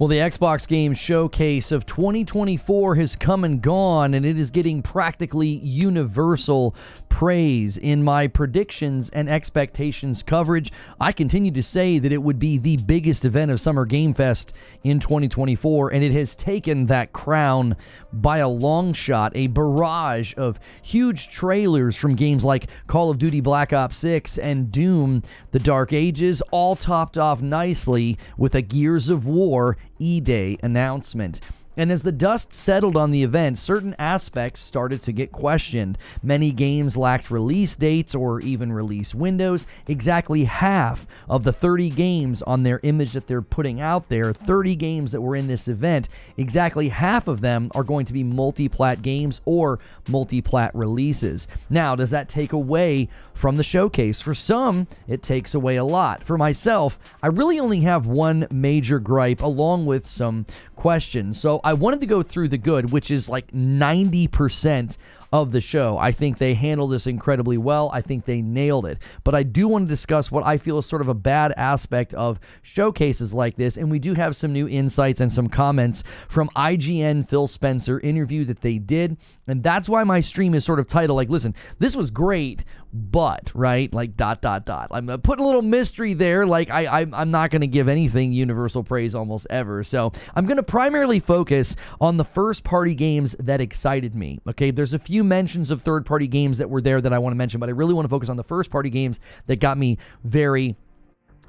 Well, the Xbox Game Showcase of 2024 has come and gone, and it is getting practically universal praise. In my predictions and expectations coverage, I continue to say that it would be the biggest event of Summer Game Fest in 2024, and it has taken that crown by a long shot. A barrage of huge trailers from games like Call of Duty Black Ops 6 and Doom: The Dark Ages, all topped off nicely with a Gears of War E-Day announcement. And as the dust settled on the event, certain aspects started to get questioned. Many games lacked release dates or even release windows. Exactly half of the 30 games on their image that they're putting out there, 30 games that were in this event, exactly half of them are going to be multi-plat games or multi-plat releases. Now, does that take away from the showcase? For some, it takes away a lot. For myself, I really only have one major gripe along with some questions. So I wanted to go through the good, which is like 90% of the show. I think they handled this incredibly well. I think they nailed it. But I do want to discuss what I feel is sort of a bad aspect of showcases like this. And we do have some new insights and some comments from IGN Phil Spencer interview that they did. And that's why my stream is sort of titled like, listen, this was great, but, right? Like, ... I'm putting a little mystery there. Like, I'm not going to give anything universal praise almost ever. So I'm going to primarily focus on the first-party games that excited me. Okay, there's a few mentions of third-party games that were there that I want to mention, but I really want to focus on the first-party games that got me very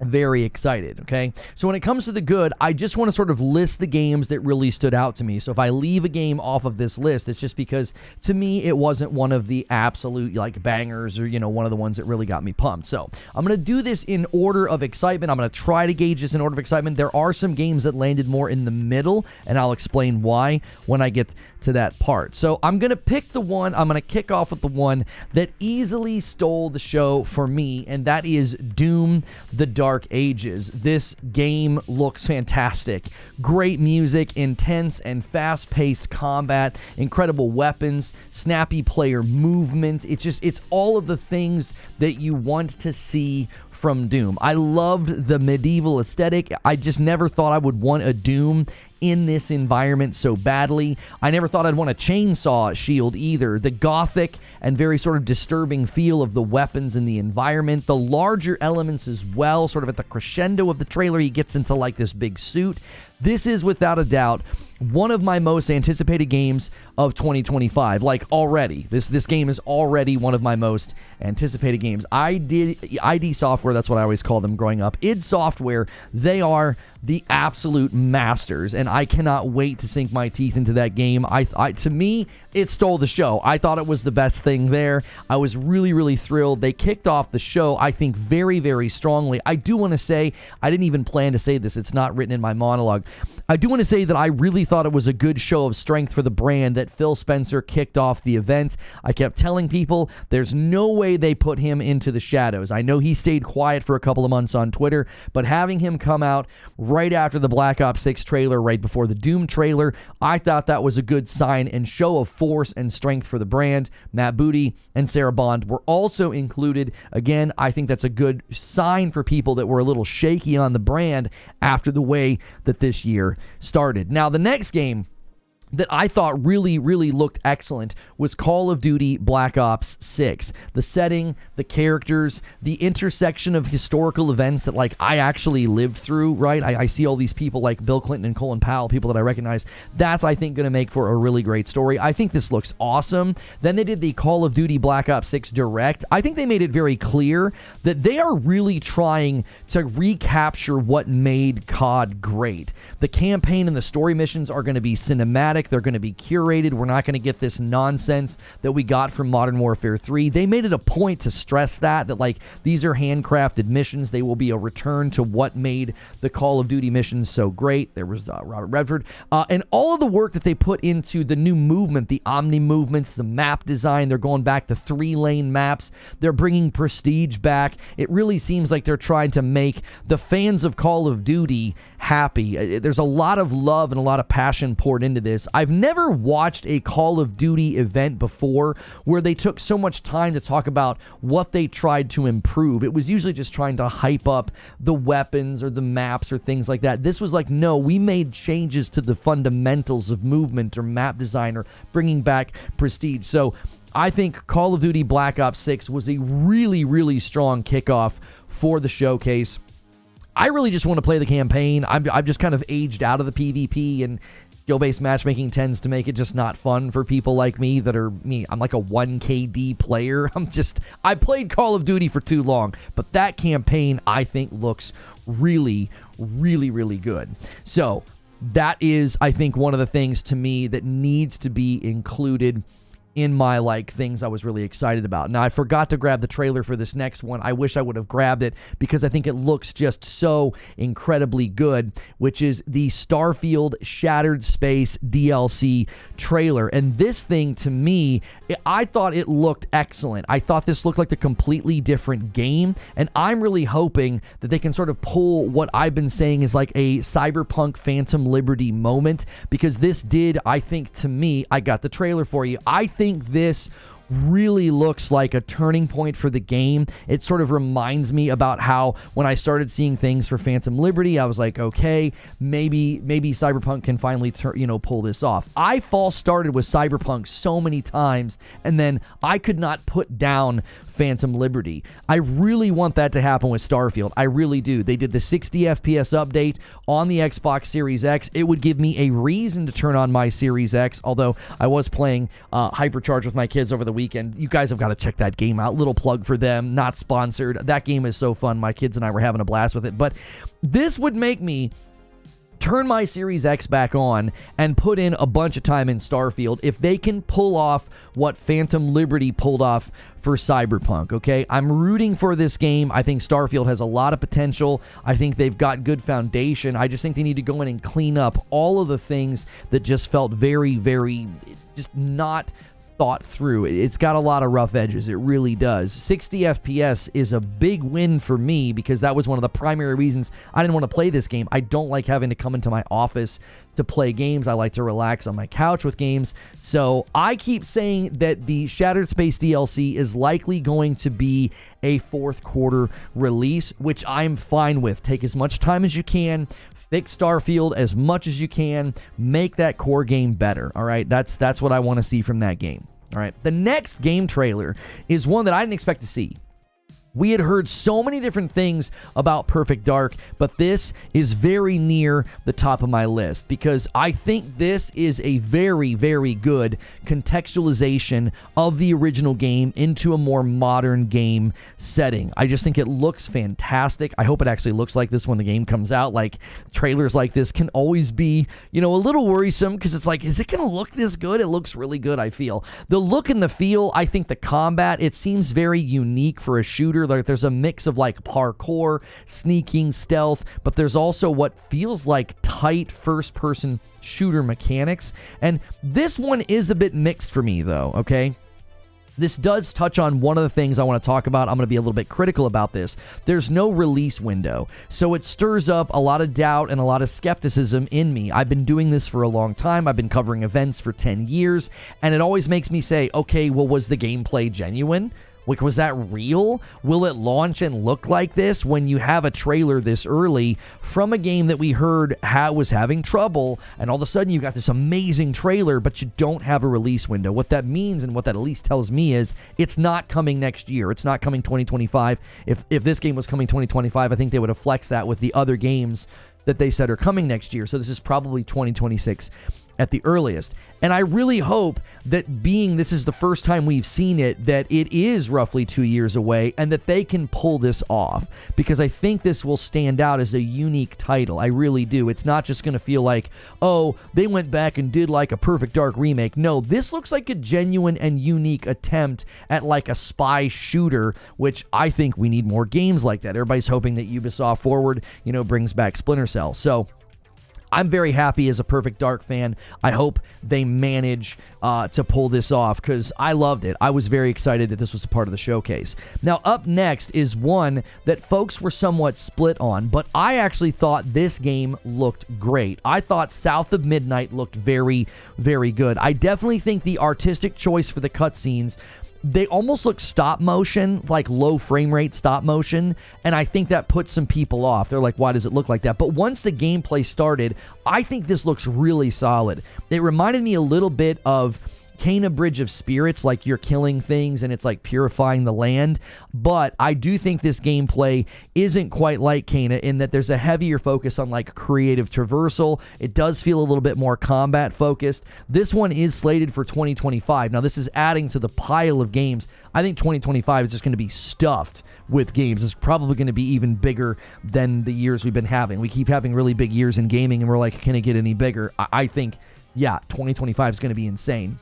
excited. Okay, so when it comes to the good, I just want to sort of list the games that really stood out to me. So if I leave a game off of this list, it's just because to me it wasn't one of the absolute like bangers or, you know, one of the ones that really got me pumped. So I'm going to do this in order of excitement. I'm going to try to gauge this in order of excitement. There are some games that landed more in the middle, and I'll explain why when I get to that part. So I'm going to pick the one, I'm going to kick off with the one that easily stole the show for me, and that is Doom: The Dark Ages. This game looks fantastic. Great music, intense and fast-paced combat, incredible weapons, snappy player movement. It's all of the things that you want to see from Doom. I loved the medieval aesthetic. I just never thought I would want a Doom in this environment so badly. I never thought I'd want a chainsaw shield either. The gothic and very sort of disturbing feel of the weapons in the environment, the larger elements as well, sort of at the crescendo of the trailer, he gets into like this big suit. This is without a doubt one of my most anticipated games of 2025. Like already, this game is already one of my most anticipated games. ID Software, that's what I always called them growing up. id Software, they are the absolute masters, and I cannot wait to sink my teeth into that game. To me, it stole the show. I thought it was the best thing there. I was really thrilled. They kicked off the show, I think, very strongly. I do want to say, I didn't even plan to say this. It's not written in my monologue. I do want to say that I really thought it was a good show of strength for the brand that Phil Spencer kicked off the event. I kept telling people there's no way they put him into the shadows. I know he stayed quiet for a couple of months on Twitter, but having him come out right after the Black Ops 6 trailer, right before the Doom trailer, I thought that was a good sign and show of force and strength for the brand. Matt Booty and Sarah Bond were also included. Again, I think that's a good sign for people that were a little shaky on the brand after the way that this year started. Now, the next game that I thought really looked excellent was Call of Duty Black Ops 6. The setting, the characters, the intersection of historical events that, like, I actually lived through, right? I see all these people like Bill Clinton and Colin Powell, people that I recognize. That's, I think, going to make for a really great story. I think this looks awesome. Then they did the Call of Duty Black Ops 6 Direct. I think they made it very clear that they are really trying to recapture what made COD great. The campaign and the story missions are going to be cinematic. They're going to be curated. We're not going to get this nonsense that we got from Modern Warfare 3. They made it a point to stress that like these are handcrafted missions. They will be a return to what made the Call of Duty missions so great. There was Robert Redford. And all of the work that they put into the new movement, the Omni movements, the map design, they're going back to 3-lane maps. They're bringing Prestige back. It really seems like they're trying to make the fans of Call of Duty happy. There's a lot of love and a lot of passion poured into this. I've never watched a Call of Duty event before where they took so much time to talk about what they tried to improve. It was usually just trying to hype up the weapons or the maps or things like that. This was like, no, we made changes to the fundamentals of movement or map design or bringing back prestige. So I think Call of Duty Black Ops 6 was a really, really strong kickoff for the showcase. I really just want to play the campaign. I've just kind of aged out of the PvP, and skill-based matchmaking tends to make it just not fun for people like me that are me. I'm like a 1KD player. I played Call of Duty for too long, but that campaign I think looks really, really, really good. So that is, I think, one of the things to me that needs to be included in my things I was really excited about. Now, I forgot to grab the trailer for this next one. I wish I would have grabbed it because I think it looks just so incredibly good, which is the Starfield Shattered Space DLC trailer. And this thing, to me, I thought it looked excellent. I thought this looked like a completely different game, and I'm really hoping that they can sort of pull what I've been saying is like a Cyberpunk Phantom Liberty moment, because this did, I think, to me, I got the trailer for you, I think this really looks like a turning point for the game. It sort of reminds me about how when I started seeing things for Phantom Liberty, I was like, okay, maybe Cyberpunk can finally pull this off. I false started with Cyberpunk so many times, and then I could not put down Phantom Liberty. I really want that to happen with Starfield. I really do. They did the 60 FPS update on the Xbox Series X. It would give me a reason to turn on my Series X, although I was playing Hypercharge with my kids over the weekend. You guys have got to check that game out. Little plug for them, not sponsored. That game is so fun. My kids and I were having a blast with it. But this would make me turn my Series X back on and put in a bunch of time in Starfield if they can pull off what Phantom Liberty pulled off for Cyberpunk, okay? I'm rooting for this game. I think Starfield has a lot of potential. I think they've got good foundation. I just think they need to go in and clean up all of the things that just felt very, very just not thought through. It's got a lot of rough edges. It really does. 60 FPS is a big win for me because that was one of the primary reasons I didn't want to play this game. I don't like having to come into my office to play games. I like to relax on my couch with games. So I keep saying that the Shattered Space DLC is likely going to be a fourth quarter release, which I'm fine with. Take as much time as you can. Fix Starfield as much as you can. Make that core game better. All right, that's what I want to see from that game. All right, the next game trailer is one that I didn't expect to see. We had heard so many different things about Perfect Dark, but this is very near the top of my list because I think this is a very, very good contextualization of the original game into a more modern game setting. I just think it looks fantastic. I hope it actually looks like this when the game comes out. Like, trailers like this can always be, a little worrisome because it's like, is it going to look this good? It looks really good, I feel. The look and the feel, I think the combat, it seems very unique for a shooter. Like, there's a mix of like parkour, sneaking, stealth, but there's also what feels like tight first-person shooter mechanics. And this one is a bit mixed for me, though, okay? This does touch on one of the things I want to talk about. I'm going to be a little bit critical about this. There's no release window, so it stirs up a lot of doubt and a lot of skepticism in me. I've been doing this for a long time. I've been covering events for 10 years, and it always makes me say, okay, well, was the gameplay genuine? Like, was that real? Will it launch and look like this when you have a trailer this early from a game that we heard was having trouble, and all of a sudden you got this amazing trailer, but you don't have a release window? What that means, and what that at least tells me, is it's not coming next year. It's not coming 2025. If this game was coming 2025, I think they would have flexed that with the other games that they said are coming next year. So this is probably 2026 at the earliest. And I really hope that, being this is the first time we've seen it, that it is roughly 2 years away and that they can pull this off, because I think this will stand out as a unique title. I really do. It's not just going to feel like, oh, they went back and did like a Perfect Dark remake. No, this looks like a genuine and unique attempt at like a spy shooter, which I think we need more games like that. Everybody's hoping that Ubisoft Forward, brings back Splinter Cell. So I'm very happy as a Perfect Dark fan. I hope they manage to pull this off because I loved it. I was very excited that this was a part of the showcase. Now, up next is one that folks were somewhat split on, but I actually thought this game looked great. I thought South of Midnight looked very, very good. I definitely think the artistic choice for the cutscenes, they almost look stop motion, like low frame rate stop motion, and I think that puts some people off. They're like, why does it look like that? But once the gameplay started, I think this looks really solid. It reminded me a little bit of Cana Bridge of Spirits, like you're killing things and it's like purifying the land, but I do think this gameplay isn't quite like Cana in that there's a heavier focus on like creative traversal. It does feel a little bit more combat focused. This one is slated for 2025. Now this is adding to the pile of games. I think 2025 is just going to be stuffed with games. It's probably going to be even bigger than the years we've been having. We keep having really big years in gaming and we're like, can it get any bigger? I think, yeah, 2025 is going to be insane.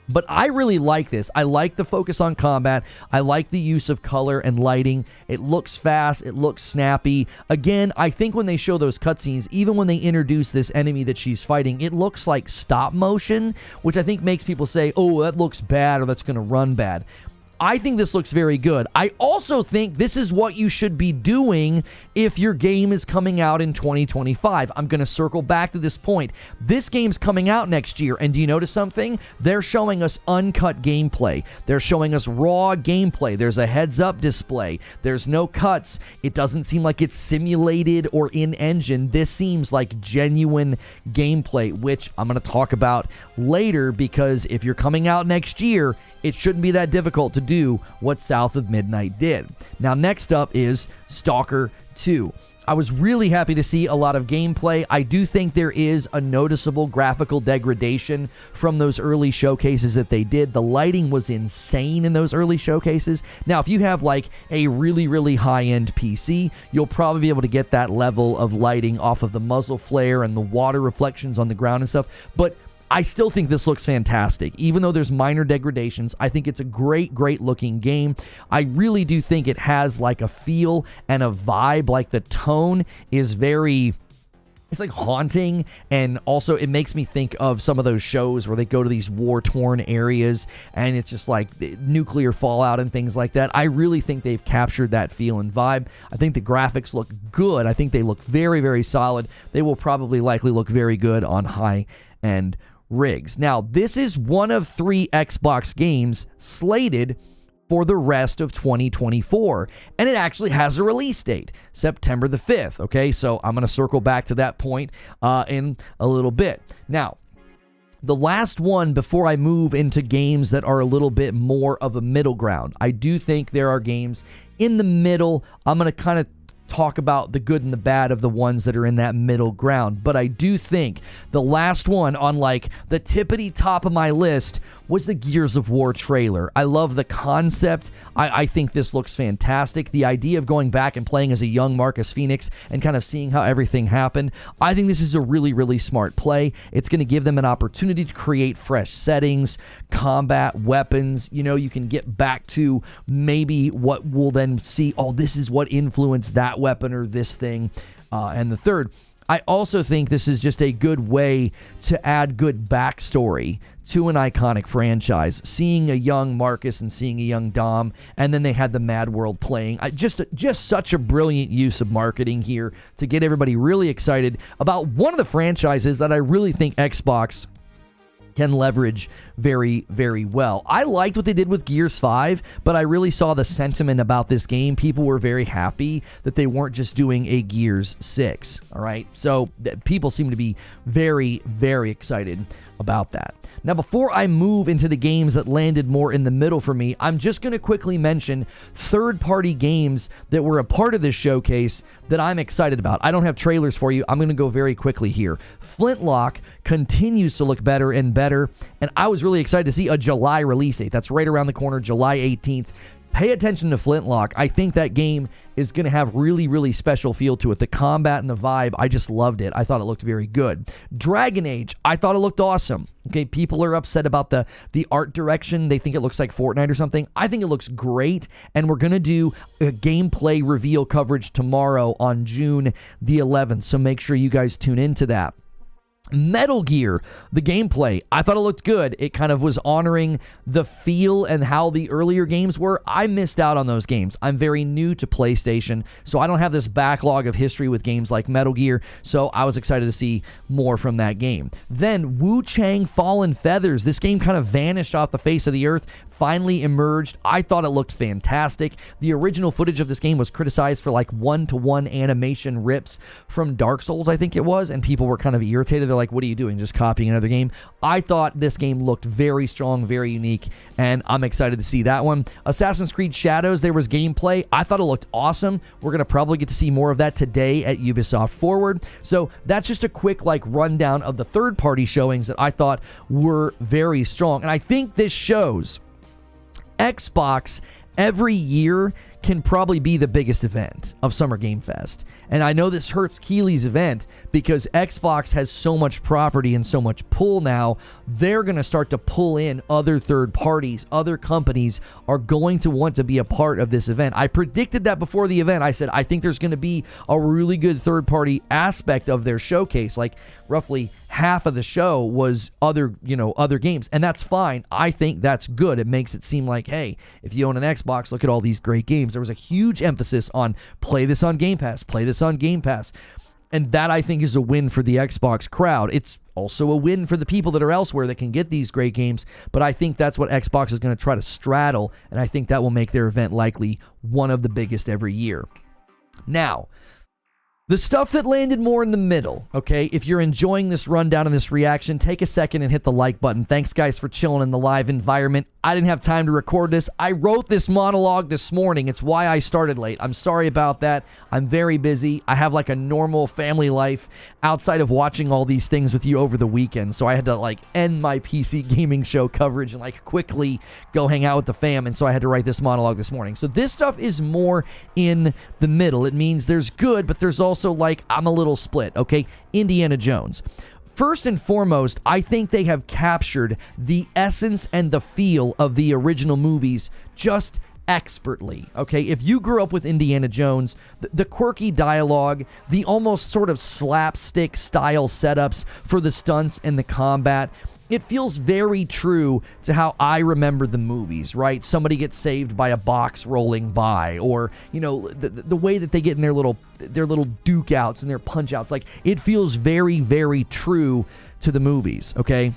But I really like this. I like the focus on combat. I like the use of color and lighting. It looks fast. It looks snappy. Again, I think when they show those cutscenes, even when they introduce this enemy that she's fighting, it looks like stop motion, which I think makes people say, oh, that looks bad or that's going to run bad. I think this looks very good. I also think this is what you should be doing if your game is coming out in 2025. I'm going to circle back to this point. This game's coming out next year, and do you notice something? They're showing us uncut gameplay. They're showing us raw gameplay. There's a heads-up display. There's no cuts. It doesn't seem like it's simulated or in-engine. This seems like genuine gameplay, which I'm going to talk about later, because if you're coming out next year, it shouldn't be that difficult to do what South of Midnight did. Now, next up is Stalker 2. I was really happy to see a lot of gameplay. I do think there is a noticeable graphical degradation from those early showcases that they did. The lighting was insane in those early showcases. Now, if you have like a really, really high-end PC, you'll probably be able to get that level of lighting off of the muzzle flare and the water reflections on the ground and stuff. But I still think this looks fantastic. Even though there's minor degradations, I think it's a great, great looking game. I really do think it has like a feel and a vibe. Like the tone is very, it's like haunting, and also it makes me think of some of those shows where they go to these war-torn areas and it's just like nuclear fallout and things like that. I really think they've captured that feel and vibe. I think the graphics look good. I think they look very, very solid. They will probably likely look very good on high-end rigs. Now, this is one of 3 Xbox games slated for the rest of 2024, and it actually has a release date, September the 5th, okay? So I'm going to circle back to that point in a little bit. Now, the last one before I move into games that are a little bit more of a middle ground. I do think there are games in the middle. I'm going to kind of talk about the good and the bad of the ones that are in that middle ground. But I do think the last one on like the tippity top of my list was the Gears of War trailer. I love the concept. I think this looks fantastic. The idea of going back and playing as a young Marcus Phoenix and kind of seeing how everything happened. I think this is a really, really smart play. It's going to give them an opportunity to create fresh settings, combat, weapons. You know, you can get back to maybe what we'll then see, oh, this is what influenced that weapon or this thing. And the third, I also think this is just a good way to add good backstory to an iconic franchise. Seeing a young Marcus and seeing a young Dom, and then they had the Mad World playing. Just such a brilliant use of marketing here to get everybody really excited about one of the franchises that I really think Xbox can leverage very, very well. I liked what they did with Gears 5, but I really saw the sentiment about this game. People were very happy that they weren't just doing a Gears 6, all right? So people seem to be very, very excited about that. Now, before I move into the games that landed more in the middle for me, I'm just going to quickly mention third-party games that were a part of this showcase that I'm excited about. I don't have trailers for you. I'm going to go very quickly here. Flintlock continues to look better and better, and I was really excited to see a July release date. That's right around the corner, July 18th. pay attention to Flintlock. I think that game is going to have really, really special feel to it. The combat and the vibe, I just loved it. I thought it looked very good. Dragon Age, I thought it looked awesome. Okay, people are upset about the art direction. They think it looks like Fortnite or something. I think it looks great, and we're going to do a gameplay reveal coverage tomorrow on June the 11th, so make sure you guys tune into that. Metal Gear, the gameplay, I thought it looked good. It kind of was honoring the feel and how the earlier games were. I missed out on those games. I'm very new to PlayStation, so I don't have this backlog of history with games like Metal Gear, so I was excited to see more from that game. Then Wu Chang Fallen Feathers. This game kind of vanished off the face of the earth, finally emerged. I thought it looked fantastic. The original footage of this game was criticized for like one-to-one animation rips from Dark Souls, I think it was, and people were kind of irritated. They're like, what are you doing? Just copying another game? I thought this game looked very strong, very unique, and I'm excited to see that one. Assassin's Creed Shadows, there was gameplay. I thought it looked awesome. We're going to probably get to see more of that today at Ubisoft Forward. So that's just a quick like rundown of the third-party showings that I thought were very strong. And I think this shows Xbox every year can probably be the biggest event of Summer Game Fest. And I know this hurts Keeley's event because Xbox has so much property and so much pull now. They're going to start to pull in other third parties. Other companies are going to want to be a part of this event. I predicted that before the event. I said, I think there's going to be a really good third party aspect of their showcase. Like roughly half of the show was other games. And that's fine. I think that's good. It makes it seem like, hey, if you own an Xbox, look at all these great games. There was a huge emphasis on play this on Game Pass, play this on Game Pass. And that, I think, is a win for the Xbox crowd. It's also a win for the people that are elsewhere that can get these great games. But I think that's what Xbox is going to try to straddle. And I think that will make their event likely one of the biggest every year. Now, the stuff that landed more in the middle, okay? If you're enjoying this rundown and this reaction, take a second and hit the like button. Thanks, guys, for chilling in the live environment. I didn't have time to record this. I wrote this monologue this morning. It's why I started late. I'm sorry about that. I'm very busy. I have like a normal family life outside of watching all these things with you over the weekend. So I had to like end my PC gaming show coverage and like quickly go hang out with the fam. And so I had to write this monologue this morning. So this stuff is more in the middle. It means there's good, but there's also like I'm a little split, okay? Indiana Jones. First and foremost, I think they have captured the essence and the feel of the original movies just expertly, okay? If you grew up with Indiana Jones, the quirky dialogue, the almost sort of slapstick style setups for the stunts and the combat, it feels very true to how I remember the movies, right? Somebody gets saved by a box rolling by, or, you know, the way that they get in their little duke outs and their punch outs. Like, it feels very, very true to the movies, okay?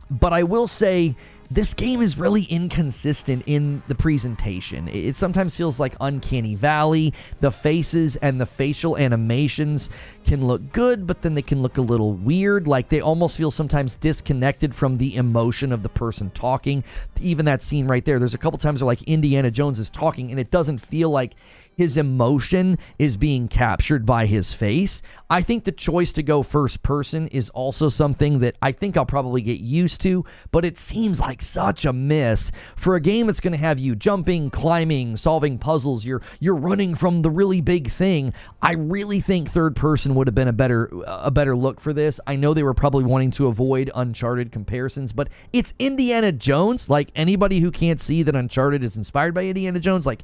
But I will say, this game is really inconsistent in the presentation. It sometimes feels like Uncanny Valley. The faces and the facial animations can look good, but then they can look a little weird. Like, they almost feel sometimes disconnected from the emotion of the person talking. Even that scene right there, there's a couple times where like Indiana Jones is talking and it doesn't feel like his emotion is being captured by his face. I think the choice to go first person is also something that I think I'll probably get used to, but it seems like such a miss for a game that's going to have you jumping, climbing, solving puzzles. You're running from the really big thing. I really think third person would have been a better look for this. I know they were probably wanting to avoid Uncharted comparisons, but it's Indiana Jones. Like, anybody who can't see that Uncharted is inspired by Indiana Jones, like,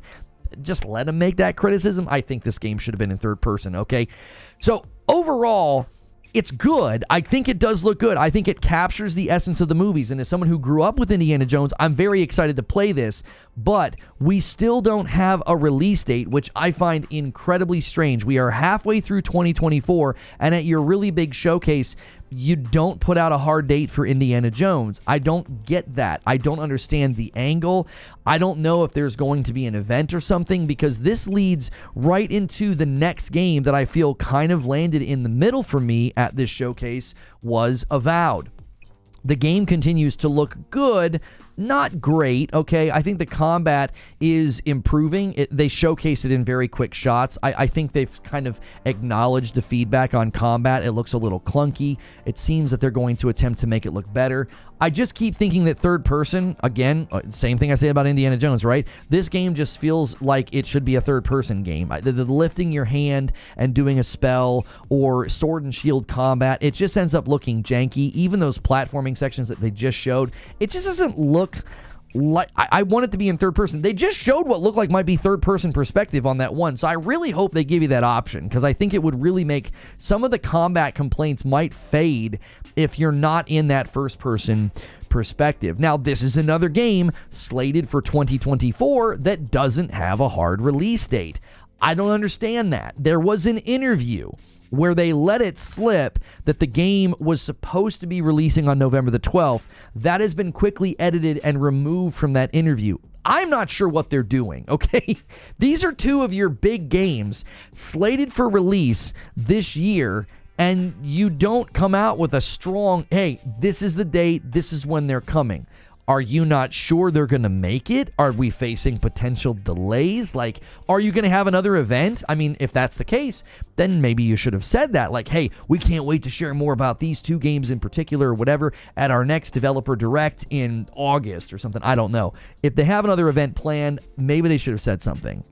just let them make that criticism. I think this game should have been in third person, okay? So overall, it's good. I think it does look good. I think it captures the essence of the movies. And as someone who grew up with Indiana Jones, I'm very excited to play this. But we still don't have a release date, which I find incredibly strange. We are halfway through 2024, and at your really big showcase, you don't put out a hard date for Indiana Jones. I don't get that. I don't understand the angle. I don't know if there's going to be an event or something, because this leads right into the next game that I feel kind of landed in the middle for me at this showcase, was Avowed. The game continues to look good, not great, okay? I think the combat is improving. They showcase it in very quick shots. I think they've kind of acknowledged the feedback on combat. It looks a little clunky. It seems that they're going to attempt to make it look better. I just keep thinking that third person, again, same thing I say about Indiana Jones, right? This game just feels like it should be a third person game. The lifting your hand and doing a spell or sword and shield combat, it just ends up looking janky. Even those platforming sections that they just showed, it just doesn't look like I want it to be in third person. They just showed what looked like might be third person perspective on that one. So I really hope they give you that option, because I think it would really make some of the combat complaints might fade if you're not in that first person perspective. Now, this is another game slated for 2024 that doesn't have a hard release date. I don't understand that. There was an interview where they let it slip that the game was supposed to be releasing on November the 12th. That has been quickly edited and removed from that interview. I'm not sure what they're doing, okay? These are two of your big games slated for release this year, and you don't come out with a strong, hey, this is the date, this is when they're coming. Are you not sure they're going to make it? Are we facing potential delays? Like, are you going to have another event? I mean, if that's the case, then maybe you should have said that. Like, hey, we can't wait to share more about these two games in particular or whatever at our next developer direct in August or something. I don't know. If they have another event planned, maybe they should have said something.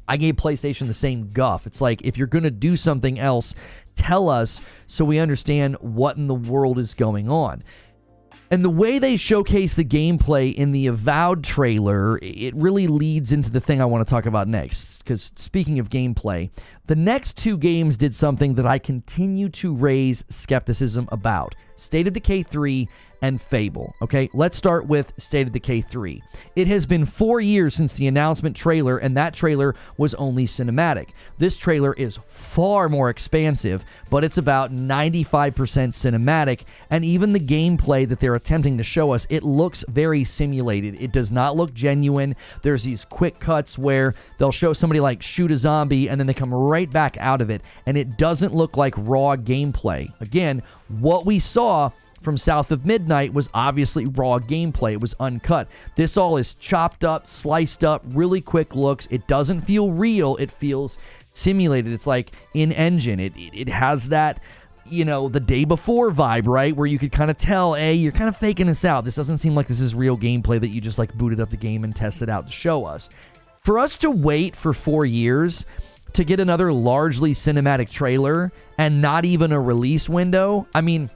I gave PlayStation the same guff. It's like, if you're going to do something else, tell us so we understand what in the world is going on. And the way they showcase the gameplay in the Avowed trailer, it really leads into the thing I want to talk about next. Because speaking of gameplay, the next two games did something that I continue to raise skepticism about. State of Decay 3 and Fable. Okay, let's start with State of Decay 3. It has been 4 years since the announcement trailer, and that trailer was only cinematic. This trailer is far more expansive, but it's about 95% cinematic, and even the gameplay that they're attempting to show us, it looks very simulated. It does not look genuine. There's these quick cuts where they'll show somebody like shoot a zombie, and then they come right back out of it, and it doesn't look like raw gameplay. Again, what we saw from South of Midnight was obviously raw gameplay. It was uncut. This all is chopped up, sliced up, really quick looks. It doesn't feel real. It feels simulated. It's like in-engine. It has that, you know, the day before vibe, right? Where you could kind of tell, hey, you're kind of faking this out. This doesn't seem like this is real gameplay that you just like booted up the game and tested out to show us. For us to wait for 4 years to get another largely cinematic trailer and not even a release window, I mean,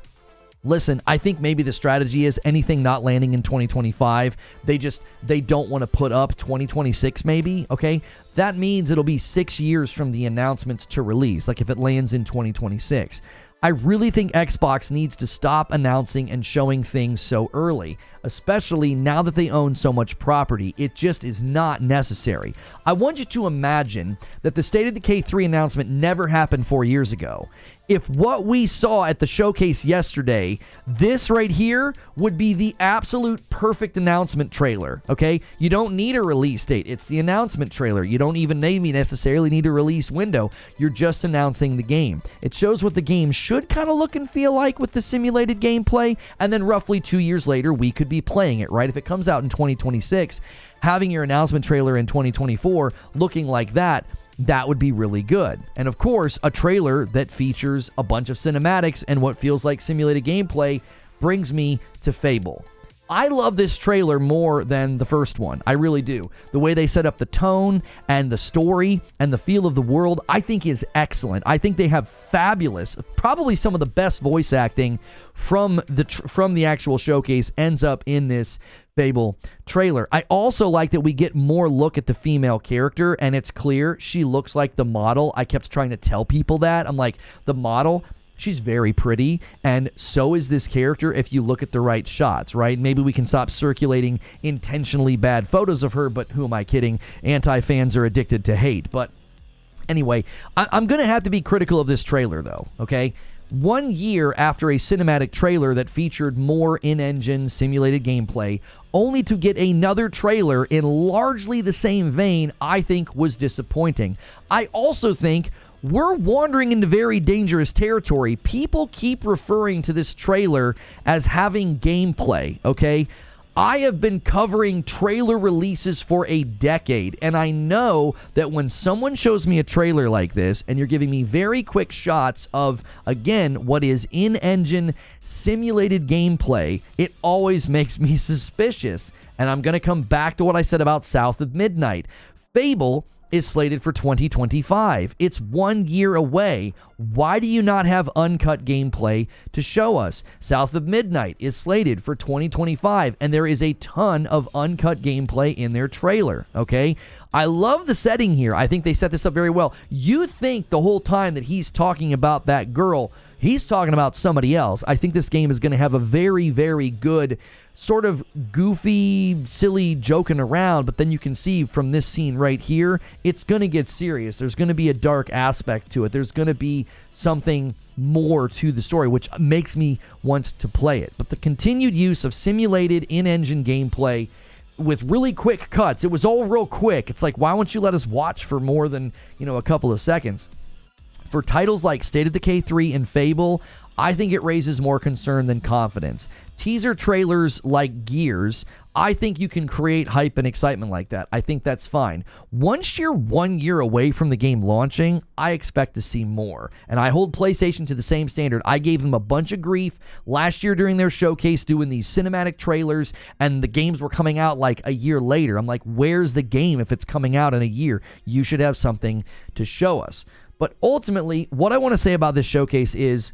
listen, I think maybe the strategy is anything not landing in 2025, they don't want to put up 2026 maybe, okay? That means it'll be 6 years from the announcements to release, like if it lands in 2026. I really think Xbox needs to stop announcing and showing things so early, especially now that they own so much property. It just is not necessary. I want you to imagine that the State of Decay 3 announcement never happened 4 years ago. If what we saw at the showcase yesterday, this right here would be the absolute perfect announcement trailer, okay? You don't need a release date. It's the announcement trailer. You don't even maybe necessarily need a release window. You're just announcing the game. It shows what the game should kind of look and feel like with the simulated gameplay, and then roughly 2 years later, we could be playing it, right? If it comes out in 2026, having your announcement trailer in 2024 looking like that would be really good. And of course, a trailer that features a bunch of cinematics and what feels like simulated gameplay brings me to Fable. I love this trailer more than the first one. I really do. The way they set up the tone and the story and the feel of the world, I think is excellent. I think they have fabulous, probably some of the best voice acting from the actual showcase ends up in this Fable trailer. I also like that we get more look at the female character, and it's clear she looks like the model. I kept trying to tell people that. I'm like, the model, she's very pretty, and so is this character if you look at the right shots, right? Maybe we can stop circulating intentionally bad photos of her, but who am I kidding? Anti-fans are addicted to hate. But anyway, I'm going to have to be critical of this trailer, though, okay? 1 year after a cinematic trailer that featured more in-engine simulated gameplay, only to get another trailer in largely the same vein, I think was disappointing. I also think we're wandering into very dangerous territory. People keep referring to this trailer as having gameplay, okay? I have been covering trailer releases for a decade, and I know that when someone shows me a trailer like this, and you're giving me very quick shots of, again, what is in-engine simulated gameplay, it always makes me suspicious. And I'm going to come back to what I said about South of Midnight. Fable is slated for 2025. It's 1 year away. Why do you not have uncut gameplay to show us? South of Midnight is slated for 2025, and there is a ton of uncut gameplay in their trailer, okay? I love the setting here. I think they set this up very well. You think the whole time that he's talking about that girl, he's talking about somebody else. I think this game is going to have a very, very good sort of goofy, silly joking around, but then you can see from this scene right here, it's going to get serious. There's going to be a dark aspect to it. There's going to be something more to the story, which makes me want to play it. But the continued use of simulated in-engine gameplay with really quick cuts, it was all real quick. It's like, why won't you let us watch for more than, a couple of seconds? For titles like State of Decay 3 and Fable, I think it raises more concern than confidence. Teaser trailers like Gears, I think you can create hype and excitement like that. I think that's fine. Once you're 1 year away from the game launching, I expect to see more. And I hold PlayStation to the same standard. I gave them a bunch of grief last year during their showcase doing these cinematic trailers, and the games were coming out like a year later. I'm like, where's the game if it's coming out in a year? You should have something to show us. But ultimately, what I want to say about this showcase is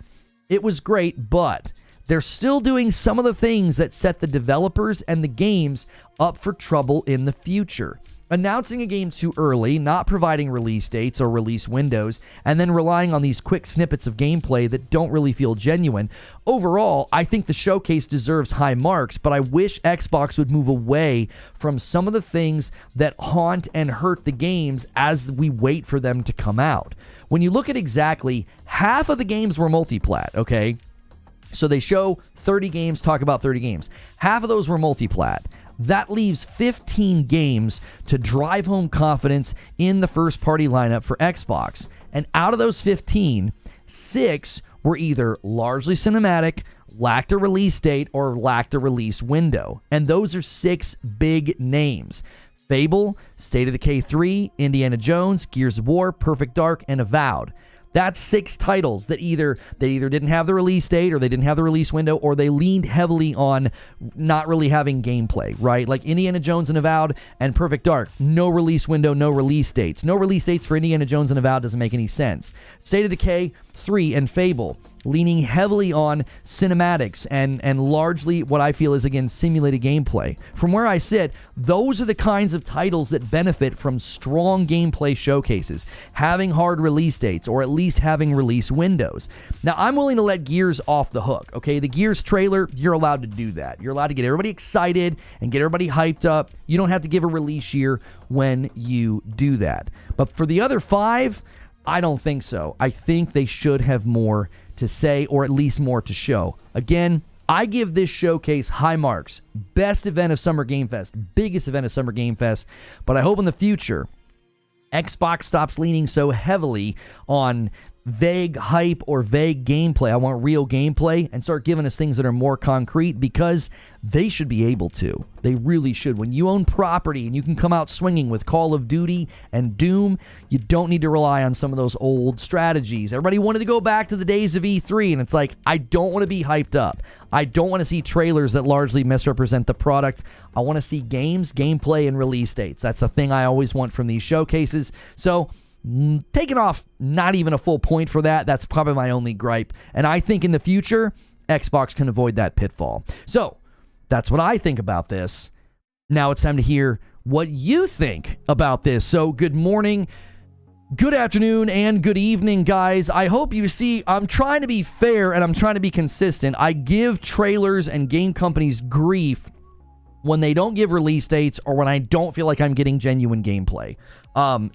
it was great, but they're still doing some of the things that set the developers and the games up for trouble in the future. Announcing a game too early, not providing release dates or release windows, and then relying on these quick snippets of gameplay that don't really feel genuine. Overall, I think the showcase deserves high marks, but I wish Xbox would move away from some of the things that haunt and hurt the games as we wait for them to come out. When you look at exactly half of the games were multiplat, okay? So they show 30 games, talk about 30 games. Half of those were multiplat. That leaves 15 games to drive home confidence in the first-party lineup for Xbox. And out of those 15, 6 were either largely cinematic, lacked a release date, or lacked a release window. And those are 6 big names. Fable, State of Decay 3, Indiana Jones, Gears of War, Perfect Dark, and Avowed. That's 6 titles that either didn't have the release date, or they didn't have the release window, or they leaned heavily on not really having gameplay, right? Like Indiana Jones and Avowed and Perfect Dark, no release window, no release dates. No release dates for Indiana Jones and Avowed doesn't make any sense. State of Decay 3 and Fable, leaning heavily on cinematics and largely what I feel is, again, simulated gameplay. From where I sit, those are the kinds of titles that benefit from strong gameplay showcases, having hard release dates, or at least having release windows. Now, I'm willing to let Gears off the hook, okay? The Gears trailer, you're allowed to do that. You're allowed to get everybody excited and get everybody hyped up. You don't have to give a release year when you do that. But for the other 5, I don't think so. I think they should have more to say, or at least more to show. Again, I give this showcase high marks. Best event of Summer Game Fest. Biggest event of Summer Game Fest. But I hope in the future, Xbox stops leaning so heavily on vague hype or vague gameplay. I want real gameplay, and start giving us things that are more concrete, because they should be able to. They really should. When you own property and you can come out swinging with Call of Duty and Doom, you don't need to rely on some of those old strategies. Everybody wanted to go back to the days of E3, and it's like, I don't want to be hyped up. I don't want to see trailers that largely misrepresent the product. I want to see games, gameplay, and release dates. That's the thing I always want from these showcases. So, taking off not even a full point for that, that's probably my only gripe. And I think in the future, Xbox can avoid that pitfall. So, that's what I think about this. Now it's time to hear what you think about this. So, good morning, good afternoon, and good evening, guys. I hope you see I'm trying to be fair and I'm trying to be consistent. I give trailers and game companies grief when they don't give release dates, or when I don't feel like I'm getting genuine gameplay.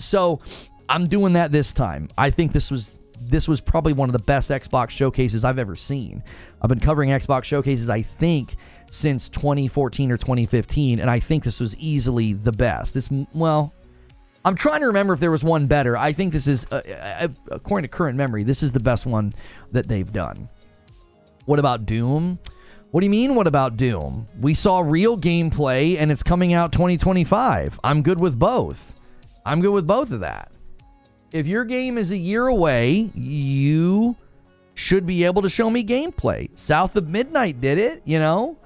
So I'm doing that this time. I think this was probably one of the best Xbox showcases I've ever seen. I've been covering Xbox showcases, I think, since 2014 or 2015, and I think this was easily the best. I'm trying to remember if there was one better. I think this is, according to current memory, this is the best one that they've done. What about Doom? What do you mean, what about Doom? We saw real gameplay, and it's coming out 2025. I'm good with both. I'm good with both of that. If your game is a year away, you should be able to show me gameplay. South of Midnight did it, you know?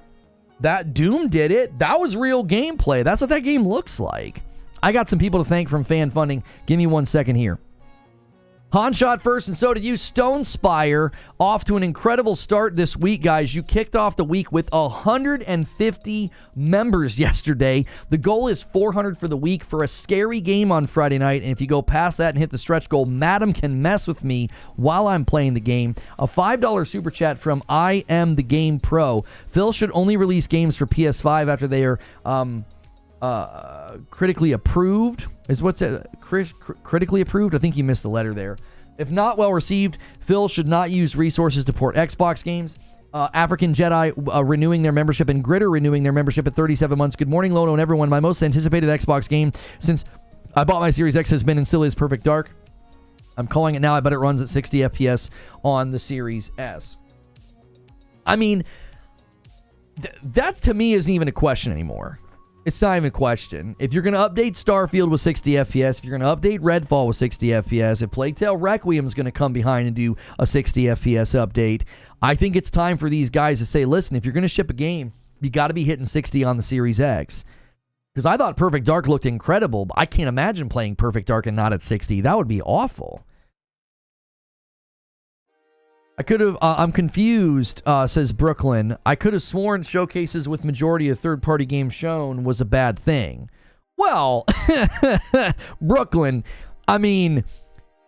That Doom did it. That was real gameplay. That's what that game looks like. I got some people to thank from fan funding. Give me 1 second here. Han shot first, and so did you. Stone Spire off to an incredible start this week, guys. You kicked off the week with 150 members yesterday. The goal is 400 for the week for a scary game on Friday night, and if you go past that and hit the stretch goal, Madam can mess with me while I'm playing the game. A $5 super chat from I Am The Game Pro. Phil should only release games for PS5 after they are critically approved. Is what's critically approved? I think you missed the letter there. If not well received, Phil should not use resources to port Xbox games. African Jedi renewing their membership, and Gritter renewing their membership at 37 months. Good morning, Lono and everyone. My most anticipated Xbox game since I bought my Series X has been and still is Perfect Dark. I'm calling it now. I bet it runs at 60 FPS on the Series S. I mean, that to me isn't even a question anymore. It's not even a question. If you're going to update Starfield with 60 FPS, if you're going to update Redfall with 60 FPS, if Plague Tale Requiem is going to come behind and do a 60 FPS update, I think it's time for these guys to say, listen, if you're going to ship a game, you got to be hitting 60 on the Series X. Because I thought Perfect Dark looked incredible, but I can't imagine playing Perfect Dark and not at 60. That would be awful. I could have, I'm confused, says Brooklyn. I could have sworn showcases with majority of third-party games shown was a bad thing. Well, Brooklyn, I mean,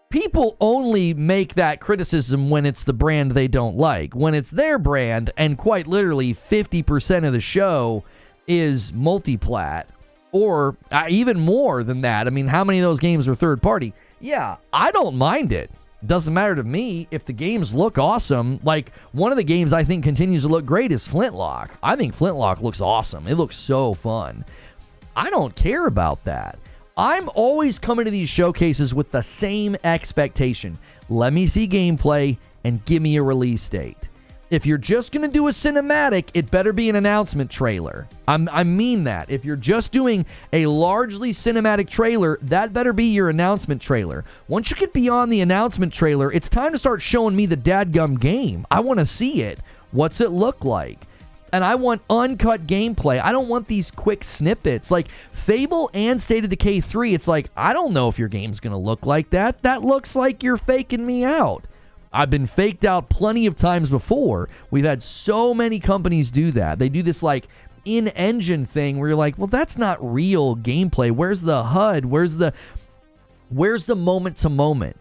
people only make that criticism when it's the brand they don't like. When it's their brand, and quite literally 50% of the show is multiplat, or even more than that. I mean, how many of those games are third-party? Yeah, I don't mind it. Doesn't matter to me if the games look awesome. Like, one of the games I think continues to look great is Flintlock. I think Flintlock looks awesome. It looks so fun. I don't care about that. I'm always coming to these showcases with the same expectation. Let me see gameplay and give me a release date. If you're just going to do a cinematic, it better be an announcement trailer. I mean that. If you're just doing a largely cinematic trailer, that better be your announcement trailer. Once you get beyond the announcement trailer, it's time to start showing me the dadgum game. I want to see it. What's it look like? And I want uncut gameplay. I don't want these quick snippets. Like Fable and State of Decay 3, it's like, I don't know if your game's going to look like that. That looks like you're faking me out. I've been faked out plenty of times before. We've had so many companies do that. They do this like in-engine thing where you're like, well, that's not real gameplay. Where's the HUD? Where's the moment to moment,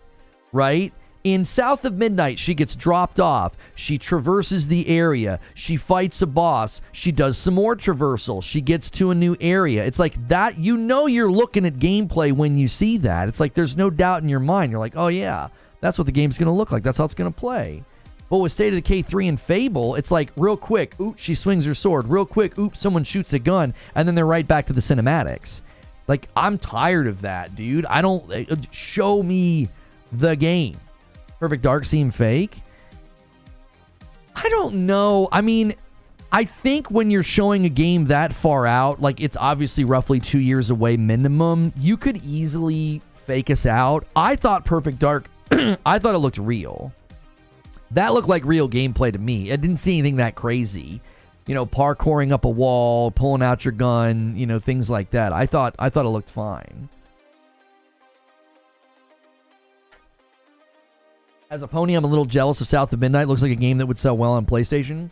right? In South of Midnight, she gets dropped off. She traverses the area. She fights a boss. She does some more traversal. She gets to a new area. It's like that. You know you're looking at gameplay when you see that. It's like there's no doubt in your mind. You're like, oh, yeah. That's what the game's going to look like. That's how it's going to play. But with State of Decay 3 and Fable, it's like real quick, oop, she swings her sword. Real quick, oop, someone shoots a gun. And then they're right back to the cinematics. Like, I'm tired of that, dude. I don't... Show me the game. Perfect Dark seem fake? I don't know. I mean, I think when you're showing a game that far out, like it's obviously roughly 2 years away minimum, you could easily fake us out. I thought Perfect Dark... I thought it looked real. That looked like real gameplay to me. I didn't see anything that crazy. You know, parkouring up a wall, pulling out your gun, you know, things like that. I thought it looked fine. As a pony, I'm a little jealous of South of Midnight. Looks like a game that would sell well on PlayStation.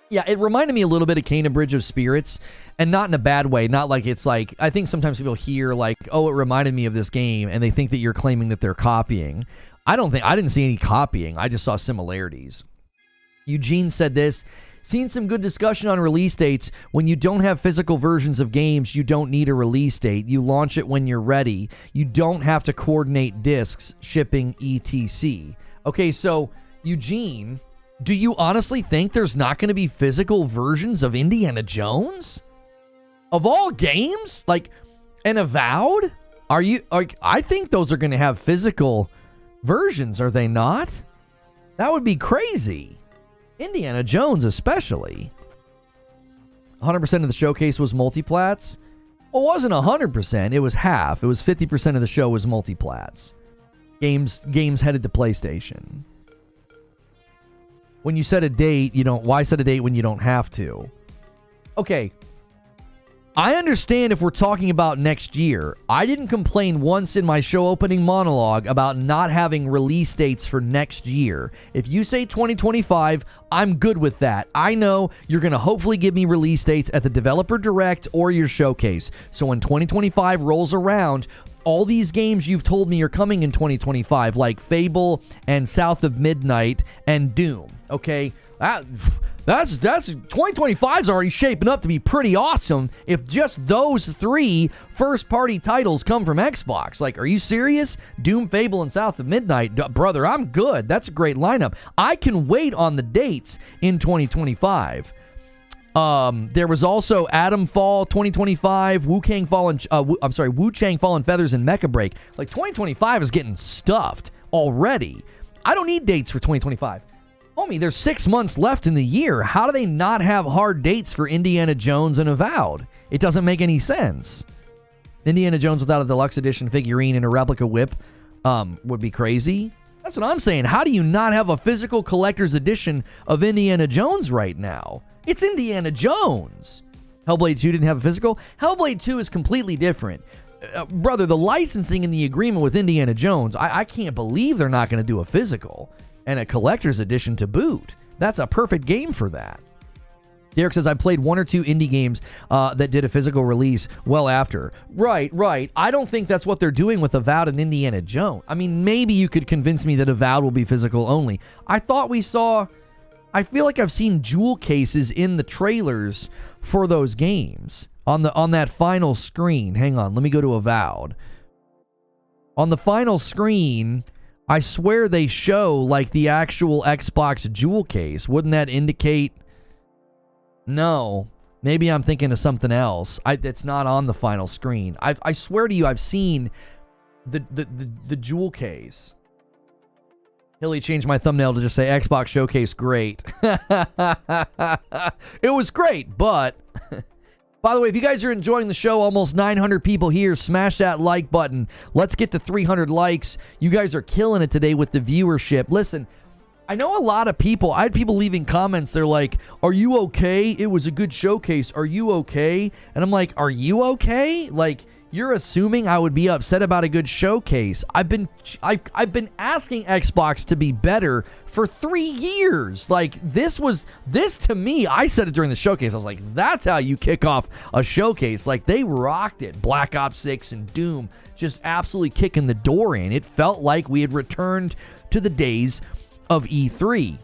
Yeah, it reminded me a little bit of Kena Bridge of Spirits, and not in a bad way. Not like it's like, I think sometimes people hear like, oh, it reminded me of this game, and they think that you're claiming that they're copying. I didn't see any copying. I just saw similarities. Eugene said this, seen some good discussion on release dates. When you don't have physical versions of games, you don't need a release date. You launch it when you're ready. You don't have to coordinate discs, shipping, etc. Okay, so Eugene... Do you honestly think there's not going to be physical versions of Indiana Jones? Of all games? Like, and Avowed? I think those are going to have physical versions, are they not? That would be crazy. Indiana Jones especially. 100% of the showcase was multiplats. Well, it wasn't 100%. It was half. It was 50% of the show was multiplats. Games headed to PlayStation. When you set a date, why set a date when you don't have to? Okay. I understand if we're talking about next year. I didn't complain once in my show opening monologue about not having release dates for next year. If you say 2025, I'm good with that. I know you're going to hopefully give me release dates at the Developer Direct or your showcase. So when 2025 rolls around, all these games you've told me are coming in 2025, like Fable and South of Midnight and Doom, okay? That's 2025's already shaping up to be pretty awesome if just those 3 first-party titles come from Xbox. Like, are you serious? Doom, Fable, and South of Midnight, brother, I'm good. That's a great lineup. I can wait on the dates in 2025. There was also Atom Fall 2025, Wu-Chang Fallen Feathers, and Mecha Break. Like, 2025 is getting stuffed already. I don't need dates for 2025. Homie, there's 6 months left in the year. How do they not have hard dates for Indiana Jones and Avowed? It doesn't make any sense. Indiana Jones without a deluxe edition figurine and a replica whip would be crazy. That's what I'm saying. How do you not have a physical collector's edition of Indiana Jones right now? It's Indiana Jones. Hellblade 2 didn't have a physical. Hellblade 2 is completely different. Brother, the licensing and the agreement with Indiana Jones, I can't believe they're not going to do a physical. And a collector's edition to boot. That's a perfect game for that. Derek says, I played 1 or 2 indie games that did a physical release well after. Right. I don't think that's what they're doing with Avowed and Indiana Jones. I mean, maybe you could convince me that Avowed will be physical only. I feel like I've seen jewel cases in the trailers for those games. On that final screen. Hang on, let me go to Avowed. On the final screen, I swear they show like the actual Xbox jewel case. Wouldn't that indicate? No. Maybe I'm thinking of something else. It's not on the final screen. I swear to you, I've seen the jewel case. Hilly changed my thumbnail to just say Xbox Showcase great. It was great, but... By the way, if you guys are enjoying the show, almost 900 people here, smash that like button. Let's get to 300 likes. You guys are killing it today with the viewership. Listen, I know a lot of people, I had people leaving comments, they're like, are you okay? It was a good showcase. Are you okay? And I'm like, are you okay? Like, you're assuming I would be upset about a good showcase. I've been asking Xbox to be better for 3 years. Like, this to me, I said it during the showcase. I was like, that's how you kick off a showcase. Like, they rocked it. Black Ops 6 and Doom just absolutely kicking the door in. It felt like we had returned to the days of E3.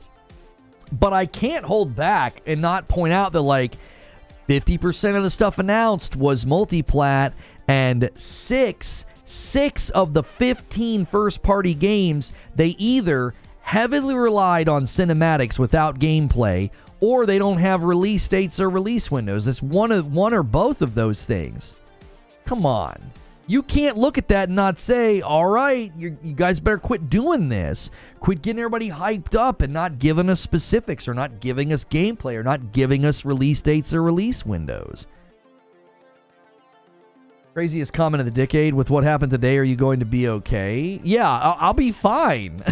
But I can't hold back and not point out that, like, 50% of the stuff announced was multiplat, and six of the 15 first-party games, they either heavily relied on cinematics without gameplay, or they don't have release dates or release windows. It's one or both of those things. Come on. You can't look at that and not say, all right, you guys better quit doing this. Quit getting everybody hyped up and not giving us specifics, or not giving us gameplay, or not giving us release dates or release windows. Craziest comment of the decade. With what happened today, are you going to be okay? Yeah, I'll be fine.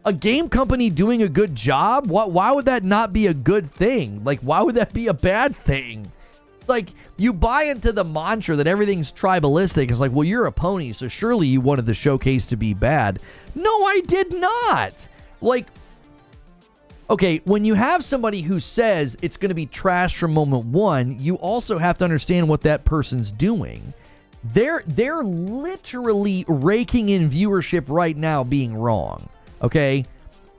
A game company doing a good job? Why would that not be a good thing? Like, why would that be a bad thing? Like, you buy into the mantra that everything's tribalistic. It's like, well, you're a pony, so surely you wanted the showcase to be bad. No, I did not. Like, okay, when you have somebody who says it's going to be trash from moment one, you also have to understand what that person's doing. They're literally raking in viewership right now being wrong, okay?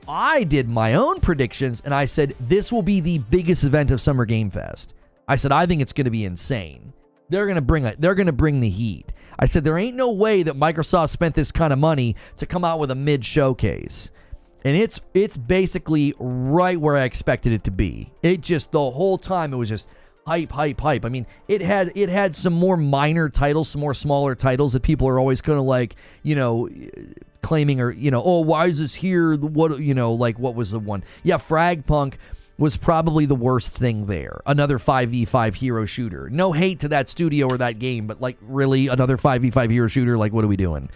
I did my own predictions, and I said this will be the biggest event of Summer Game Fest. I said I think it's going to be insane. They're going to bring the heat. I said there ain't no way that Microsoft spent this kind of money to come out with a mid showcase. And it's basically right where I expected it to be. It just, the whole time, it was just hype. I mean, it had some more minor titles, some more smaller titles that people are always kind of like, claiming, or, oh, why is this here? What, like, what was the one? Yeah, Fragpunk was probably the worst thing there. Another 5v5 hero shooter. No hate to that studio or that game, but like, really, another 5v5 hero shooter? Like, what are we doing?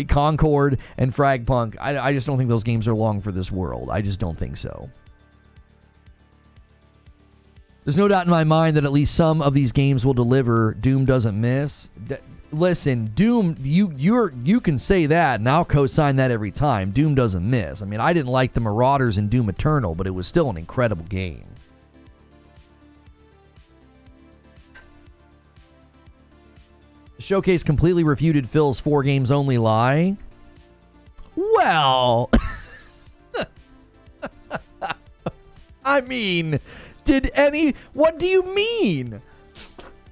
Concord and Fragpunk, I just don't think those games are long for this world. I just don't think so. There's no doubt in my mind that at least some of these games will deliver. Doom doesn't miss. Listen, Doom, you can say that, and I'll co-sign that every time. Doom doesn't miss. I mean, I didn't like the Marauders in Doom Eternal, but it was still an incredible game. The showcase completely refuted Phil's 4 games only lie. Well, I mean, what do you mean?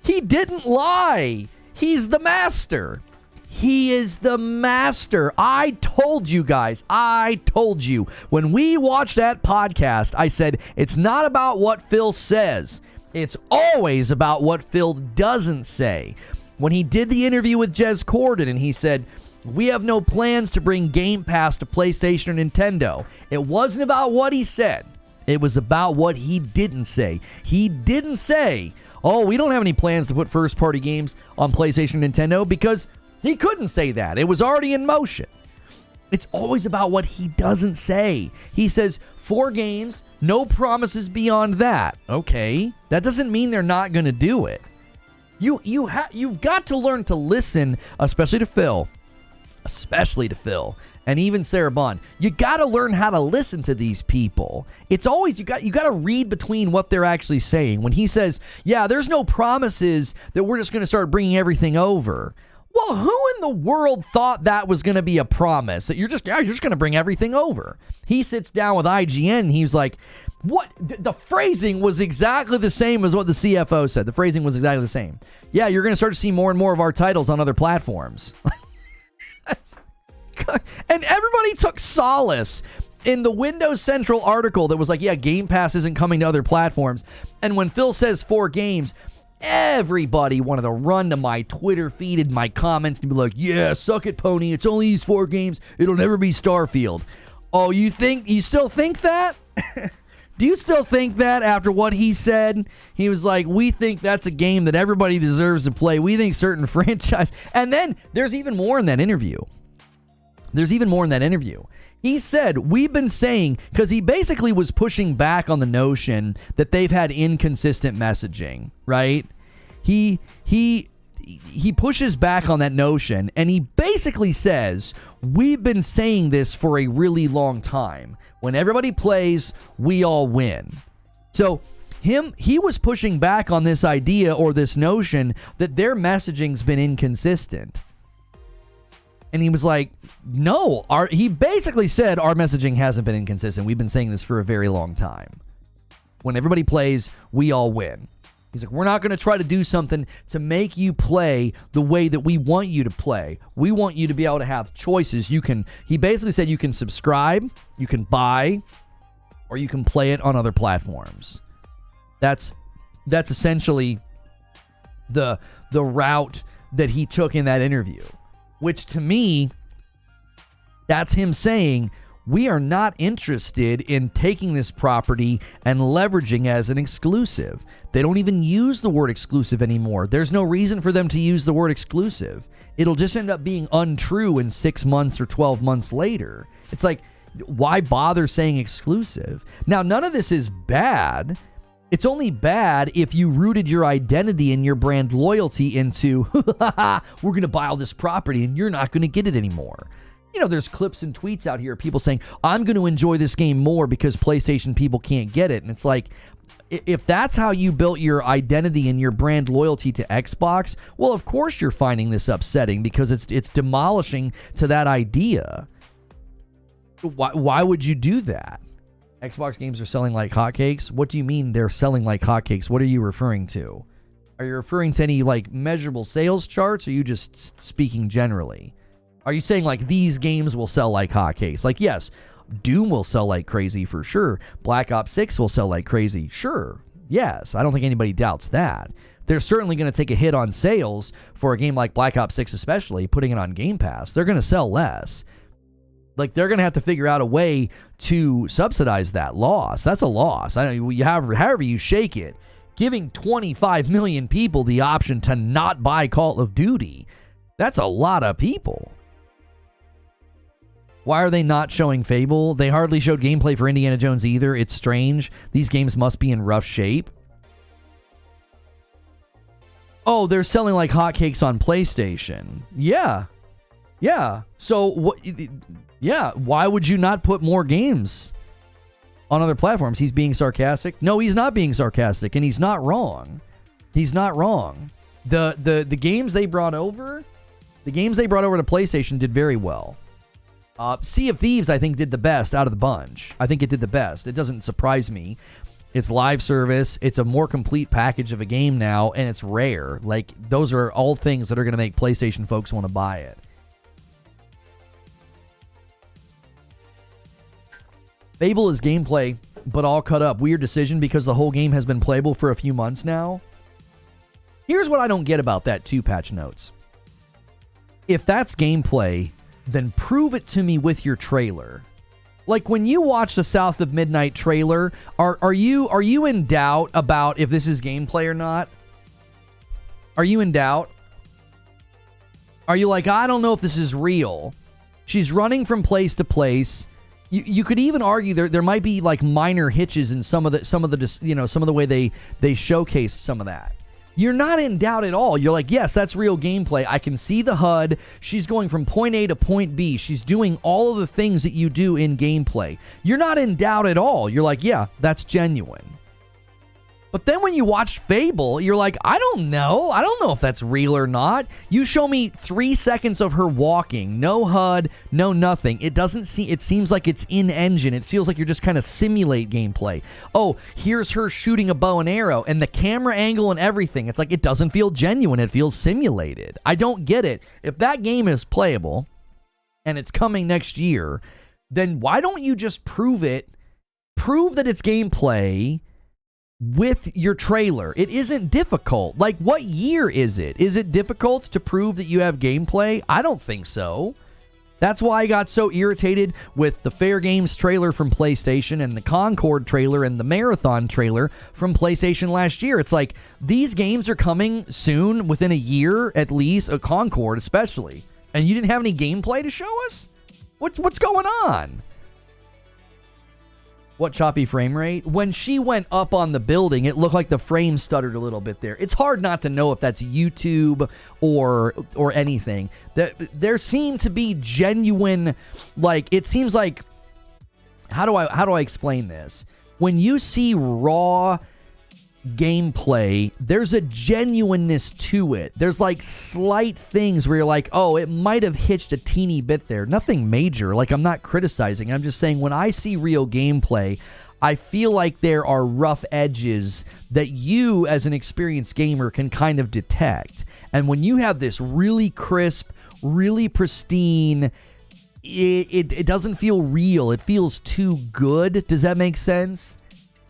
He didn't lie. He's the master. He is the master. I told you guys. I told you. When we watched that podcast, I said, it's not about what Phil says. It's always about what Phil doesn't say. When he did the interview with Jez Corden and he said, we have no plans to bring Game Pass to PlayStation or Nintendo. It wasn't about what he said. It was about what he didn't say. He didn't say, oh, we don't have any plans to put first-party games on PlayStation and Nintendo, because he couldn't say that. It was already in motion. It's always about what he doesn't say. He says 4 games, no promises beyond that. Okay, that doesn't mean they're not going to do it. You've got to learn to listen, especially to Phil, and even Sarah Bond. You got to learn how to listen to these people. It's always, you got to read between what they're actually saying. When he says, yeah, there's no promises that we're just going to start bringing everything over. Well, who in the world thought that was going to be a promise? That you're just going to bring everything over? He sits down with IGN and he's like, what? The phrasing was exactly the same as what the CFO said. The phrasing was exactly the same. Yeah, you're going to start to see more and more of our titles on other platforms. And everybody took solace in the Windows Central article that was like, yeah, Game Pass isn't coming to other platforms. And when Phil says 4 games, everybody wanted to run to my Twitter feed and my comments and be like, yeah, suck it, pony. It's only these 4 games. It'll never be Starfield. Oh, you still think that? Do you still think that after what he said? He was like, we think that's a game that everybody deserves to play. We think certain franchise. And then there's even more in that interview. He said, we've been saying, because he basically was pushing back on the notion that they've had inconsistent messaging, right? He pushes back on that notion, and he basically says, we've been saying this for a really long time. When everybody plays, we all win. So he was pushing back on this idea or this notion that their messaging's been inconsistent. And he was like, no, he basically said our messaging hasn't been inconsistent. We've been saying this for a very long time. When everybody plays, we all win. He's like, we're not going to try to do something to make you play the way that we want you to play. We want you to be able to have choices. He basically said you can subscribe, you can buy, or you can play it on other platforms. That's essentially the route that he took in that interview. Which to me, that's him saying, we are not interested in taking this property and leveraging as an exclusive. They don't even use the word exclusive anymore. There's no reason for them to use the word exclusive. It'll just end up being untrue in 6 months or 12 months later. It's like, why bother saying exclusive? Now, none of this is bad. It's only bad if you rooted your identity and your brand loyalty into, we're going to buy all this property and you're not going to get it anymore. There's clips and tweets out here of people saying, I'm going to enjoy this game more because PlayStation people can't get it. And it's like, if that's how you built your identity and your brand loyalty to Xbox, well, of course you're finding this upsetting because it's demolishing to that idea. Why would you do that? Xbox games are selling like hotcakes? What do you mean they're selling like hotcakes? What are you referring to? Are you referring to any like measurable sales charts? Or are you just speaking generally? Are you saying like these games will sell like hotcakes? Like, yes, Doom will sell like crazy for sure. Black Ops 6 will sell like crazy. Sure. Yes, I don't think anybody doubts that. They're certainly going to take a hit on sales for a game like Black Ops 6, especially putting it on Game Pass. They're going to sell less. Like, they're going to have to figure out a way to subsidize that loss. That's a loss. However you shake it, giving 25 million people the option to not buy Call of Duty, that's a lot of people. Why are they not showing Fable? They hardly showed gameplay for Indiana Jones either. It's strange. These games must be in rough shape. Oh, they're selling like hotcakes on PlayStation. Yeah. So, what? Yeah, why would you not put more games on other platforms? He's being sarcastic? No, he's not being sarcastic, and he's not wrong. He's not wrong. The games they brought over, to PlayStation did very well. Sea of Thieves, I think, did the best out of the bunch. I think it did the best. It doesn't surprise me. It's live service. It's a more complete package of a game now, and it's rare. Like, those are all things that are going to make PlayStation folks want to buy it. Fable is gameplay, but all cut up. Weird decision because the whole game has been playable for a few months now. Here's what I don't get about that too, Patch Notes. If that's gameplay, then prove it to me with your trailer. Like, when you watch the South of Midnight trailer, are you in doubt about if this is gameplay or not? Are you in doubt? Are you like, I don't know if this is real? She's running from place to place. You could even argue there might be like minor hitches in some of the way they showcase some of that. You're not in doubt at all. You're like, yes, that's real gameplay. I can see the HUD. She's going from point A to point B. She's doing all of the things that you do in gameplay. You're not in doubt at all. You're like, yeah, that's genuine. But then when you watch Fable, you're like, I don't know. I don't know if that's real or not. You show me 3 seconds of her walking. No HUD, no nothing. It seems like it's in-engine. It feels like you're just kind of simulate gameplay. Oh, here's her shooting a bow and arrow, and the camera angle and everything. It's like, it doesn't feel genuine. It feels simulated. I don't get it. If that game is playable, and it's coming next year, then why don't you just prove it? Prove that it's gameplay with your trailer. It isn't difficult. Like, what year is it? Is it difficult to prove that you have gameplay? I don't think so. That's why I got so irritated with the Fair Games trailer from PlayStation and the Concord trailer and the Marathon trailer from PlayStation last year. It's like, these games are coming soon, within a year at least, a Concord especially, and you didn't have any gameplay to show us? What's going on? What choppy frame rate? When she went up on the building, it looked like the frame stuttered a little bit there. It's hard not to know if that's YouTube or anything. There seem to be genuine, like, it seems like, how do I explain this? When you see raw gameplay, there's a genuineness to it. There's like slight things where you're like, oh, it might have hitched a teeny bit there. Nothing major. Like, I'm not criticizing. I'm just saying, when I see real gameplay, I feel like there are rough edges that you, as an experienced gamer, can kind of detect. And when you have this really crisp, really pristine, it doesn't feel real. It feels too good. Does that make sense?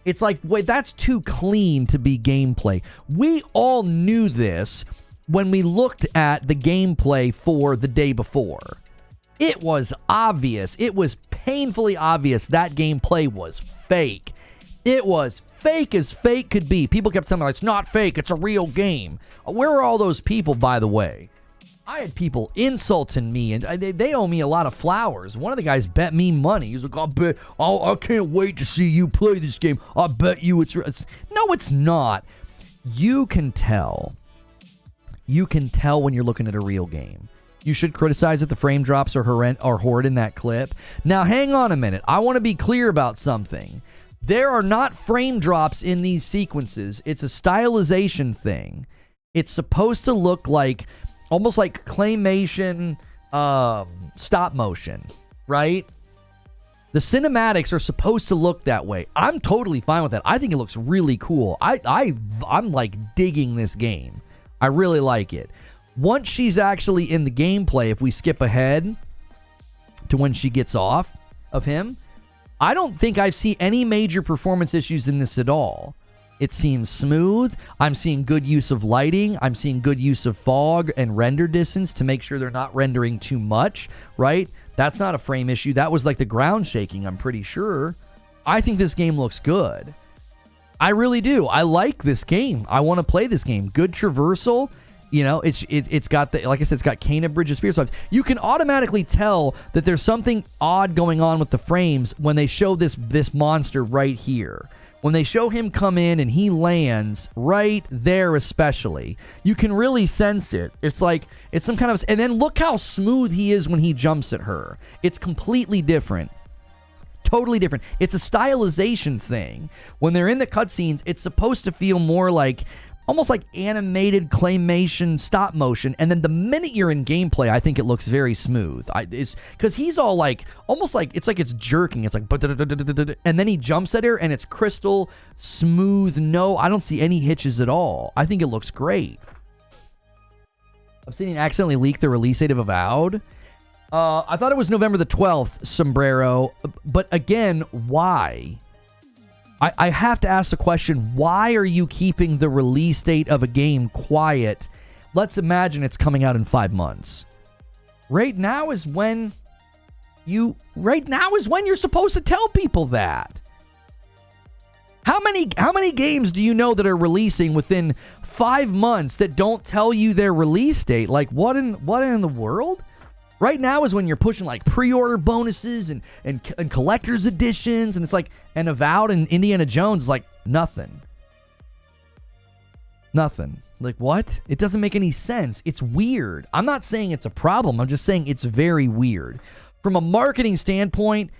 It's like, wait, that's too clean to be gameplay. We all knew this when we looked at the gameplay for the day before. It was obvious. It was painfully obvious that gameplay was fake. It was fake as fake could be. People kept telling me, it's not fake, it's a real game. Where are all those people, by the way? I had people insulting me, and they owe me a lot of flowers. One of the guys bet me money. He was like, I can't wait to see you play this game. I bet you it's... No, it's not. You can tell. You can tell when you're looking at a real game. You should criticize that the frame drops are horrid in that clip. Now, hang on a minute. I want to be clear about something. There are not frame drops in these sequences. It's a stylization thing. It's supposed to look like... almost like claymation, stop motion, right? The cinematics are supposed to look that way. I'm totally fine with that. I think it looks really cool. I'm like digging this game. I really like it. Once she's actually in the gameplay, if we skip ahead to when she gets off of him, I don't think I see any major performance issues in this at all. It seems smooth. I'm seeing good use of lighting. I'm seeing good use of fog and render distance to make sure they're not rendering too much, right? That's not a frame issue. That was like the ground shaking, I'm pretty sure. I think this game looks good. I really do. I like this game. I want to play this game. Good traversal. You know, it's got the, like I said, it's got Kena Bridge of Spears. You can automatically tell that there's something odd going on with the frames when they show this monster right here. When they show him come in and he lands right there especially, you can really sense it. It's like, it's some kind of... And then look how smooth he is when he jumps at her. It's completely different. Totally different. It's a stylization thing. When they're in the cutscenes, it's supposed to feel more like... almost like animated claymation stop motion, and then the minute you're in gameplay, I think it looks very smooth. It's because he's all like, almost like it's jerking. It's like, and then he jumps at her, and it's crystal smooth. No, I don't see any hitches at all. I think it looks great. I've seen him accidentally leak the release date of Avowed. I thought it was November the 12th, Sombrero, but again, why? I have to ask the question, why are you keeping the release date of a game quiet? Let's imagine it's coming out in 5 months. Right now is when you're supposed to tell people that. How many games do you know that are releasing within 5 months that don't tell you their release date? Like, what in the world? Right now is when you're pushing like pre-order bonuses and collector's editions, and it's like, and Avowed and Indiana Jones is like nothing. Nothing. Like, what? It doesn't make any sense. It's weird. I'm not saying it's a problem. I'm just saying it's very weird. From a marketing standpoint,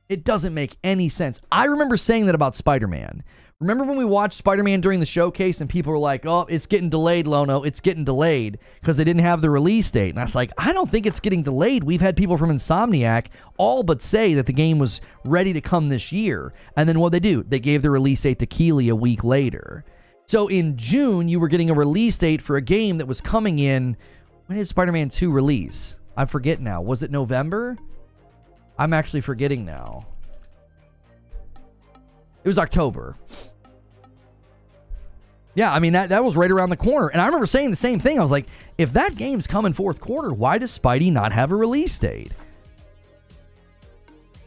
it doesn't make any sense. I remember saying that about Spider-Man. Remember when we watched Spider-Man during the showcase and people were like, oh, it's getting delayed, Lono. It's getting delayed because they didn't have the release date. And I was like, I don't think it's getting delayed. We've had people from Insomniac all but say that the game was ready to come this year. And then what they do? They gave the release date to Keighley a week later. So in June, you were getting a release date for a game that was coming in. When did Spider-Man 2 release? I forget now. Was it November? I'm actually forgetting now. It was October. Yeah, I mean, that was right around the corner. And I remember saying the same thing. I was like, if that game's coming fourth quarter, why does Spidey not have a release date?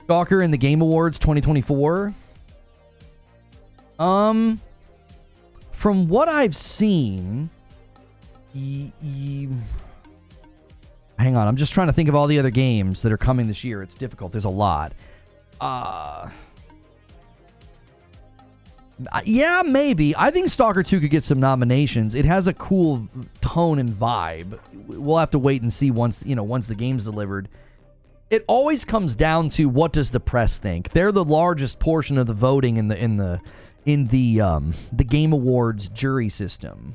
Stalker in the Game Awards 2024. From what I've seen... Hang on, I'm just trying to think of all the other games that are coming this year. It's difficult. There's a lot. Yeah, maybe. I think Stalker 2 could get some nominations. It has a cool tone and vibe. We'll have to wait and see once the game's delivered. It always comes down to what does the press think. They're the largest portion of the voting in the Game Awards jury system.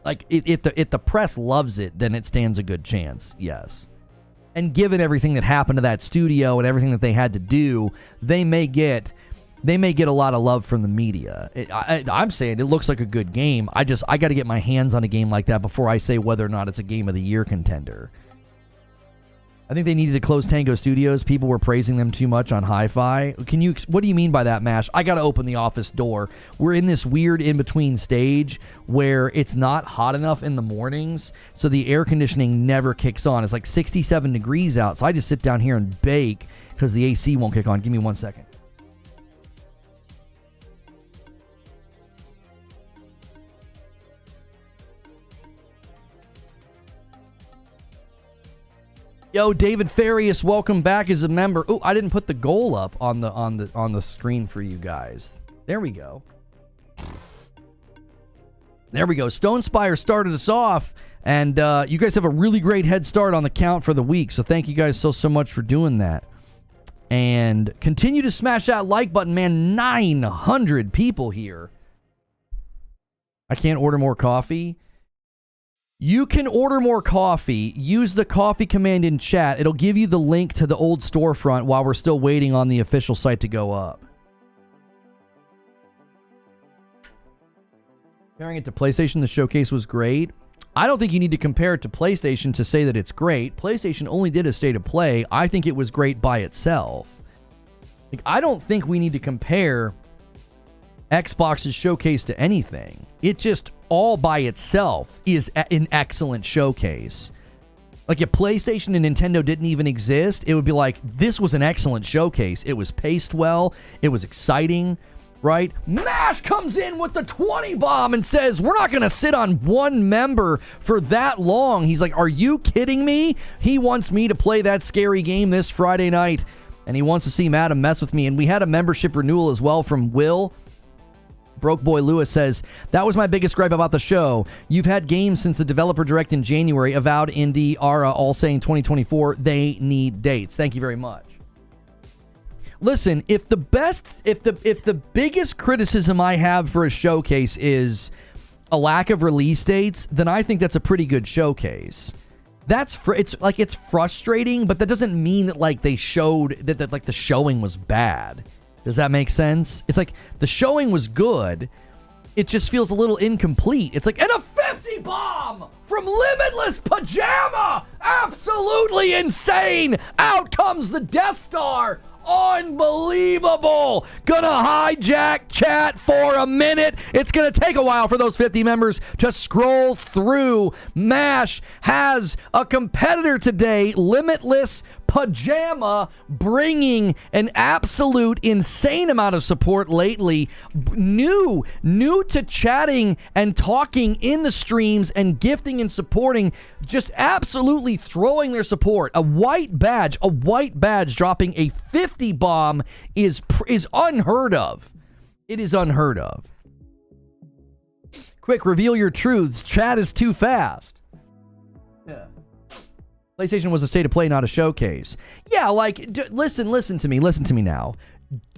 Like if the press loves it, then it stands a good chance. Yes. And given everything that happened to that studio and everything that they had to do, they may get a lot of love from the media. I'm saying it looks like a good game. I got to get my hands on a game like that before I say whether or not it's a Game of the Year contender. I think they needed to close Tango Studios. People were praising them too much on Hi-Fi. What do you mean by that, Mash? I got to open the office door. We're in this weird in-between stage where it's not hot enough in the mornings, so the air conditioning never kicks on. It's like 67 degrees out, so I just sit down here and bake because the AC won't kick on. Give me 1 second. Yo, David Farias, welcome back as a member. Oh, I didn't put the goal up on the screen for you guys. There we go. There we go. Stone Spire started us off, and you guys have a really great head start on the count for the week. So thank you guys so much for doing that. And continue to smash that like button, man. 900 people here. I can't order more coffee. You can order more coffee. Use the coffee command in chat. It'll give you the link to the old storefront while we're still waiting on the official site to go up. Comparing it to PlayStation, the showcase was great. I don't think you need to compare it to PlayStation to say that it's great. PlayStation only did a state of play. I think it was great by itself. Like, I don't think we need to compare Xbox's showcase to anything. It just all by itself is an excellent showcase. Like if PlayStation and Nintendo didn't even exist, it would be like, this was an excellent showcase. It was paced well. It was exciting, right? MASH comes in with the 20 bomb and says, we're not going to sit on one member for that long. He's like, are you kidding me? He wants me to play that scary game this Friday night, and he wants to see Madam mess with me. And we had a membership renewal as well from Will. Broke Boy Lewis says, that was my biggest gripe about the show. You've had games since the developer direct in January, Avowed, Indie, Ara, all saying 2024. They need dates. Thank you very much. Listen, if the biggest criticism I have for a showcase is a lack of release dates, then I think that's a pretty good showcase. It's frustrating, but that doesn't mean that like they showed that like the showing was bad. Does that make sense? It's like the showing was good. It just feels a little incomplete. It's like, and a 50 bomb from Limitless Pajama. Absolutely insane. Out comes the Death Star. Unbelievable. Gonna hijack chat for a minute. It's gonna take a while for those 50 members to scroll through. MASH has a competitor today, Limitless Pajama, bringing an absolute insane amount of support lately. New to chatting and talking in the streams and gifting and supporting, just absolutely throwing their support. A white badge dropping a 50 bomb is unheard of. It is unheard of. Quick, reveal your truths. Chat is too fast. Yeah. PlayStation was a state of play, not a showcase. Yeah, like, listen to me now.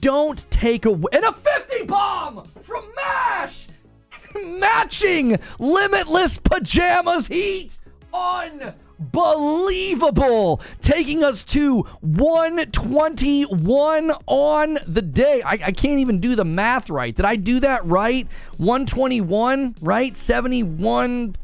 Don't take away... And a 50 bomb from MASH! Matching Limitless Pajamas heat! Unbelievable! Taking us to 121 on the day. I can't even do the math right. Did I do that right? 121, right? 71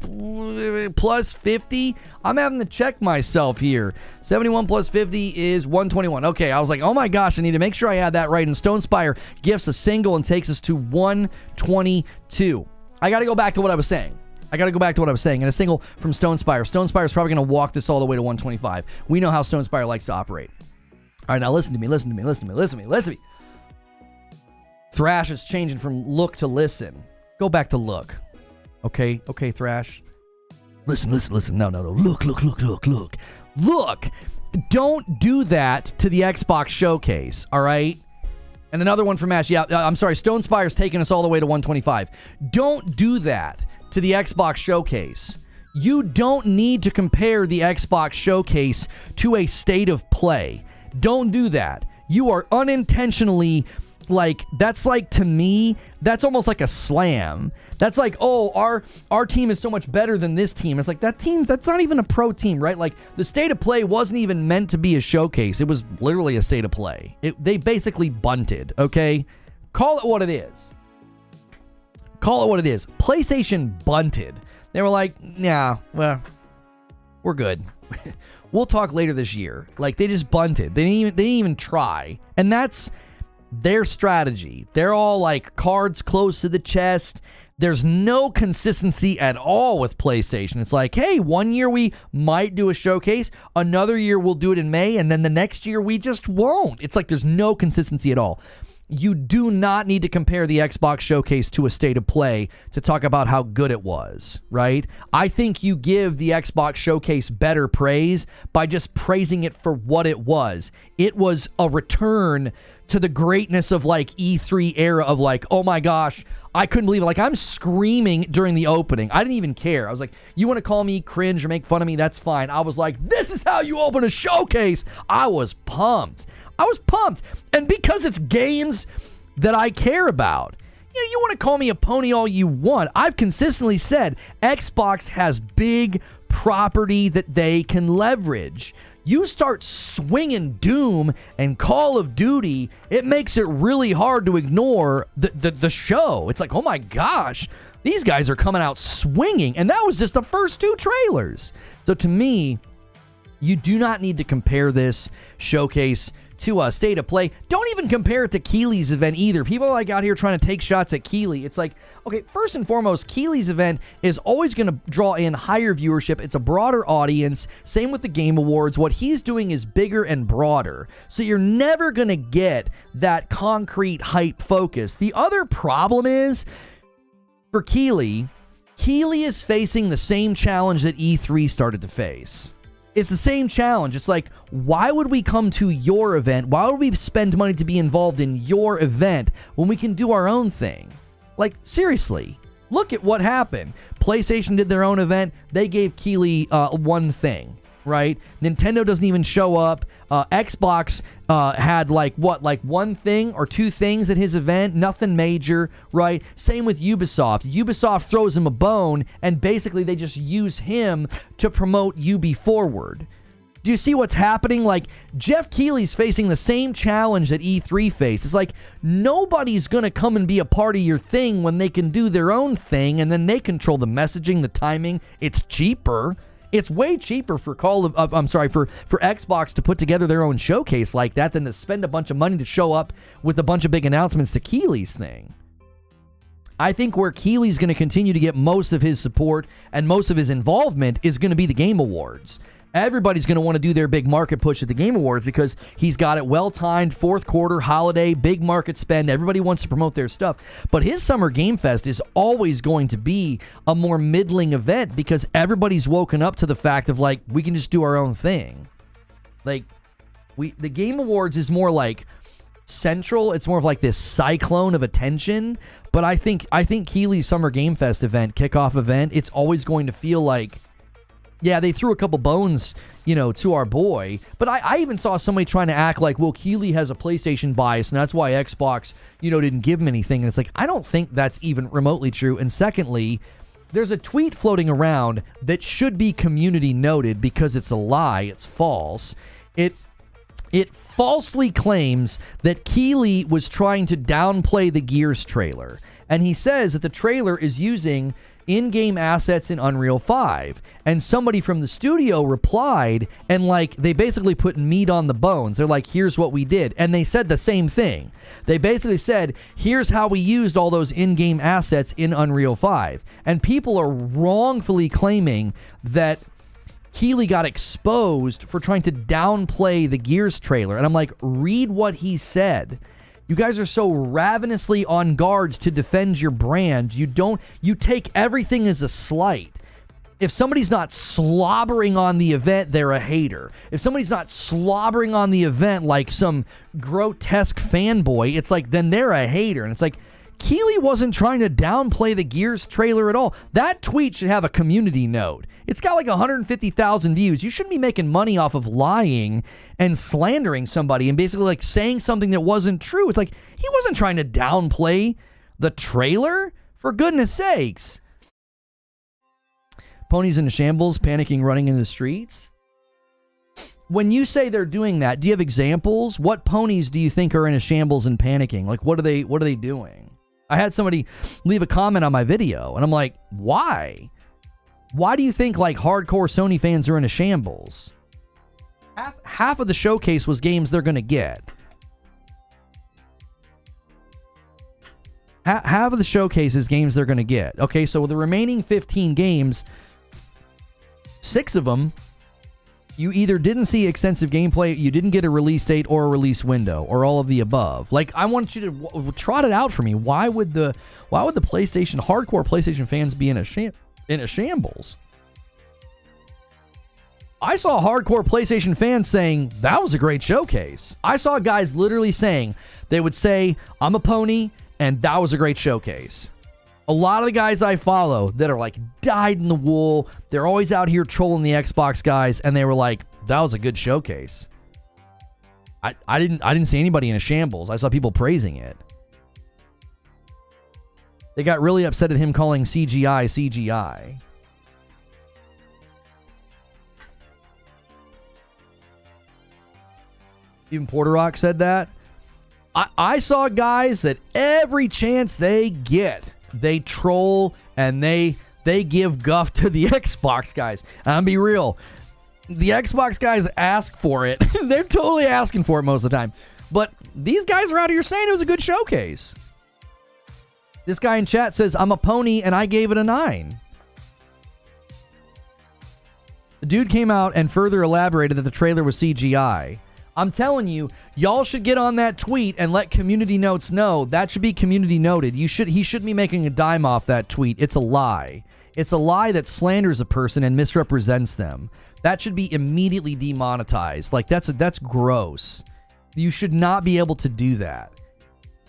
plus 50. I'm having to check myself here. 71 plus 50 is 121. Okay, I was like, oh my gosh, I need to make sure I had that right. And Stone Spire gifts a single and takes us to 122. I got to go back to what I was saying. And a single from Stone Spire. Stone Spire is probably going to walk this all the way to 125. We know how Stone Spire likes to operate. All right, now listen to me. Thrash is changing from look to listen. Go back to look. Okay, Thrash. Listen. No. Look. Don't do that to the Xbox showcase, all right? And another one from Ash. Yeah, I'm sorry. Stone Spire's taking us all the way to 125. Don't do that to the Xbox showcase. You don't need to compare the Xbox showcase to a state of play. Don't do that. You are unintentionally, like, that's like, to me, that's almost like a slam. That's like, oh, our team is so much better than this team. It's like, that team, that's not even a pro team, right? Like, the state of play wasn't even meant to be a showcase. It was literally a state of play. They basically bunted, okay? Call it what it is. PlayStation bunted. They were like, yeah, well, we're good. We'll talk later this year. Like, they just bunted. They didn't even try. And that's their strategy. They're all like cards close to the chest. There's no consistency at all with PlayStation. It's like, hey, one year we might do a showcase, another year we'll do it in May, and then the next year we just won't. It's like there's no consistency at all. You do not need to compare the Xbox showcase to a state of play to talk about how good it was, right? I think you give the Xbox showcase better praise by just praising it for what it was. It was a return to the greatness of like E3 era of like, oh my gosh, I couldn't believe it. Like, I'm screaming during the opening. I didn't even care. I was like, you want to call me cringe or make fun of me? That's fine. I was like, this is how you open a showcase. I was pumped. And because it's games that I care about. You want to call me a pony all you want. I've consistently said Xbox has big property that they can leverage. You start swinging Doom and Call of Duty, it makes it really hard to ignore the show. It's like, oh my gosh, these guys are coming out swinging. And that was just the first two trailers. So to me, you do not need to compare this showcase State of Play. Don't even compare it to Keeley's event either. People are like out here trying to take shots at Keeley. It's like, okay, first and foremost, Keeley's event is always going to draw in higher viewership. It's a broader audience. Same with the Game Awards. What he's doing is bigger and broader. So you're never going to get that concrete hype focus. The other problem is, for Keeley is facing the same challenge that E3 started to face. It's the same challenge. It's like, why would we come to your event? Why would we spend money to be involved in your event when we can do our own thing? Like, seriously, look at what happened. PlayStation did their own event. They gave Keeley one thing, right? Nintendo doesn't even show up. Xbox had like one thing or two things at his event, nothing major, right? Same with Ubisoft. Ubisoft throws him a bone, and basically they just use him to promote Ubi forward. Do you see what's happening? Like, Jeff Keighley's facing the same challenge that E3 faced. It's like, nobody's going to come and be a part of your thing when they can do their own thing, and then they control the messaging, the timing. It's cheaper. It's way cheaper for for Xbox to put together their own showcase like that than to spend a bunch of money to show up with a bunch of big announcements to Keeley's thing. I think where Keeley's going to continue to get most of his support and most of his involvement is going to be the Game Awards. Everybody's going to want to do their big market push at the Game Awards because he's got it well-timed, fourth quarter, holiday, big market spend. Everybody wants to promote their stuff. But his Summer Game Fest is always going to be a more middling event because everybody's woken up to the fact of, like, we can just do our own thing. Like, the Game Awards is more like central. It's more of like this cyclone of attention. But I think Keeley's Summer Game Fest event, kickoff event, it's always going to feel like, yeah, they threw a couple bones, to our boy. But I even saw somebody trying to act like, well, Keeley has a PlayStation bias, and that's why Xbox, didn't give him anything. And it's like, I don't think that's even remotely true. And secondly, there's a tweet floating around that should be community noted because it's a lie. It's false. It falsely claims that Keeley was trying to downplay the Gears trailer. And he says that the trailer is using in-game assets in Unreal 5. And somebody from the studio replied, and they basically put meat on the bones. They're like, here's what we did. And they said the same thing. They basically said, here's how we used all those in-game assets in Unreal 5. And people are wrongfully claiming that Keeley got exposed for trying to downplay the Gears trailer. And I'm like, read what he said. You guys are so ravenously on guard to defend your brand. You take everything as a slight. If somebody's not slobbering on the event, they're a hater. If somebody's not slobbering on the event like some grotesque fanboy, it's like, then they're a hater. And it's like, Keeley wasn't trying to downplay the Gears trailer at all. That tweet should have a community note. It's got like 150,000 views. You shouldn't be making money off of lying and slandering somebody and basically like saying something that wasn't true. It's like, he wasn't trying to downplay the trailer, for goodness sakes. Ponies in a shambles, panicking, running in the streets. When you say they're doing that, do you have examples? What ponies do you think are in a shambles and panicking? Like, what are they doing? I had somebody leave a comment on my video, and I'm like, why? Why do you think like hardcore Sony fans are in a shambles? Half of the showcase was games they're going to get. Half of the showcase is games they're going to get. Okay, so the remaining 15 games, 6 of them, you either didn't see extensive gameplay, you didn't get a release date or a release window, or all of the above. Like, I want you to trot it out for me. Why would the PlayStation, hardcore PlayStation fans be in a shambles? I saw hardcore PlayStation fans saying, that was a great showcase. I saw guys literally saying, they would say, I'm a pony, and that was a great showcase. A lot of the guys I follow that are like dyed in the wool, they're always out here trolling the Xbox guys, and they were like, that was a good showcase. I didn't see anybody in a shambles. I saw people praising it. They got really upset at him calling CGI. Even Porter Rock said that. I saw guys that every chance they get, they troll and they give guff to the Xbox guys. And I'll be real. The Xbox guys ask for it. They're totally asking for it most of the time. But these guys are out here saying it was a good showcase. This guy in chat says, I'm a pony and I gave it a 9. The dude came out and further elaborated that the trailer was CGI. I'm telling you, y'all should get on that tweet and let community notes know. That should be community noted. He shouldn't be making a dime off that tweet. It's a lie. It's a lie that slanders a person and misrepresents them. That should be immediately demonetized. Like, that's gross. You should not be able to do that.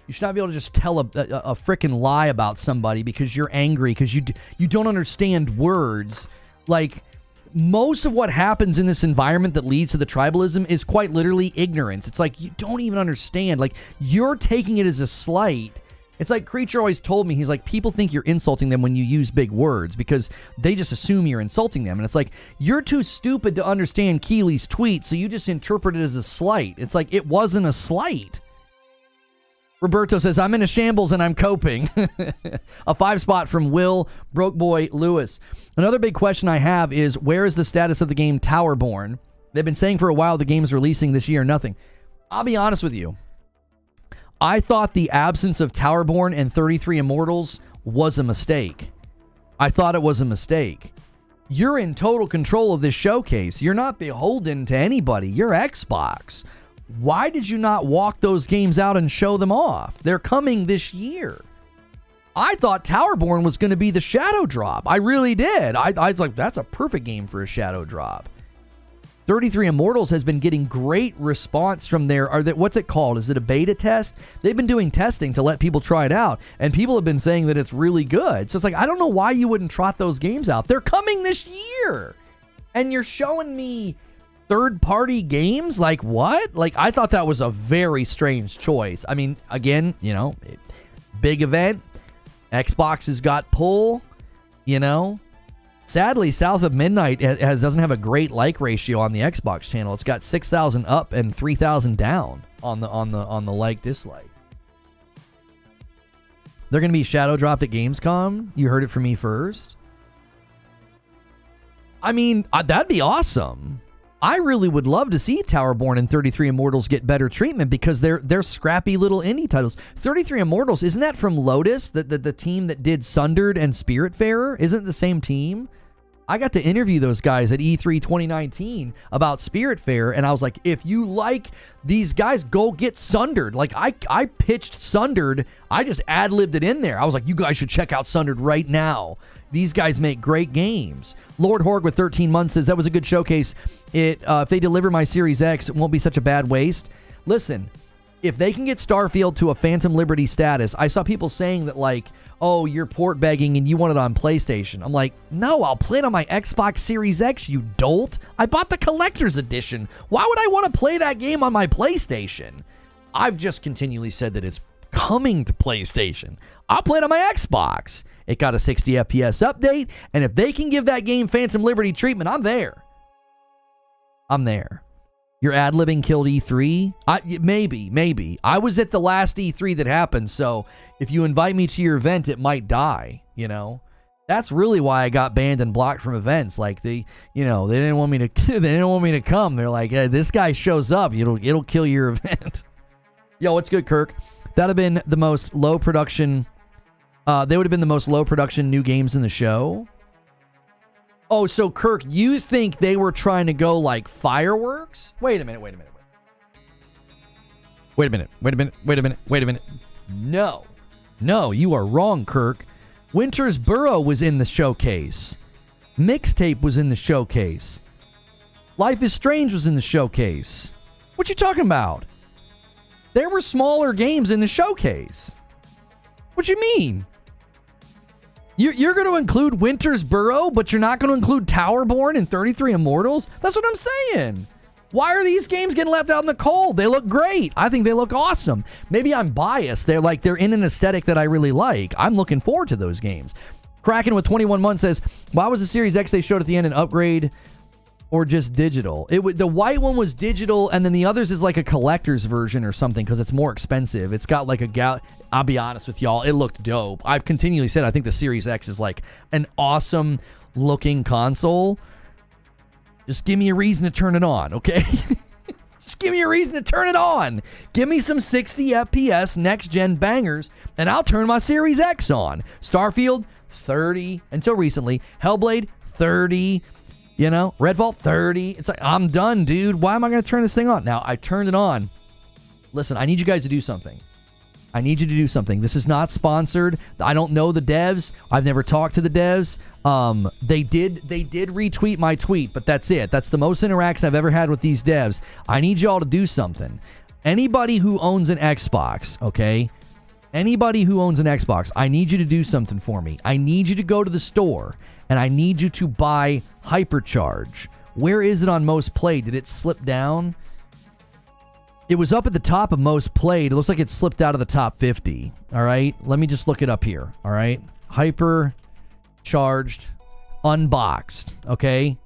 You should not be able to just tell a freaking lie about somebody because you're angry, because you don't understand words. Like, most of what happens in this environment that leads to the tribalism is quite literally ignorance. It's like, you don't even understand. Like, you're taking it as a slight. It's like Creature always told me, he's like, people think you're insulting them when you use big words because they just assume you're insulting them. And it's like, you're too stupid to understand Keeley's tweet, so you just interpret it as a slight. It's like, it wasn't a slight. Roberto says, I'm in a shambles and I'm coping. A 5 spot from Will Broke Boy Lewis. Another big question I have is, where is the status of the game Towerborn? They've been saying for a while the game's releasing this year, nothing. I'll be honest with you. I thought the absence of Towerborn and 33 Immortals was a mistake. I thought it was a mistake. You're in total control of this showcase. You're not beholden to anybody. You're Xbox. Why did you not walk those games out and show them off? They're coming this year. I thought Towerborn was going to be the shadow drop. I really did. I was like, that's a perfect game for a shadow drop. 33 Immortals has been getting great response from their, what's it called? Is it a beta test? They've been doing testing to let people try it out, and people have been saying that it's really good. So it's like, I don't know why you wouldn't trot those games out. They're coming this year. And you're showing me third-party games? Like, what? Like, I thought that was a very strange choice. I mean, again, you know, big event. Xbox has got pull, you know. Sadly, South of Midnight doesn't have a great like ratio on the Xbox channel. It's got 6,000 up and 3,000 down on the like dislike. They're going to be shadow dropped at Gamescom. You heard it from me first. I mean, that'd be awesome. I really would love to see Towerborn and 33 Immortals get better treatment because they're scrappy little indie titles. 33 Immortals, isn't that from Lotus, the team that did Sundered and Spiritfarer? Isn't it the same team? I got to interview those guys at E3 2019 about Spiritfarer, and I was like, if you like these guys, go get Sundered. Like, I pitched Sundered. I just ad-libbed it in there. I was like, you guys should check out Sundered right now. These guys make great games. Lord Horg with 13 months says, that was a good showcase. If they deliver my Series X, it won't be such a bad waste. Listen, if they can get Starfield to a Phantom Liberty status, I saw people saying that, like, oh, you're port begging and you want it on PlayStation. I'm like, no, I'll play it on my Xbox Series X, you dolt. I bought the collector's edition. Why would I want to play that game on my PlayStation? I've just continually said that it's coming to PlayStation. I'll play it on my Xbox. It got a 60 FPS update, and if they can give that game Phantom Liberty treatment, I'm there. I'm there. Your ad-libbing killed E3? Maybe. I was at the last E3 that happened, so if you invite me to your event, it might die, you know? That's really why I got banned and blocked from events. Like, they didn't want me to come. They're like, hey, this guy shows up, it'll kill your event. Yo, what's good, Kirk? That'd have been the most low production... they would have been the most low production new games in the show. Oh, so Kirk, you think they were trying to go like fireworks? Wait a minute. No, you are wrong, Kirk. Winter's Burrow was in the showcase. Mixtape was in the showcase. Life is Strange was in the showcase. What you talking about? There were smaller games in the showcase. What you mean? You're going to include Winter's Burrow, but you're not going to include Towerborn and 33 Immortals? That's what I'm saying. Why are these games getting left out in the cold? They look great. I think they look awesome. Maybe I'm biased. They're in an aesthetic that I really like. I'm looking forward to those games. Kraken with 21 months says, why was the Series X they showed at the end an upgrade or just digital? The white one was digital, and then the others is like a collector's version or something because it's more expensive. It's got like I'll be honest with y'all, it looked dope. I've continually said I think the Series X is like an awesome looking console. Just give me a reason to turn it on, okay? Just give me a reason to turn it on. Give me some 60 FPS next-gen bangers, and I'll turn my Series X on. Starfield, 30. Until recently. Hellblade, 30. You know, Redfall, 30. It's like, I'm done, dude. Why am I going to turn this thing on? Now, I turned it on. Listen, I need you guys to do something. I need you to do something. This is not sponsored. I don't know the devs. I've never talked to the devs. They did retweet my tweet, but that's it. That's the most interaction I've ever had with these devs. I need y'all to do something. Anybody who owns an Xbox, okay? Anybody who owns an Xbox, I need you to do something for me. I need you to go to the store, and I need you to buy Hypercharge. Where is it on most played? Did it slip down? It was up at the top of most played. It looks like it slipped out of the top 50. All right? Let me just look it up here. All right? Hypercharged, unboxed. Okay?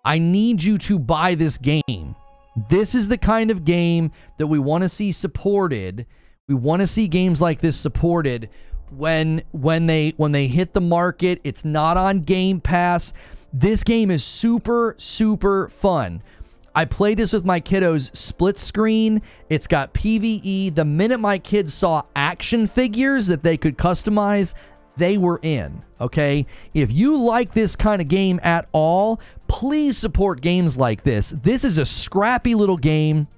I need you to buy this game. This is the kind of game that we want to see supported. We want to see games like this supported when they hit the market. It's not on Game Pass. This game is super, super fun. I played this with my kiddos split screen. It's got PvE. The minute my kids saw action figures that they could customize, they were in, okay? If you like this kind of game at all, please support games like this. This is a scrappy little game,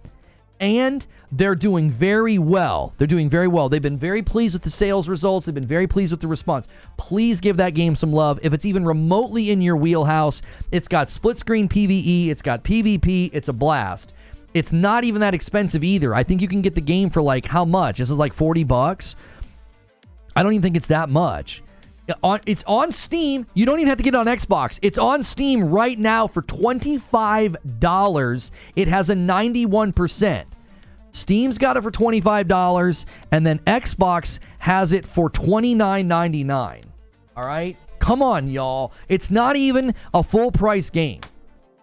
and they're doing very well. They're doing very well. They've been very pleased with the sales results. They've been very pleased with the response. Please give that game some love. If it's even remotely in your wheelhouse, it's got split screen PvE. It's got PvP. It's a blast. It's not even that expensive either. I think you can get the game for like how much? This is like $40. I don't even think it's that much. It's on Steam. You don't even have to get it on Xbox. It's on Steam right now for $25. It has a 91%. Steam's got it for $25, and then Xbox has it for $29.99. All right? Come on, y'all. It's not even a full-price game.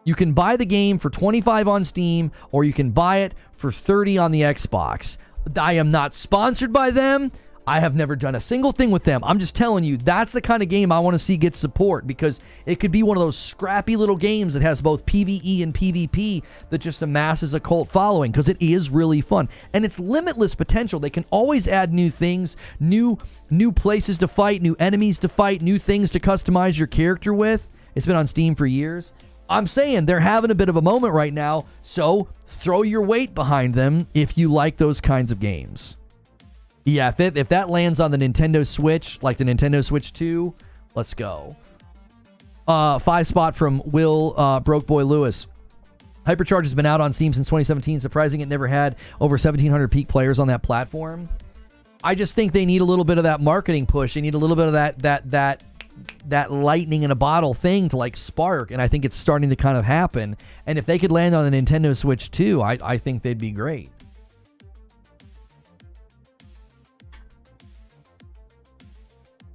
You can buy the game for $25 on Steam, or you can buy it for $30 on the Xbox. I am not sponsored by them. I have never done a single thing with them. I'm just telling you, that's the kind of game I want to see get support, because it could be one of those scrappy little games that has both PvE and PvP that just amasses a cult following, because it is really fun. And it's limitless potential. They can always add new things, new places to fight, new enemies to fight, new things to customize your character with. It's been on Steam for years. I'm saying they're having a bit of a moment right now, so throw your weight behind them if you like those kinds of games. Yeah, if that lands on the Nintendo Switch, like the Nintendo Switch 2, let's go. 5 spot from Will Broke Boy Lewis. Hypercharge has been out on Steam since 2017. Surprising it never had over 1,700 peak players on that platform. I just think they need a little bit of that marketing push. They need a little bit of that lightning in a bottle thing to like spark, and I think it's starting to kind of happen. And if they could land on the Nintendo Switch 2, I think they'd be great.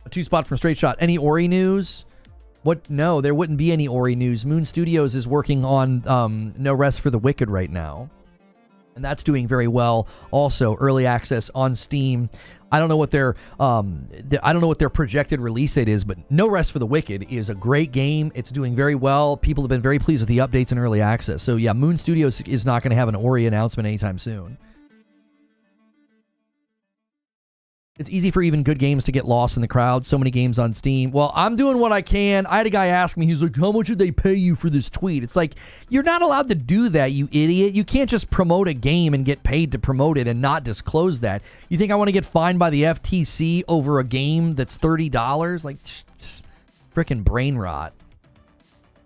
A 2 spot from Straight Shot. Any Ori news? What? No, there wouldn't be any Ori news. Moon Studios is working on No Rest for the Wicked right now, and that's doing very well. Also, early access on Steam. I don't know what their projected release date is, but No Rest for the Wicked is a great game. It's doing very well. People have been very pleased with the updates and early access. So yeah, Moon Studios is not going to have an Ori announcement anytime soon. It's easy for even good games to get lost in the crowd. So many games on Steam. Well, I'm doing what I can. I had a guy ask me, he's like, how much did they pay you for this tweet? It's like, you're not allowed to do that, you idiot. You can't just promote a game and get paid to promote it and not disclose that. You think I want to get fined by the FTC over a game that's $30? Like, freaking brain rot.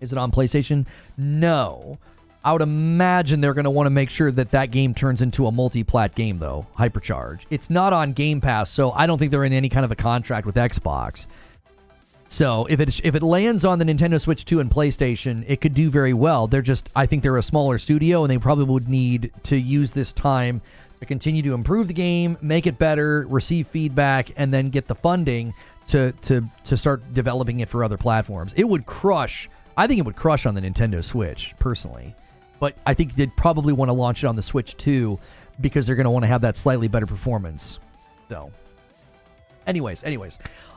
Is it on PlayStation? No. I would imagine they're going to want to make sure that that game turns into a multi-plat game, though. Hypercharge. It's not on Game Pass, so I don't think they're in any kind of a contract with Xbox. So if it lands on the Nintendo Switch 2 and PlayStation, it could do very well. I think they're a smaller studio, and they probably would need to use this time to continue to improve the game, make it better, receive feedback, and then get the funding to start developing it for other platforms. It would crush. I think it would crush on the Nintendo Switch, personally. But I think they'd probably want to launch it on the Switch too, because they're going to want to have that slightly better performance. So, Anyways.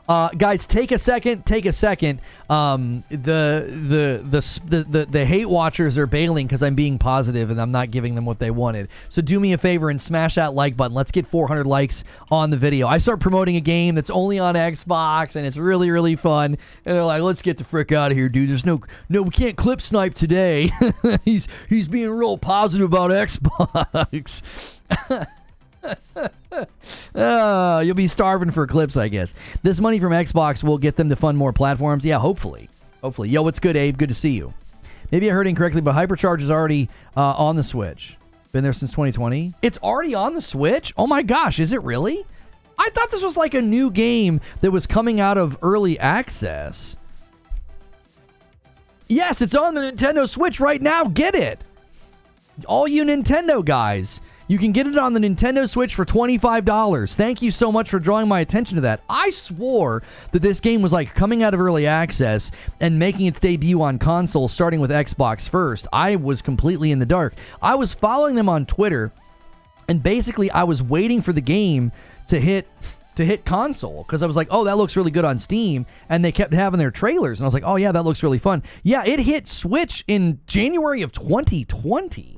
Guys, take a second. The hate watchers are bailing because I'm being positive and I'm not giving them what they wanted. So do me a favor and smash that like button. Let's get 400 likes on the video. I start promoting a game that's only on Xbox and it's really, really fun. And they're like, let's get the frick out of here, dude. There's no, we can't clip snipe today. He's being real positive about Xbox. You'll be starving for clips, I guess. This money from Xbox will get them to fund more platforms. Yeah, hopefully. Yo, what's good, Abe? Good to see you. Maybe I heard incorrectly, but Hypercharge is already on the Switch. Been there since 2020. It's already on the Switch? Oh my gosh, is it really? I thought this was like a new game that was coming out of early access. Yes, it's on the Nintendo Switch right now. Get it. All you Nintendo guys. You can get it on the Nintendo Switch for $25. Thank you so much for drawing my attention to that. I swore that this game was like coming out of early access and making its debut on console, starting with Xbox first. I was completely in the dark. I was following them on Twitter, and basically I was waiting for the game to hit console because I was like, oh, that looks really good on Steam, and they kept having their trailers, and I was like, oh yeah, that looks really fun. Yeah, it hit Switch in January of 2020.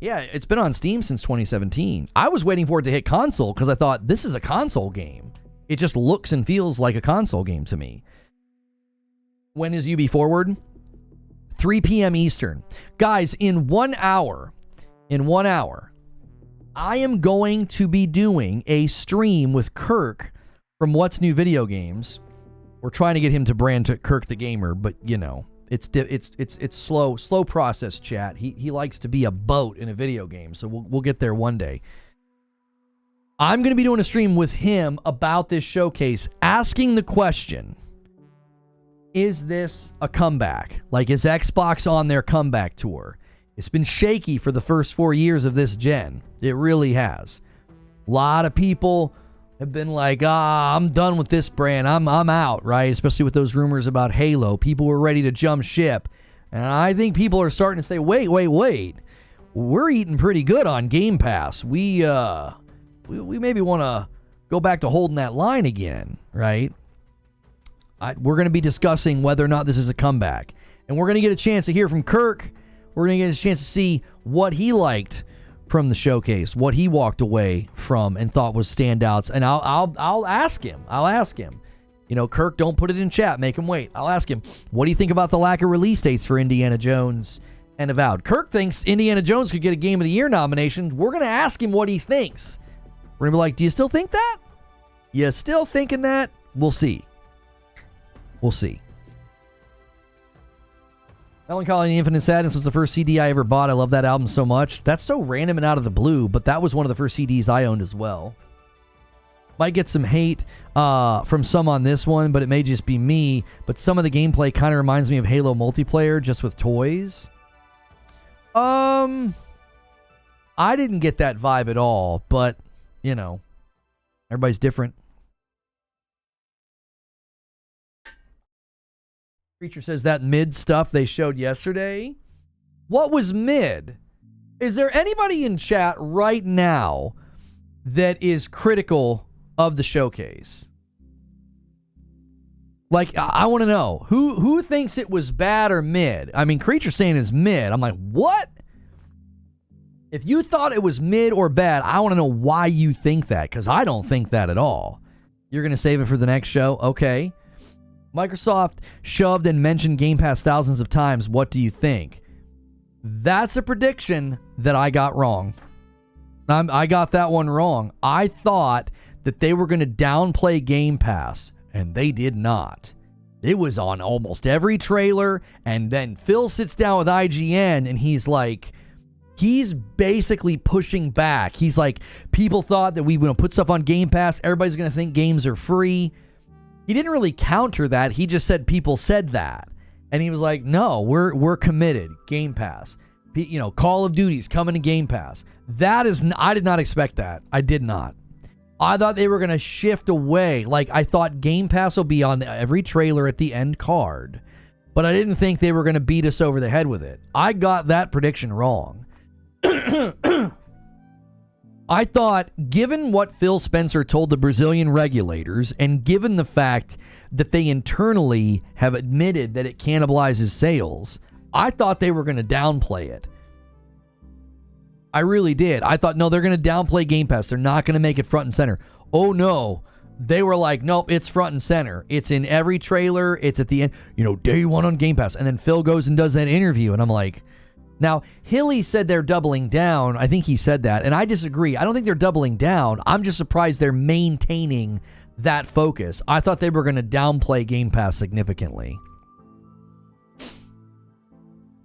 Yeah, it's been on Steam since 2017. I was waiting for it to hit console because I thought, this is a console game. It just looks and feels like a console game to me. When is UB Forward? 3 p.m. Eastern. Guys, in 1 hour, I am going to be doing a stream with Kirk from What's New Video Games. We're trying to get him to brand to Kirk the Gamer, but you know. It's slow process, chat. He likes to be a boat in a video game, so we'll get there one day. I'm going to be doing a stream with him about this showcase, asking the question, is this a comeback? Like, is Xbox on their comeback tour? It's been shaky for the first 4 years of this gen. It really has. A lot of people have been like, I'm done with this brand. I'm out, right? Especially with those rumors about Halo. People were ready to jump ship. And I think people are starting to say, wait. We're eating pretty good on Game Pass. We maybe want to go back to holding that line again, right? We're going to be discussing whether or not this is a comeback. And we're going to get a chance to hear from Kirk. We're going to get a chance to see what he liked from the showcase, what he walked away from and thought was standouts, and I'll ask him. You know, Kirk, don't put it in chat. Make him wait. I'll ask him, what do you think about the lack of release dates for Indiana Jones and Avowed? Kirk thinks Indiana Jones could get a Game of the Year nomination. We're going to ask him what he thinks. We're going to be like, do you still think that? You still thinking that? We'll see. Melancholy and Infinite Sadness was the first CD I ever bought. I love that album so much. That's so random and out of the blue, but that was one of the first CDs I owned as well. Might get some hate from some on this one, but it may just be me. But some of the gameplay kind of reminds me of Halo multiplayer, just with toys. I didn't get that vibe at all, but, you know, everybody's different. Creature says that mid stuff they showed yesterday. What was mid? Is there anybody in chat right now that is critical of the showcase? Like, I want to know who thinks it was bad or mid. I mean, Creature saying it's mid. I'm like, what? If you thought it was mid or bad, I want to know why you think that, because I don't think that at all. You're going to save it for the next show? Okay. Microsoft shoved and mentioned Game Pass thousands of times. What do you think? That's a prediction that I got wrong. I got that one wrong. I thought that they were going to downplay Game Pass, and they did not. It was on almost every trailer, and then Phil sits down with IGN, and he's basically pushing back. He's like, people thought that we would put stuff on Game Pass. Everybody's going to think games are free. He didn't really counter that. He just said people said that. And he was like, no, we're committed. Game Pass. You know, Call of Duty's coming to Game Pass. I did not expect that. I did not. I thought they were going to shift away. Like, I thought Game Pass will be on every trailer at the end card. But I didn't think they were going to beat us over the head with it. I got that prediction wrong. I thought, given what Phil Spencer told the Brazilian regulators, and given the fact that they internally have admitted that it cannibalizes sales, I thought they were going to downplay it. I really did. I thought, no, they're going to downplay Game Pass. They're not going to make it front and center. Oh, no. They were like, nope, it's front and center. It's in every trailer. It's at the end, day one on Game Pass. And then Phil goes and does that interview, and I'm like... Now, Hilly said they're doubling down. I think he said that, and I disagree. I don't think they're doubling down. I'm just surprised they're maintaining that focus. I thought they were going to downplay Game Pass significantly.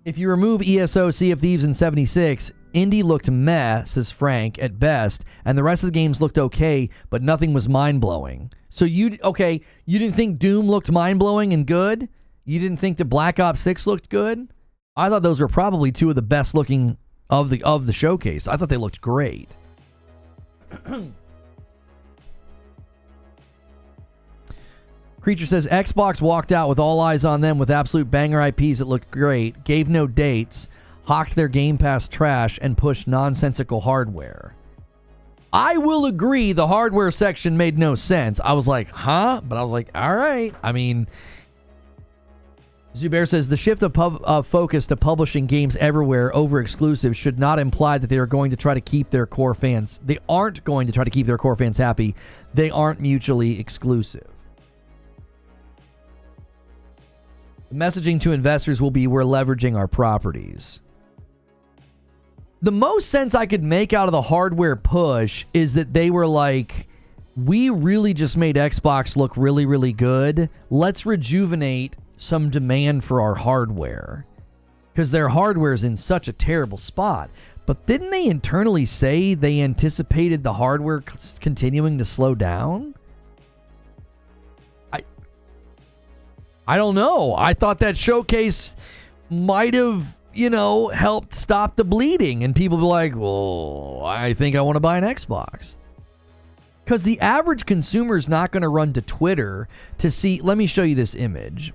If you remove ESO, Sea of Thieves, and 76, Indy looked meh, says Frank, at best, and the rest of the games looked okay, but nothing was mind-blowing. So you didn't think Doom looked mind-blowing and good? You didn't think that Black Ops 6 looked good? I thought those were probably two of the best looking of the showcase. I thought they looked great. Creature says Xbox walked out with all eyes on them with absolute banger IPs that looked great, gave no dates, hawked their Game Pass trash, and pushed nonsensical hardware. I will agree the hardware section made no sense. I was like, huh? But I was like, all right. I mean... Zubair says the shift of focus to publishing games everywhere over exclusives should not imply that they are going to try to keep their core fans. They aren't going to try to keep their core fans happy. They aren't mutually exclusive. The messaging to investors will be, we're leveraging our properties. The most sense I could make out of the hardware push is that they were like, we really just made Xbox look really, really good. Let's rejuvenate some demand for our hardware, because their hardware is in such a terrible spot. But didn't they internally say they anticipated the hardware continuing to slow down? I don't know. I thought that showcase might have, helped stop the bleeding, and people be like, well, I think I want to buy an Xbox. Because the average consumer is not going to run to Twitter to see, let me show you this image.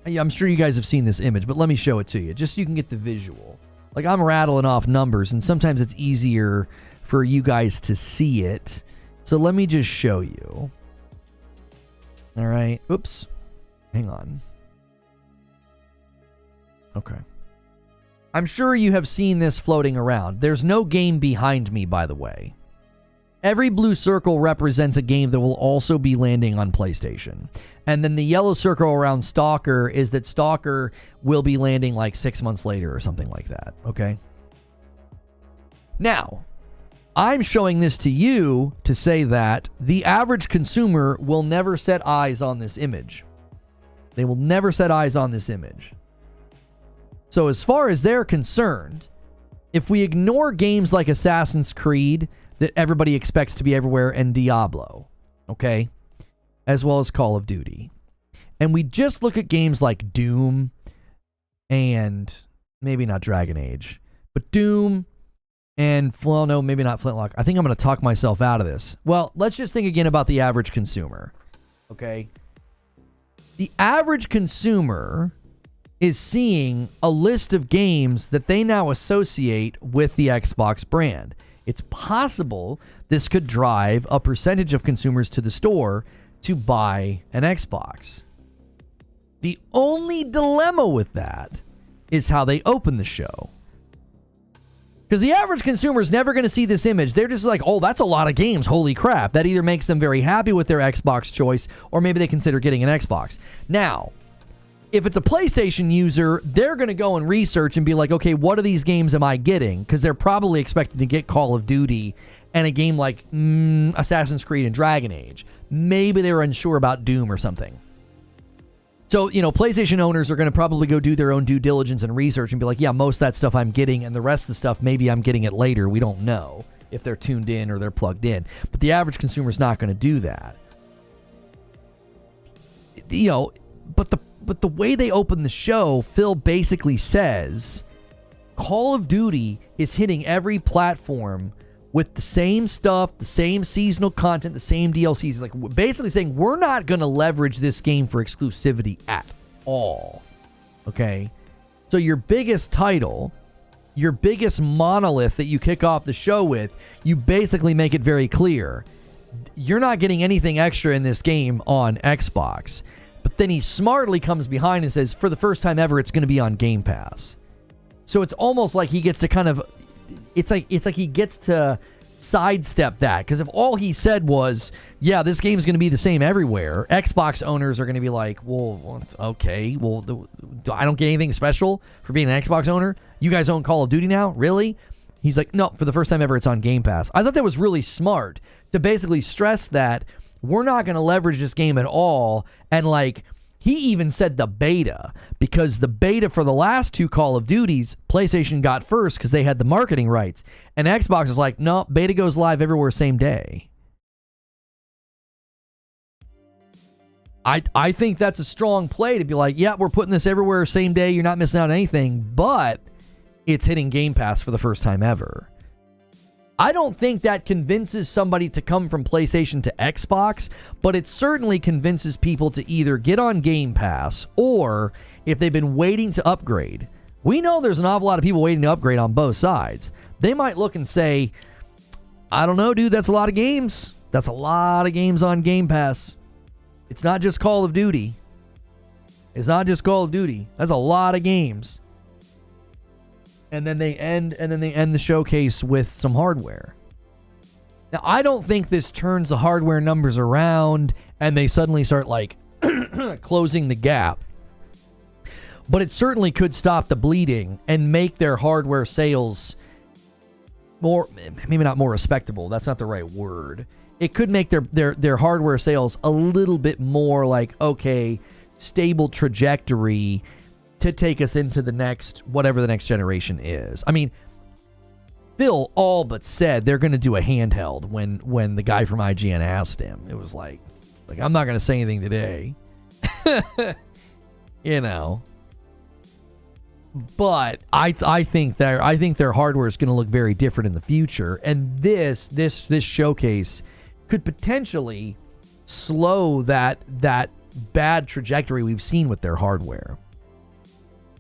I'm sure you guys have seen this image, but let me show it to you, just so you can get the visual. Like, I'm rattling off numbers, and sometimes it's easier for you guys to see it. So let me just show you. All right. Oops. Hang on. Okay. I'm sure you have seen this floating around. There's no game behind me, by the way. Every blue circle represents a game that will also be landing on PlayStation. And then the yellow circle around Stalker is that Stalker will be landing like 6 months later or something like that, okay? Now, I'm showing this to you to say that the average consumer will never set eyes on this image. They will never set eyes on this image. So as far as they're concerned, if we ignore games like Assassin's Creed that everybody expects to be everywhere and Diablo, okay, as well as Call of Duty, and we just look at games like Doom and maybe not Dragon Age, but Doom and, well, no, maybe not Flintlock. I think I'm going to talk myself out of this. Well, let's just think again about the average consumer, okay? The average consumer is seeing a list of games that they now associate with the Xbox brand. It's possible this could drive a percentage of consumers to the store to buy an Xbox. The only dilemma with that is how they open the show. Because the average consumer is never going to see this image. They're just like, oh, that's a lot of games. Holy crap. That either makes them very happy with their Xbox choice, or maybe they consider getting an Xbox. Now, if it's a PlayStation user, they're going to go and research and be like, okay, what of these games am I getting? Because they're probably expecting to get Call of Duty and a game like Assassin's Creed and Dragon Age. Maybe they were unsure about Doom or something. So, PlayStation owners are going to probably go do their own due diligence and research and be like, yeah, most of that stuff I'm getting, and the rest of the stuff, maybe I'm getting it later. We don't know if they're tuned in or they're plugged in. But the average consumer is not going to do that. But the way they open the show, Phil basically says Call of Duty is hitting every platform with the same stuff, the same seasonal content, the same DLCs. He's like basically saying we're not going to leverage this game for exclusivity at all. Okay? So your biggest title, your biggest monolith that you kick off the show with, you basically make it very clear. You're not getting anything extra in this game on Xbox. But then he smartly comes behind and says, for the first time ever, it's going to be on Game Pass. So it's almost like he gets to kind of... It's like he gets to sidestep that. Because if all he said was, yeah, this game's going to be the same everywhere, Xbox owners are going to be like, well, okay, well, I don't get anything special for being an Xbox owner? You guys own Call of Duty now? Really? He's like, no, for the first time ever, it's on Game Pass. I thought that was really smart to basically stress that we're not going to leverage this game at all. And like, he even said the beta, because the beta for the last 2 Call of Duties, PlayStation got first because they had the marketing rights. And Xbox is like, no, beta goes live everywhere same day. I think that's a strong play to be like, yeah, we're putting this everywhere same day. You're not missing out on anything, but it's hitting Game Pass for the first time ever. I don't think that convinces somebody to come from PlayStation to Xbox, but it certainly convinces people to either get on Game Pass or if they've been waiting to upgrade. We know there's an awful lot of people waiting to upgrade on both sides. They might look and say, I don't know, dude, that's a lot of games. That's a lot of games on Game Pass. It's not just Call of Duty. It's not just Call of Duty. That's a lot of games. And then they end the showcase with some hardware. Now, I don't think this turns the hardware numbers around and they suddenly start like closing the gap. But it certainly could stop the bleeding and make their hardware sales more, maybe not more respectable. That's not the right word. It could make their hardware sales a little bit more like, okay, stable trajectory to take us into the next, whatever the next generation is. I mean, Phil all but said they're going to do a handheld when the guy from IGN asked him. It was like I'm not going to say anything today. You know. But I think their hardware is going to look very different in the future, and this showcase could potentially slow that bad trajectory we've seen with their hardware.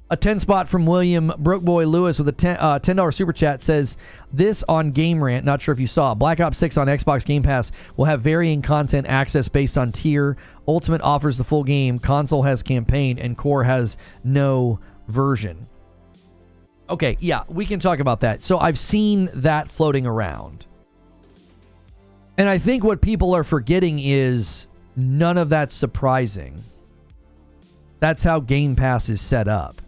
A 10 spot from William Brookeboy Lewis with a $10 super chat says, this on Game Rant, not sure if you saw, Black Ops 6 on Xbox Game Pass will have varying content access based on tier. Ultimate offers the full game, console has campaign, and core has no version. Okay, yeah, we can talk about that. So I've seen that floating around. And I think what people are forgetting is none of that's surprising. That's how Game Pass is set up.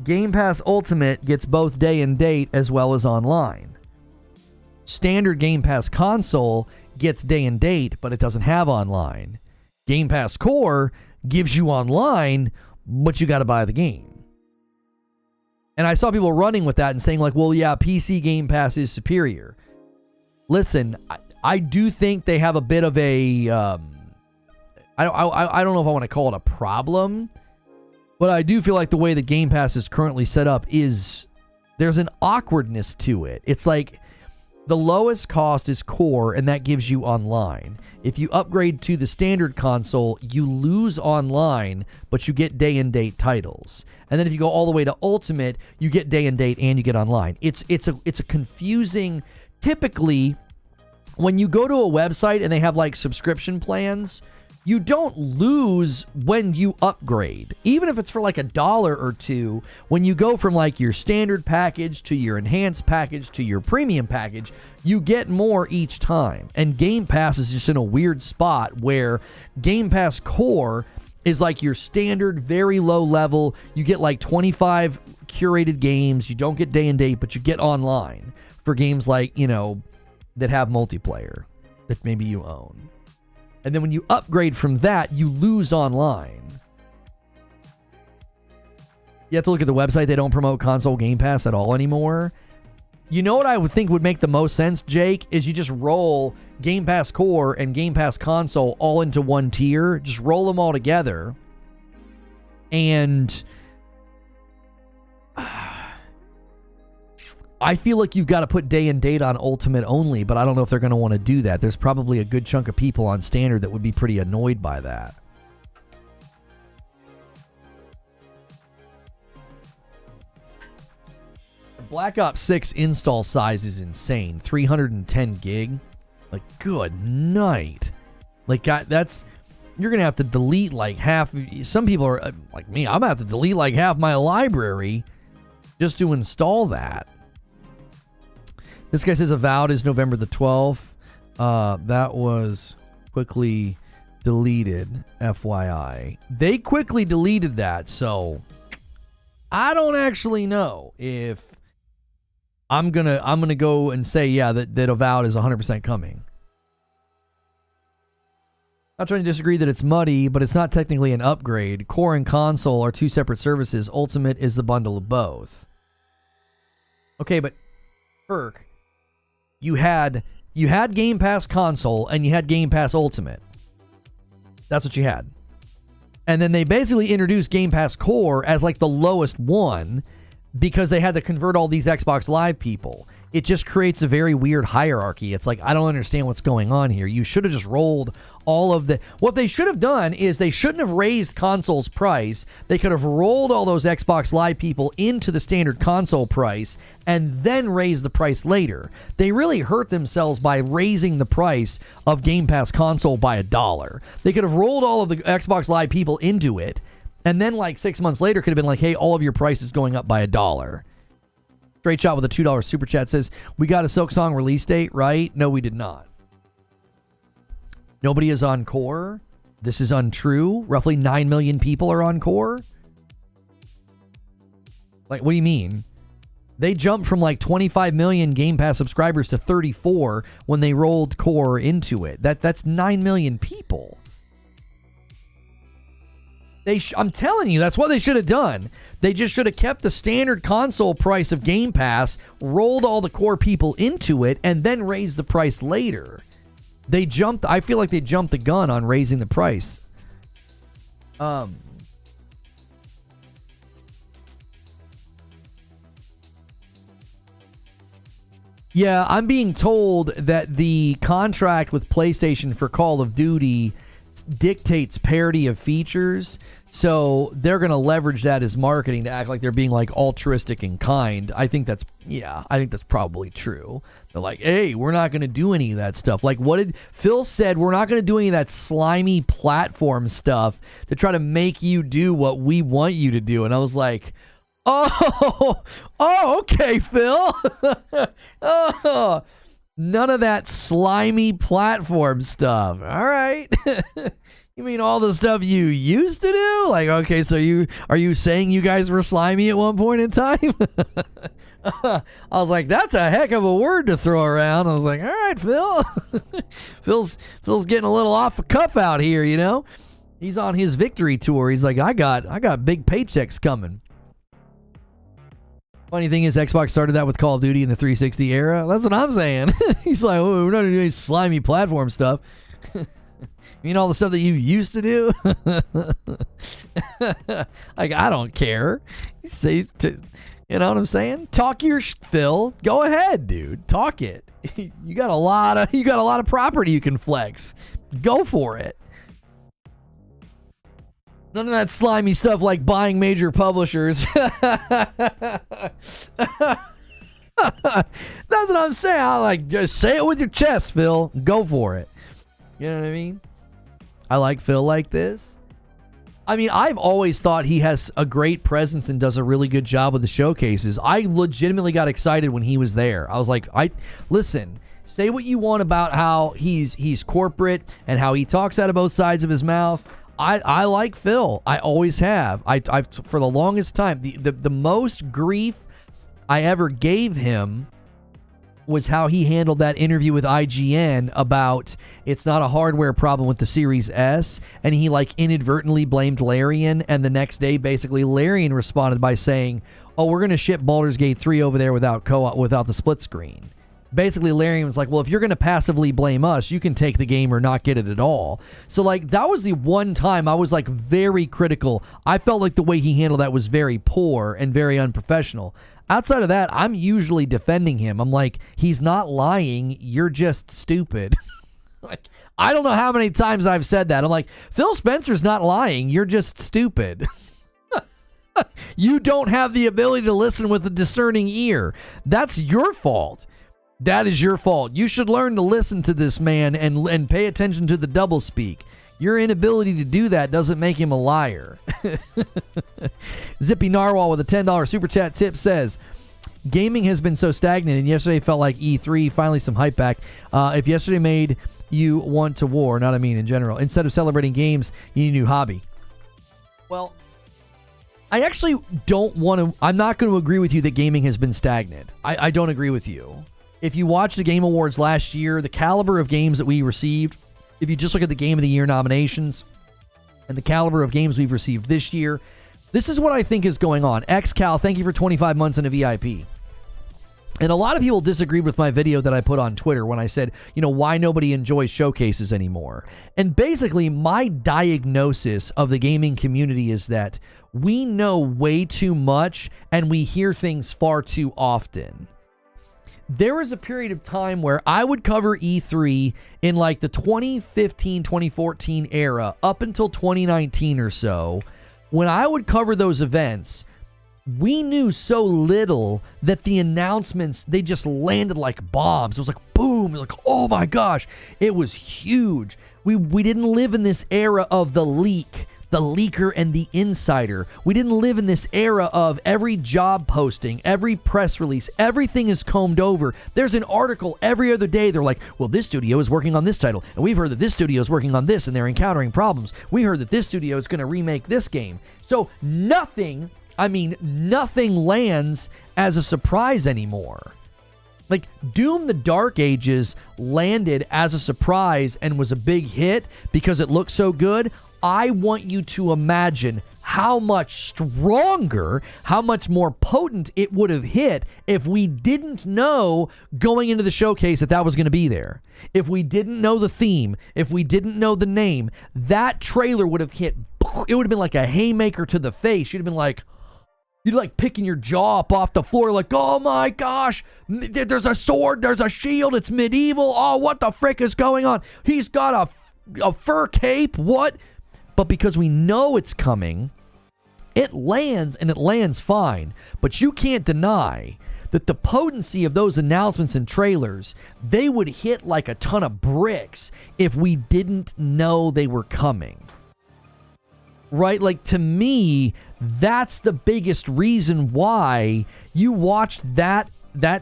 Game Pass Ultimate gets both day and date as well as online. Standard Game Pass Console gets day and date, but it doesn't have online. Game Pass Core gives you online, but you got to buy the game. And I saw people running with that and saying like, well, yeah, PC Game Pass is superior. Listen, I do think they have a bit of a... I don't know if I want to call it a problem, but I do feel like the way the Game Pass is currently set up is there's an awkwardness to it. It's like the lowest cost is core, and that gives you online. If you upgrade to the standard console, you lose online, but you get day and date titles. And then if you go all the way to Ultimate, you get day and date and you get online. It's a confusing... Typically, when you go to a website and they have like subscription plans, you don't lose when you upgrade. Even if it's for like $1 or $2, when you go from like your standard package to your enhanced package to your premium package, you get more each time. And Game Pass is just in a weird spot where Game Pass Core is like your standard, very low level. You get like 25 curated games. You don't get day and date, but you get online for games like, you know, that have multiplayer that maybe you own. And then when you upgrade from that, you lose online. You have to look at the website. They don't promote console Game Pass at all anymore. You know what I would think would make the most sense, Jake, is you just roll Game Pass Core and Game Pass Console all into one tier. Just roll them all together. And I feel like you've got to put day and date on Ultimate only, but I don't know if they're going to want to do that. There's probably a good chunk of people on Standard that would be pretty annoyed by that. Black Ops 6 install size is insane. 310 gig. Like, good night. Like, that's... You're going to have to delete like half... Some people are like me. I'm going to have to delete like half my library just to install that. This guy says Avowed is November the 12th. That was quickly deleted, FYI. They quickly deleted that, so I don't actually know if I'm gonna go and say, yeah, that Avowed is 100% coming. Not trying to disagree that it's muddy, but it's not technically an upgrade. Core and console are two separate services. Ultimate is the bundle of both. Okay, but Perk, you had Game Pass console and you had Game Pass Ultimate. That's what you had. And then they basically introduced Game Pass Core as like the lowest one because they had to convert all these Xbox Live people. It just creates a very weird hierarchy. It's like, I don't understand what's going on here. You should have just rolled all of the... What they should have done is they shouldn't have raised console's price. They could have rolled all those Xbox Live people into the standard console price and then raised the price later. They really hurt themselves by raising the price of Game Pass console by $1. They could have rolled all of the Xbox Live people into it, and then like 6 months later could have been like, hey, all of your price is going up by $1. Straight Shot with a $2 super chat says, we got a Silksong release date, right? No, we did not. Nobody is on Core. This is untrue. Roughly 9 million people are on Core. Like, what do you mean? They jumped from like 25 million Game Pass subscribers to 34 when they rolled Core into it. That's 9 million people. I'm telling you, that's what they should have done. They just should have kept the standard console price of Game Pass, rolled all the Core people into it, and then raised the price later. I feel like they jumped the gun on raising the price. Yeah, I'm being told that the contract with PlayStation for Call of Duty dictates parity of features, so they're going to leverage that as marketing to act like they're being like altruistic and kind. I think that's probably true. They're like, hey, we're not going to do any of that stuff. Like, what did Phil said? We're not going to do any of that slimy platform stuff to try to make you do what we want you to do. And I was like, oh, okay, Phil. Oh, none of that slimy platform stuff. All right. You mean all the stuff you used to do? Like, okay, so are you saying you guys were slimy at one point in time? I was like, that's a heck of a word to throw around. I was like, all right, Phil. Phil's getting a little off the cuff out here, you know? He's on his victory tour. He's like, I got big paychecks coming. Funny thing is, Xbox started that with Call of Duty in the 360 era. That's what I'm saying. He's like, oh, we're not doing slimy platform stuff. You mean all the stuff that you used to do? Like, I don't care. You know what I'm saying? Talk your Phil. Go ahead, dude. Talk it. You got a lot of property you can flex. Go for it. None of that slimy stuff like buying major publishers. That's what I'm saying. I like, just say it with your chest, Phil. Go for it. You know what I mean? I like Phil like this. I mean, I've always thought he has a great presence and does a really good job with the showcases. I legitimately got excited when he was there. I was like, listen, say what you want about how he's corporate and how he talks out of both sides of his mouth. I like Phil. I always have. I've for the longest time, the most grief I ever gave him was how he handled that interview with IGN about it's not a hardware problem with the Series S, and he like inadvertently blamed Larian, and the next day basically Larian responded by saying, oh, we're going to ship Baldur's Gate 3 over there without the split screen. Basically, Larian was like, well, if you're going to passively blame us, you can take the game or not get it at all. So, like, that was the one time I was, like, very critical. I felt like the way he handled that was very poor and very unprofessional. Outside of that, I'm usually defending him. I'm like, he's not lying. You're just stupid. Like, I don't know how many times I've said that. I'm like, Phil Spencer's not lying. You're just stupid. You don't have the ability to listen with a discerning ear. That's your fault. That is your fault. You should learn to listen to this man and pay attention to the doublespeak. Your inability to do that doesn't make him a liar. Zippy Narwhal with a $10 super chat tip says, gaming has been so stagnant, and yesterday felt like E3, finally some hype back. If yesterday made you want to war, not I mean in general, instead of celebrating games, you need a new hobby. Well, I actually don't want to, I'm not going to agree with you that gaming has been stagnant. I don't agree with you. If you watch the Game Awards last year, the caliber of games that we received, if you just look at the Game of the Year nominations and the caliber of games we've received this year, this is what I think is going on. XCal, thank you for 25 months in a VIP. And a lot of people disagreed with my video that I put on Twitter when I said, why nobody enjoys showcases anymore. And basically, my diagnosis of the gaming community is that we know way too much and we hear things far too often. There was a period of time where I would cover E3 in like the 2015, 2014 era up until 2019 or so. When I would cover those events, we knew so little that the announcements, they just landed like bombs. It was like boom, like, oh my gosh, it was huge. We didn't live in this era of the leak, the leaker and the insider. We didn't live in this era of every job posting, every press release, everything is combed over. There's an article every other day. They're like, well, this studio is working on this title, and we've heard that this studio is working on this, and they're encountering problems. We heard that this studio is going to remake this game. So nothing lands as a surprise anymore. Like, Doom the Dark Ages landed as a surprise and was a big hit because it looked so good. I want you to imagine how much stronger, how much more potent it would have hit if we didn't know going into the showcase that was going to be there. If we didn't know the theme, if we didn't know the name, that trailer would have hit. It would have been like a haymaker to the face. You'd have been like, you'd like picking your jaw up off the floor like, oh my gosh, there's a sword, there's a shield, it's medieval. Oh, what the frick is going on? He's got a fur cape. What? But because we know it's coming, it lands, and it lands fine. But you can't deny that the potency of those announcements and trailers, they would hit like a ton of bricks if we didn't know they were coming. Right? Like, to me, that's the biggest reason why you watched that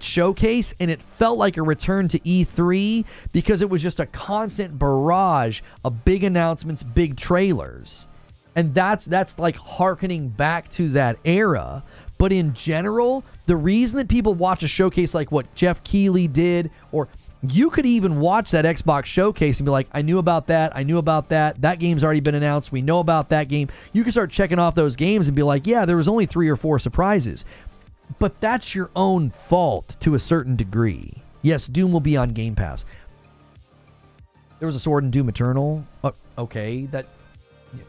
showcase and it felt like a return to E3, because it was just a constant barrage of big announcements, big trailers. And that's like hearkening back to that era. But in general, the reason that people watch a showcase like what Jeff Keighley did, or you could even watch that Xbox showcase and be like, I knew about that. That game's already been announced. We know about that game. You can start checking off those games and be like, yeah, there was only 3 or 4 surprises. But that's your own fault to a certain degree. Yes, Doom will be on Game Pass. There was a sword in Doom Eternal. Okay, that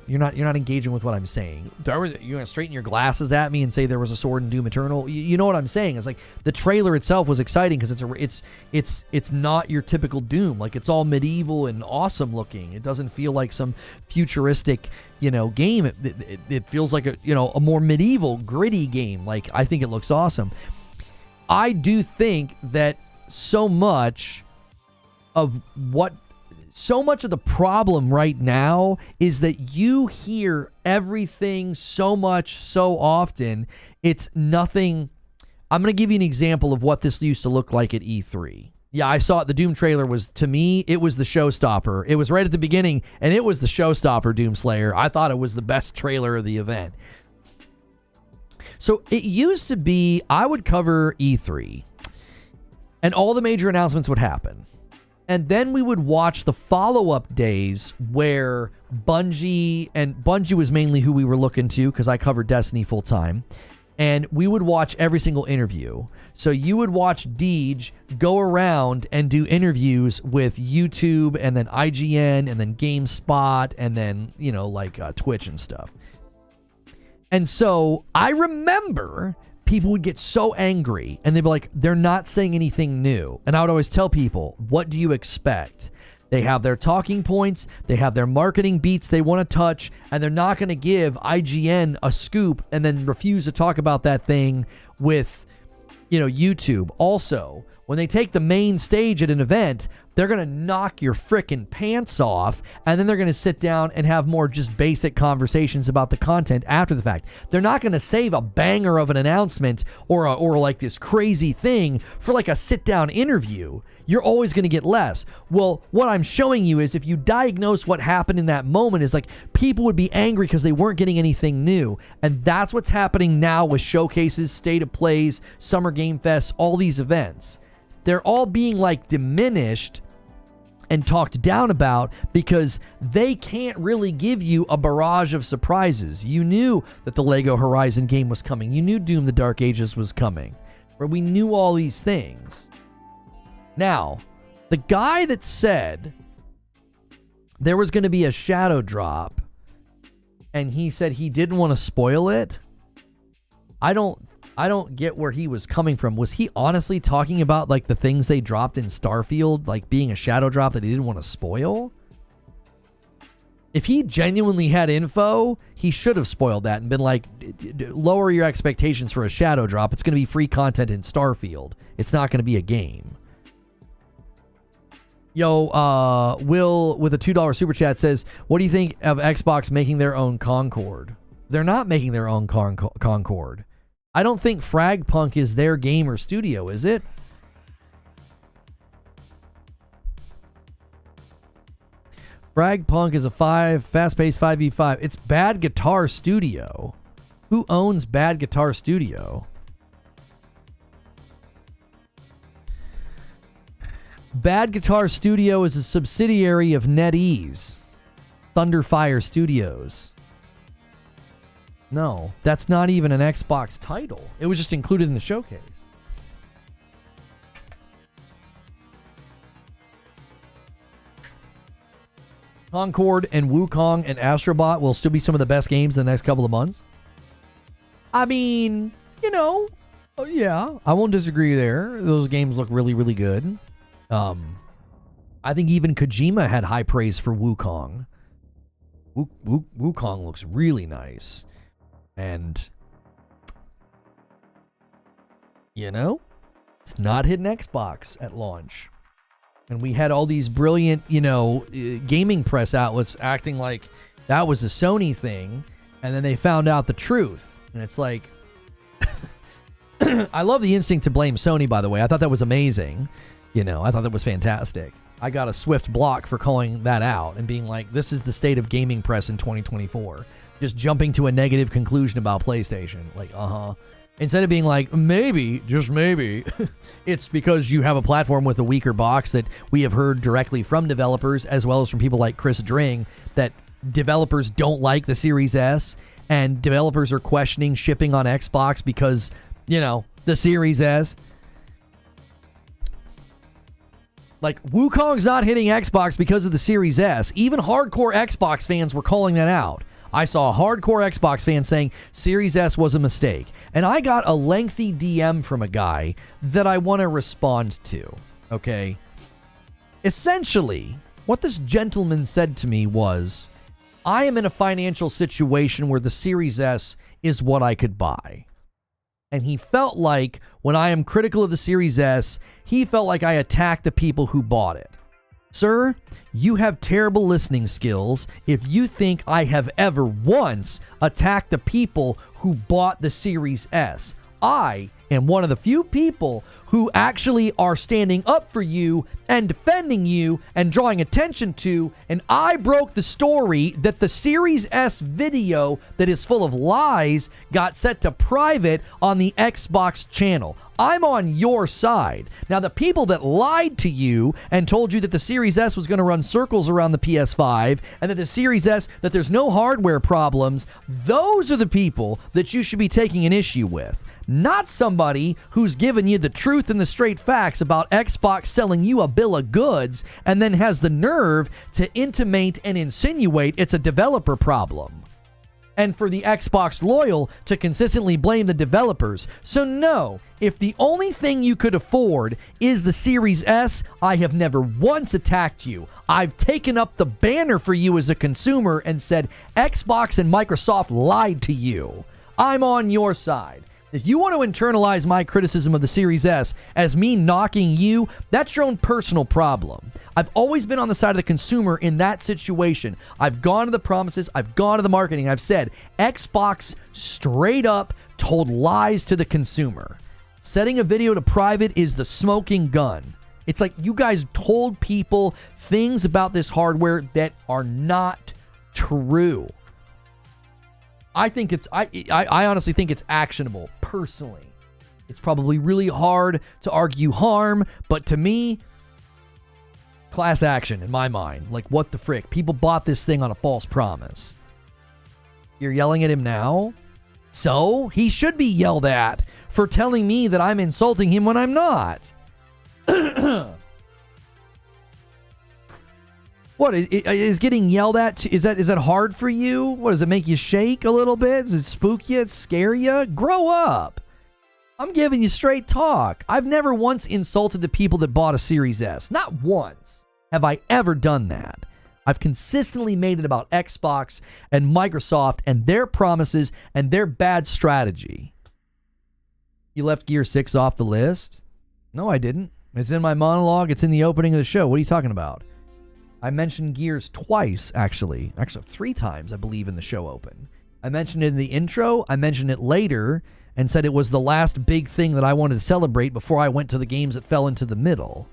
you're not engaging with what I'm saying. You're gonna straighten your glasses at me and say there was a sword in Doom Eternal. You know what I'm saying? It's like the trailer itself was exciting because it's not your typical Doom. Like, it's all medieval and awesome looking. It doesn't feel like some futuristic game. It feels like a more medieval, gritty game. Like, I think it looks awesome. I do think that so much of the problem right now is that you hear everything so much, so often. It's nothing. I'm going to give you an example of what this used to look like at E3. Yeah, I saw it. The Doom trailer was, to me, it was the showstopper. It was right at the beginning, and it was the showstopper, Doomslayer. I thought it was the best trailer of the event. So it used to be, I would cover E3, and all the major announcements would happen. And then we would watch the follow-up days where Bungie was mainly who we were looking to because I covered Destiny full-time. And we would watch every single interview. So you would watch Deej go around and do interviews with YouTube and then IGN and then GameSpot and then, Twitch and stuff. And so I remember people would get so angry and they'd be like, they're not saying anything new. And I would always tell people, what do you expect? They have their talking points, they have their marketing beats they want to touch, and they're not going to give IGN a scoop and then refuse to talk about that thing with, YouTube. Also, when they take the main stage at an event, they're going to knock your frickin' pants off, and then they're going to sit down and have more just basic conversations about the content after the fact. They're not going to save a banger of an announcement or like this crazy thing for like a sit-down interview. You're always going to get less. Well, what I'm showing you is if you diagnose what happened in that moment is like people would be angry because they weren't getting anything new. And that's what's happening now with showcases, state of plays, Summer Game Fest, all these events. They're all being like diminished and talked down about because they can't really give you a barrage of surprises. You knew that the Lego Horizon game was coming. You knew Doom the Dark Ages was coming. But we knew all these things. Now, the guy that said there was going to be a shadow drop and he said he didn't want to spoil it, I don't get where he was coming from. Was he honestly talking about like the things they dropped in Starfield, like being a shadow drop that he didn't want to spoil? If he genuinely had info, he should have spoiled that and been like, lower your expectations for a shadow drop. It's going to be free content in Starfield. It's not going to be a game. Yo, Will with a $2 super chat says, what do you think of Xbox making their own Concord? They're not making their own Concord. I don't think Fragpunk is their game or studio, is it? Fragpunk is a fast-paced 5v5. It's Bad Guitar Studio. Who owns Bad Guitar Studio? Bad Guitar Studio is a subsidiary of NetEase, Thunderfire Studios. No, that's not even an Xbox title. It was just included in the showcase. Concord and Wukong and Astrobot will still be some of the best games in the next couple of months. I mean, yeah, I won't disagree there. Those games look really, really good. I think even Kojima had high praise for Wukong. Wukong looks really nice. And, it's not hitting Xbox at launch. And we had all these brilliant, gaming press outlets acting like that was a Sony thing. And then they found out the truth. And it's like, I love the instinct to blame Sony, by the way. I thought that was amazing. I thought that was fantastic. I got a swift block for calling that out and being like, this is the state of gaming press in 2024. Just jumping to a negative conclusion about PlayStation. Like, Instead of being like, maybe, just maybe, it's because you have a platform with a weaker box that we have heard directly from developers, as well as from people like Chris Dring, that developers don't like the Series S, and developers are questioning shipping on Xbox because, the Series S. Like, Wukong's not hitting Xbox because of the Series S. Even hardcore Xbox fans were calling that out. I saw a hardcore Xbox fan saying Series S was a mistake. And I got a lengthy DM from a guy that I want to respond to. Okay? Essentially, what this gentleman said to me was, I am in a financial situation where the Series S is what I could buy. And he felt like when I am critical of the Series S, he felt like I attacked the people who bought it. Sir, you have terrible listening skills if you think I have ever once attacked the people who bought the Series S. I am one of the few people who actually are standing up for you and defending you and drawing attention to, and I broke the story that the Series S video that is full of lies got set to private on the Xbox channel. I'm on your side. Now, the people that lied to you and told you that the Series S was going to run circles around the PS5 and that the Series S, that there's no hardware problems, those are the people that you should be taking an issue with. Not somebody who's given you the truth and the straight facts about Xbox selling you a bill of goods and then has the nerve to intimate and insinuate it's a developer problem. and for the Xbox loyal to consistently blame the developers. So no, if the only thing you could afford is the Series S, I have never once attacked you. I've taken up the banner for you as a consumer and said Xbox and Microsoft lied to you. I'm on your side. If you want to internalize my criticism of the Series S as me knocking you, that's your own personal problem. I've always been on the side of the consumer in that situation. I've gone to the promises, I've gone to the marketing, I've said Xbox straight up told lies to the consumer. Setting a video to private is the smoking gun. It's like you guys told people things about this hardware that are not true. I honestly think it's actionable, personally. It's probably really hard to argue harm, but to me, class action in my mind. Like, what the frick? People bought this thing on a false promise. You're yelling at him now? So, he should be yelled at for telling me that I'm insulting him when I'm not. What is getting yelled at? Is that hard for you? What does it make you shake a little bit? Does it spook you? Scare you? Grow up. I'm giving you straight talk. I've never once insulted the people that bought a Series S. Not once have I ever done that. I've consistently made it about Xbox and Microsoft and their promises and their bad strategy. You left Gear 6 off the list? No, I didn't. It's in my monologue. It's in the opening of the show. What are you talking about? I mentioned Gears twice, actually 3 times, I believe, in the show open. I mentioned it in the intro, I mentioned it later, and said it was the last big thing that I wanted to celebrate before I went to the games that fell into the middle.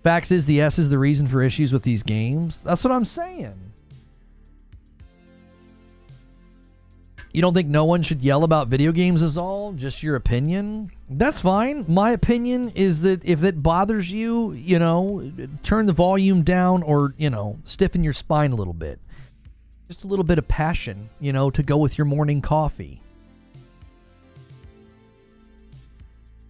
Facts is the S is the reason for issues with these games. That's what I'm saying. You don't think no one should yell about video games is all? Just your opinion? That's fine. My opinion is that if it bothers you, turn the volume down or, stiffen your spine a little bit. Just a little bit of passion, to go with your morning coffee.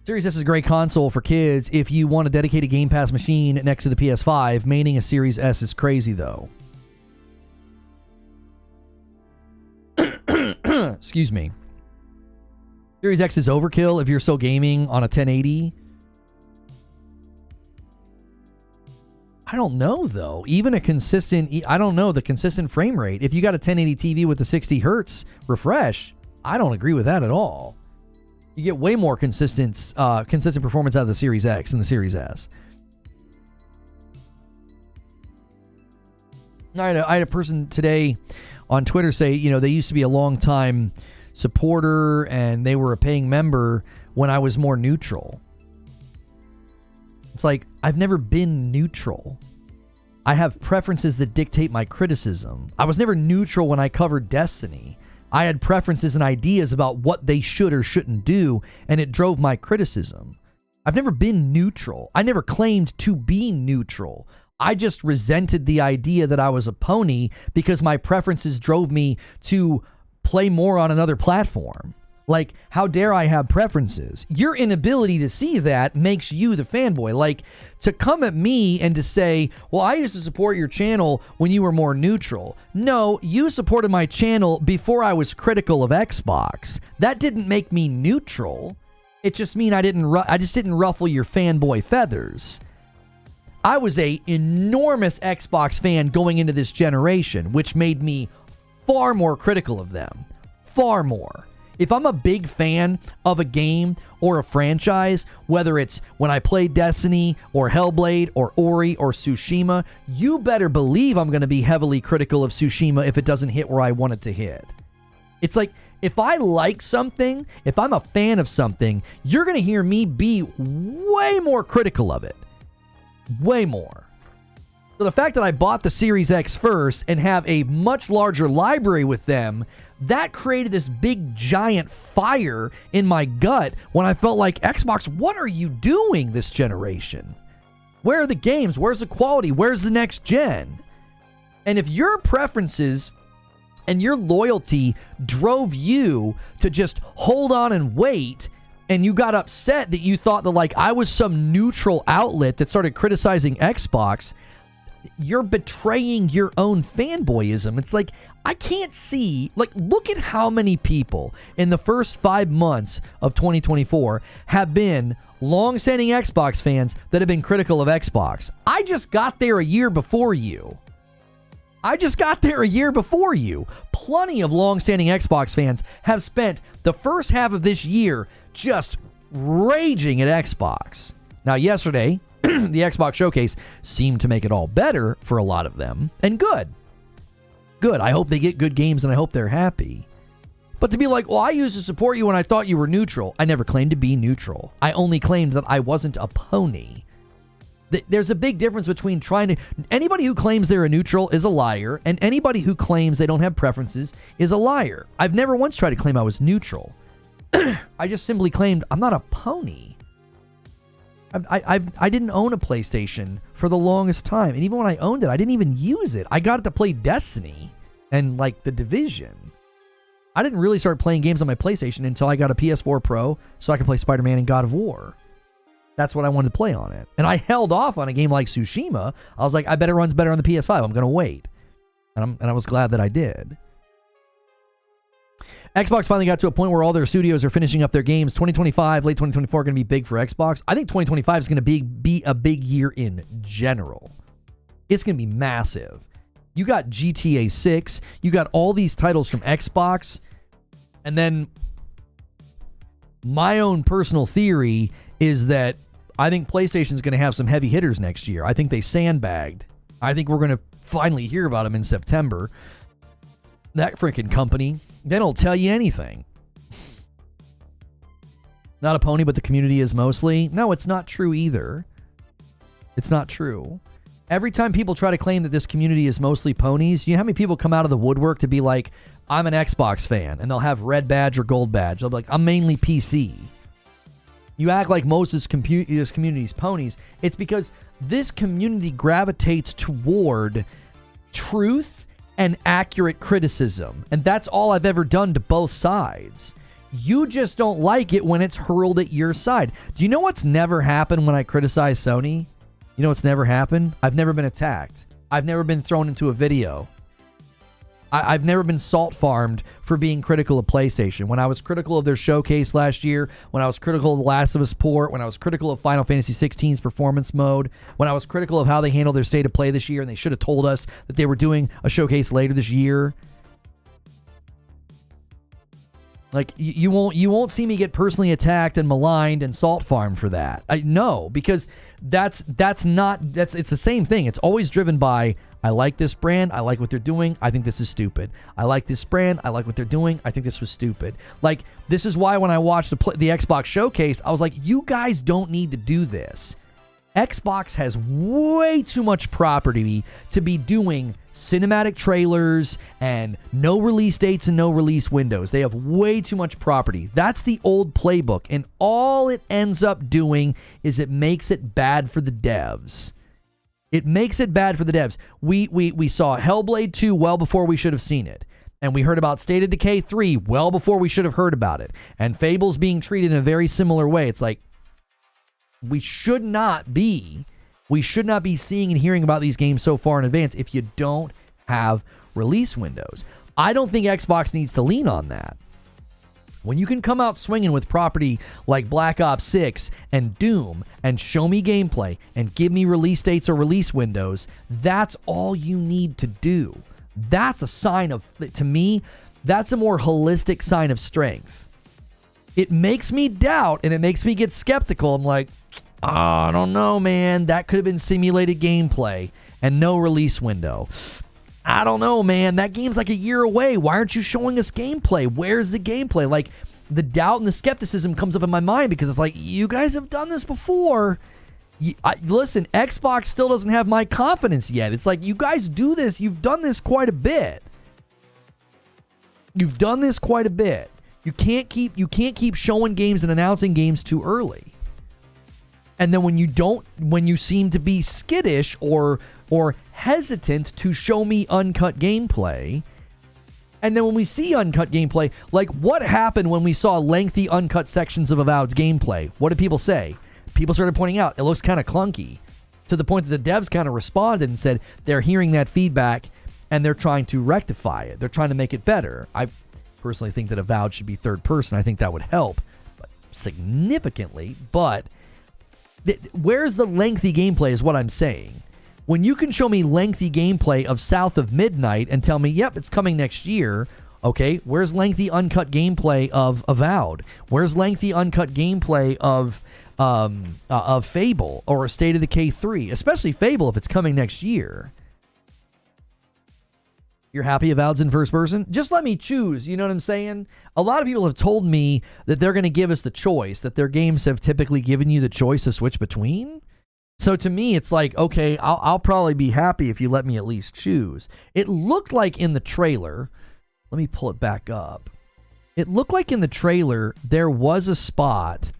Series S is a great console for kids if you want a dedicated Game Pass machine next to the PS5. Maining a Series S is crazy, though. Excuse me. Series X is overkill if you're still gaming on a 1080. I don't know, though. Even a consistent... the consistent frame rate. If you got a 1080 TV with a 60 hertz refresh, I don't agree with that at all. You get way more consistent performance out of the Series X than the Series S. I had a person today on Twitter say, they used to be a long-time supporter and they were a paying member when I was more neutral. It's like, I've never been neutral. I have preferences that dictate my criticism. I was never neutral when I covered Destiny. I had preferences and ideas about what they should or shouldn't do, and it drove my criticism. I've never been neutral. I never claimed to be neutral. I just resented the idea that I was a pony because my preferences drove me to play more on another platform. Like, how dare I have preferences? Your inability to see that makes you the fanboy. Like, to come at me and to say, well, I used to support your channel when you were more neutral. No, you supported my channel before I was critical of Xbox. That didn't make me neutral. It just mean I just didn't ruffle your fanboy feathers. I was a enormous Xbox fan going into this generation, which made me far more critical of them. Far more. If I'm a big fan of a game or a franchise, whether it's when I play Destiny or Hellblade or Ori or Tsushima, you better believe I'm going to be heavily critical of Tsushima if it doesn't hit where I want it to hit. It's like, if I like something, if I'm a fan of something, you're going to hear me be way more critical of it. Way more. So the fact that I bought the Series X first and have a much larger library with them, that created this big giant fire in my gut when I felt like, Xbox, what are you doing this generation? Where are the games? Where's the quality? Where's the next gen? And if your preferences and your loyalty drove you to just hold on and wait, and you got upset that you thought that like I was some neutral outlet that started criticizing Xbox, you're betraying your own fanboyism. It's like, I can't see, like, look at how many people in the first 5 months of 2024 have been long-standing Xbox fans that have been critical of Xbox. I just got there a year before you. Plenty of long-standing Xbox fans have spent the first half of this year just raging at Xbox. Now, yesterday, the Xbox Showcase seemed to make it all better for a lot of them, and good. I hope they get good games, and I hope they're happy. But to be like, well, I used to support you when I thought you were neutral. I never claimed to be neutral. I only claimed that I wasn't a pony. There's a big difference between trying to... Anybody who claims they're a neutral is a liar, and anybody who claims they don't have preferences is a liar. I've never once tried to claim I was neutral. I just simply claimed I'm not a pony. I didn't own a PlayStation for the longest time. And even when I owned it, I didn't even use it. I got it to play Destiny and like The Division. I didn't really start playing games on my PlayStation until I got a PS4 Pro so I could play Spider-Man and God of War. That's what I wanted to play on it. And I held off on a game like Tsushima. I was like, I bet it runs better on the PS5. I'm going to wait. And I was glad that I did. Xbox finally got to a point where all their studios are finishing up their games. 2025, late 2024 are going to be big for Xbox. I think 2025 is going to be a big year in general. It's going to be massive. You got GTA 6. You got all these titles from Xbox. And then my own personal theory is that I think PlayStation's going to have some heavy hitters next year. I think they sandbagged. I think we're going to finally hear about them in September. That freaking company, they don't tell you anything. Not a pony, but the community is mostly. No, it's not true either. It's not true. Every time people try to claim that this community is mostly ponies, you know how many people come out of the woodwork to be like, I'm an Xbox fan, and they'll have red badge or gold badge. They'll be like, I'm mainly PC. You act like most of this community is ponies. It's because this community gravitates toward truth and accurate criticism. And that's all I've ever done to both sides. You just don't like it when it's hurled at your side. Do you know what's never happened when I criticize Sony? You know what's never happened? I've never been attacked. I've never been thrown into a video. I've never been salt farmed for being critical of PlayStation. When I was critical of their showcase last year, when I was critical of The Last of Us port, when I was critical of Final Fantasy 16's performance mode, when I was critical of how they handled their state of play this year, and they should have told us that they were doing a showcase later this year. Like, you won't see me get personally attacked and maligned and salt farmed for that. No, because it's the same thing. It's always driven by, I like this brand. I like what they're doing. I think this is stupid. I like this brand. I like what they're doing. I think this was stupid. Like, this is why when I watched the Xbox Showcase, I was like, you guys don't need to do this. Xbox has way too much property to be doing cinematic trailers and no release dates and no release windows. They have way too much property. That's the old playbook. And all it ends up doing is it makes it bad for the devs. It makes it bad for the devs. We saw Hellblade 2 well before we should have seen it. And we heard about State of Decay 3 well before we should have heard about it. And Fable's being treated in a very similar way. It's like, we should not be seeing and hearing about these games so far in advance if you don't have release windows. I don't think Xbox needs to lean on that. When you can come out swinging with property like Black Ops 6 and Doom and show me gameplay and give me release dates or release windows, that's all you need to do. That's a sign of, to me, that's a more holistic sign of strength. It makes me doubt and it makes me get skeptical. I'm like, I don't know, man. That could have been simulated gameplay and no release window. I don't know, man. That game's like a year away. Why aren't you showing us gameplay? Where's the gameplay? Like, the doubt and the skepticism comes up in my mind because it's like, you guys have done this before. Listen, Xbox still doesn't have my confidence yet. It's like, you guys do this. You've done this quite a bit. You can't keep showing games and announcing games too early. And then when you seem to be skittish or hesitant to show me uncut gameplay, And then when we see uncut gameplay, like what happened when we saw lengthy uncut sections of Avowed's gameplay? What did people say? People started pointing out it looks kind of clunky, to the point that the devs kind of responded and said they're hearing that feedback and they're trying to rectify it. They're trying to make it better. I personally think that Avowed should be third person. I think that would help significantly, but where's the lengthy gameplay is what I'm saying. When you can show me lengthy gameplay of South of Midnight and tell me, yep, it's coming next year, okay, where's lengthy uncut gameplay of Avowed? Where's lengthy uncut gameplay of Fable or State of Decay 3? Especially Fable if it's coming next year. You're happy Avowed's in first person? Just let me choose, you know what I'm saying? A lot of people have told me that they're going to give us the choice, that their games have typically given you the choice to switch between. So to me, it's like, okay, I'll probably be happy if you let me at least choose. It looked like in the trailer, let me pull it back up. It looked like in the trailer there was a spot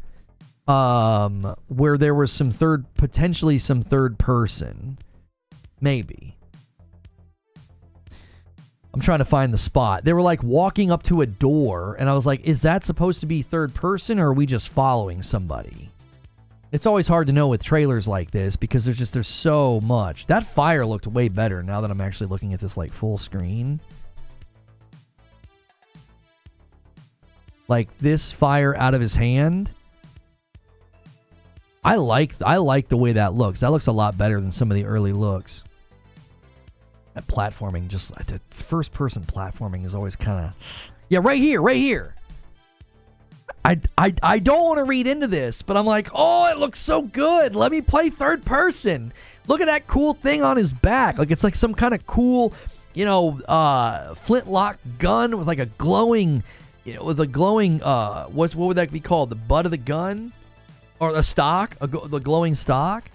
where there was potentially some third person. Maybe. I'm trying to find the spot. They were like walking up to a door, and I was like, is that supposed to be third person, or are we just following somebody? It's always hard to know with trailers like this because there's so much. That fire looked way better now that I'm actually looking at this like full screen. Like this fire out of his hand. I like the way that looks. That looks a lot better than some of the early looks. That platforming, just the first person platforming is always kind of, yeah, right here. I don't want to read into this, but I'm like, oh, it looks so good. Let me play third person. Look at that cool thing on his back. Like it's like some kind of cool, flintlock gun with like a glowing, what would that be called? The butt of the gun, or a stock, the glowing stock.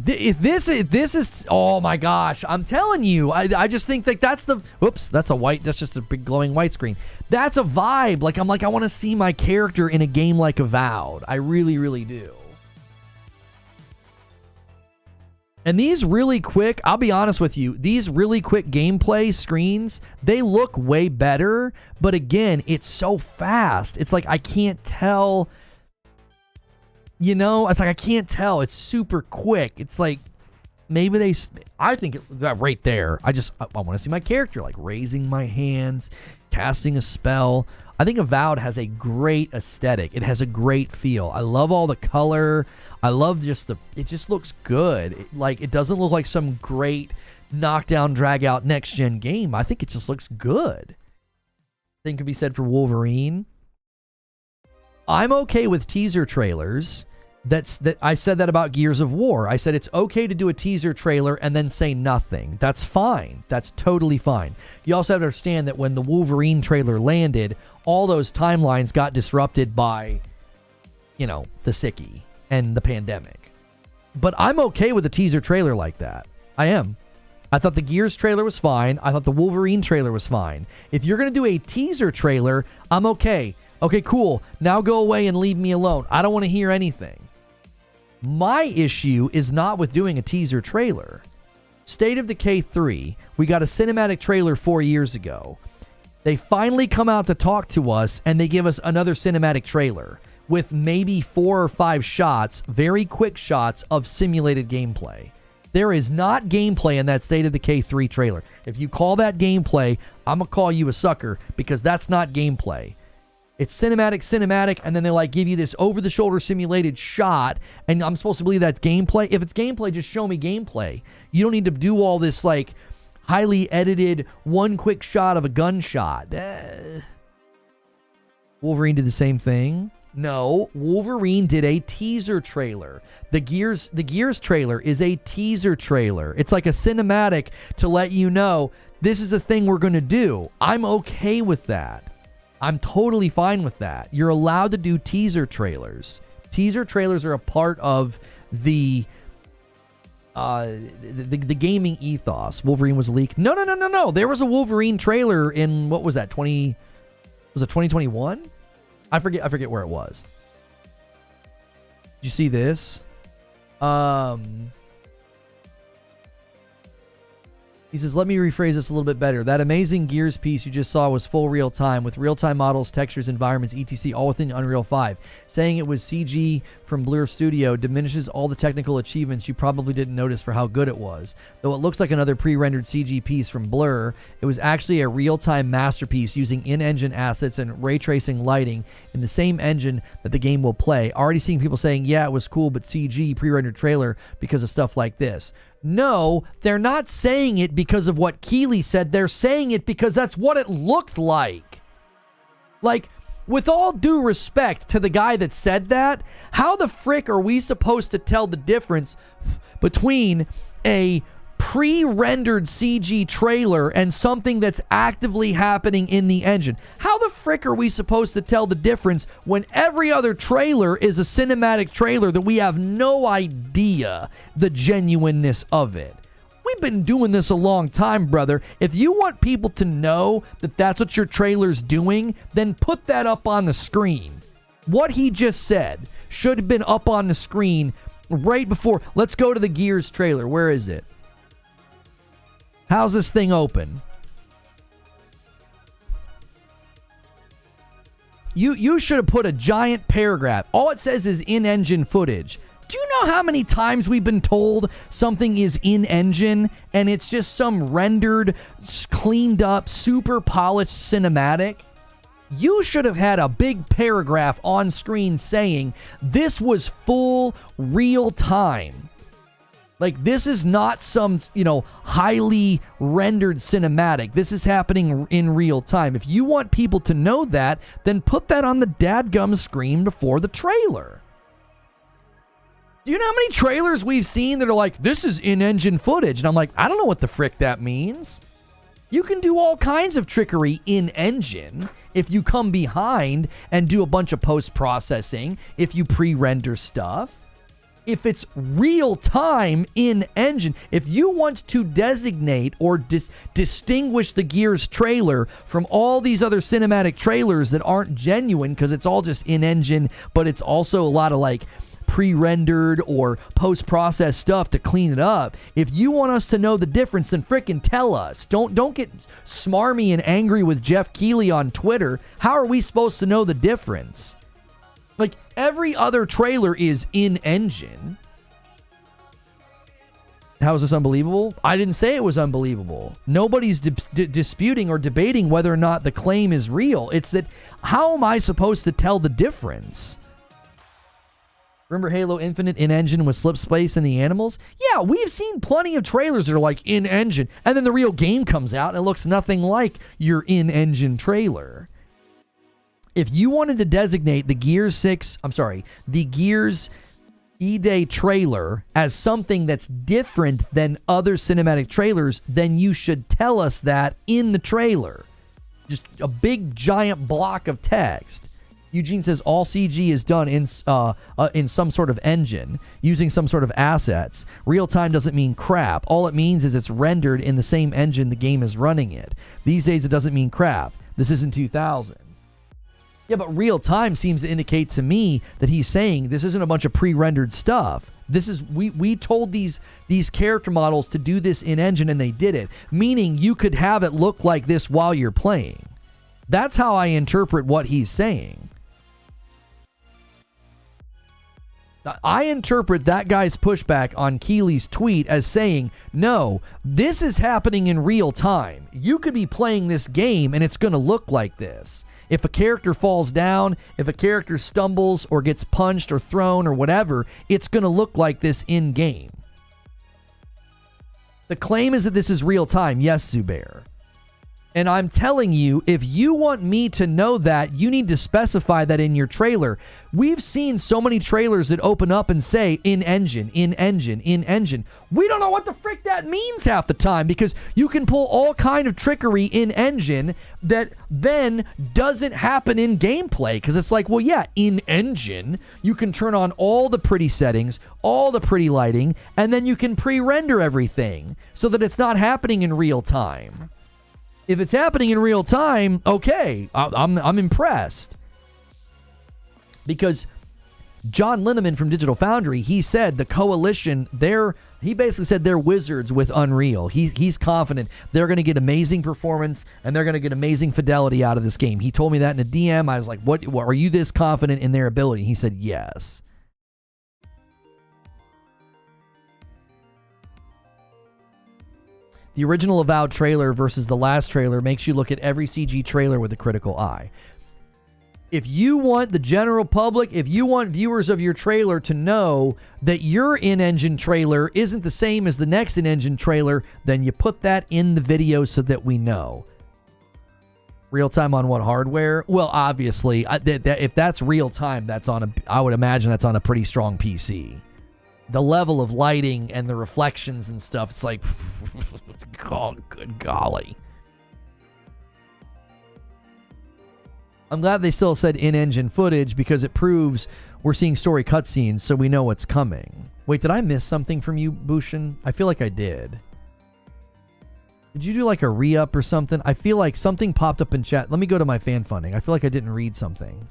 If this is, oh my gosh, I'm telling you, I just think that that's just a big glowing white screen. That's a vibe. Like, I want to see my character in a game like Avowed. I really, really do. And these really quick, I'll be honest with you, these really quick gameplay screens, they look way better. But again, it's so fast. It's like, I can't tell. It's like I can't tell. It's super quick. It's like maybe I think right there. I want to see my character like raising my hands, casting a spell. I think Avowed has a great aesthetic. It has a great feel. I love all the color. I love it just looks good. It doesn't look like some great knockdown, drag out next gen game. I think it just looks good. Thing could be said for Wolverine. I'm okay with teaser trailers. I said that about Gears of War. I said it's okay to do a teaser trailer and then say nothing. That's fine. That's totally fine. You also have to understand that when the Wolverine trailer landed, all those timelines got disrupted by, the sickie and the pandemic. But I'm okay with a teaser trailer like that. I am. I thought the Gears trailer was fine. I thought the Wolverine trailer was fine. If you're going to do a teaser trailer, I'm okay. Okay, cool. Now go away and leave me alone. I don't want to hear anything. My issue is not with doing a teaser trailer. State of Decay 3, we got a cinematic trailer 4 years ago. They finally come out to talk to us, and they give us another cinematic trailer with maybe 4 or 5 shots, very quick shots of simulated gameplay. There is not gameplay in that State of Decay 3 trailer. If you call that gameplay, I'm going to call you a sucker because that's not gameplay. It's cinematic, and then they give you this over-the-shoulder simulated shot, and I'm supposed to believe that's gameplay. If it's gameplay, just show me gameplay. You don't need to do all this, highly edited, one quick shot of a gunshot. Wolverine did the same thing. No, Wolverine did a teaser trailer. The Gears trailer is a teaser trailer. It's like a cinematic to let you know, this is a thing we're going to do. I'm okay with that. I'm totally fine with that. You're allowed to do teaser trailers. Teaser trailers are a part of the gaming ethos. Wolverine was leaked. No. There was a Wolverine trailer in, what was that? 2021? I forget where it was. Did you see this? He says, let me rephrase this a little bit better. That amazing Gears piece you just saw was full real time with real-time models, textures, environments, etc. all within Unreal 5. Saying it was CG from Blur Studio diminishes all the technical achievements you probably didn't notice for how good it was. Though it looks like another pre-rendered CG piece from Blur, it was actually a real-time masterpiece using in-engine assets and ray tracing lighting in the same engine that the game will play. Already seeing people saying, yeah, it was cool, but CG pre-rendered trailer because of stuff like this. No, they're not saying it because of what Keighley said. They're saying it because that's what it looked like. Like, with all due respect to the guy that said that, how the frick are we supposed to tell the difference between a pre-rendered CG trailer and something that's actively happening in the engine? How the frick are we supposed to tell the difference when every other trailer is a cinematic trailer that we have no idea the genuineness of it? We've been doing this a long time, brother. If you want people to know that that's what your trailer's doing, then put that up on the screen. What he just said should have been up on the screen right before. Let's go to the Gears trailer. Where is it? How's this thing open? You should have put a giant paragraph. All it says is in-engine footage. Do you know how many times we've been told something is in-engine and it's just some rendered, cleaned up, super polished cinematic? You should have had a big paragraph on screen saying this was full real time. Like, this is not some, highly rendered cinematic. This is happening in real time. If you want people to know that, then put that on the dadgum screen before the trailer. Do you know how many trailers we've seen that are like, this is in-engine footage? And I'm like, I don't know what the frick that means. You can do all kinds of trickery in-engine if you come behind and do a bunch of post-processing, if you pre-render stuff. If it's real time in engine, if you want to designate or distinguish the Gears trailer from all these other cinematic trailers that aren't genuine because it's all just in engine, but it's also a lot of like pre-rendered or post-processed stuff to clean it up. If you want us to know the difference, then frickin' tell us. Don't get smarmy and angry with Jeff Keighley on Twitter. How are we supposed to know the difference? Like, every other trailer is in-engine. How is this unbelievable? I didn't say it was unbelievable. Nobody's disputing or debating whether or not the claim is real. It's that, how am I supposed to tell the difference? Remember Halo Infinite in-engine with slip space and the animals? Yeah, we've seen plenty of trailers that are like in-engine, and then the real game comes out and it looks nothing like your in-engine trailer. If you wanted to designate the Gears E-Day trailer as something that's different than other cinematic trailers, then you should tell us that in the trailer. Just a big giant block of text. Eugene says all CG is done in some sort of engine using some sort of assets. Real time doesn't mean crap. All it means is it's rendered in the same engine the game is running it. These days it doesn't mean crap. This isn't 2000. Yeah, but real time seems to indicate to me that he's saying this isn't a bunch of pre-rendered stuff. This is we told these character models to do this in engine and they did it, meaning you could have it look like this while you're playing. That's how I interpret what he's saying. I interpret that guy's pushback on Keighley's tweet as saying, no, this is happening in real time. You could be playing this game and it's going to look like this. If a character falls down, if a character stumbles or gets punched or thrown or whatever, it's going to look like this in-game. The claim is that this is real time. Yes, Zubair. And I'm telling you, if you want me to know that, you need to specify that in your trailer. We've seen so many trailers that open up and say in-engine, in-engine, in-engine. We don't know what the frick that means half the time because you can pull all kind of trickery in-engine that then doesn't happen in gameplay because it's like, well, yeah, in-engine, you can turn on all the pretty settings, all the pretty lighting, and then you can pre-render everything so that it's not happening in real time. If it's happening in real time, okay, I'm impressed. Because John Linneman from Digital Foundry, he said the Coalition, he basically said they're wizards with Unreal. He's confident they're going to get amazing performance and they're going to get amazing fidelity out of this game. He told me that in a DM. I was like, what are you this confident in their ability? He said, yes. The original Avowed trailer versus the last trailer makes you look at every CG trailer with a critical eye. If you want the general public, if you want viewers of your trailer to know that your in-engine trailer isn't the same as the next in-engine trailer, then you put that in the video so that we know. Real time on what hardware? Well, obviously, if that's real time, I would imagine that's on a pretty strong PC. The level of lighting and the reflections and stuff, it's like, oh, good golly. I'm glad they still said in-engine footage because it proves we're seeing story cutscenes so we know what's coming. Wait, did I miss something from you, Bushin? I feel like I did. Did you do like a re-up or something? I feel like something popped up in chat. Let me go to my fan funding. I feel like I didn't read something.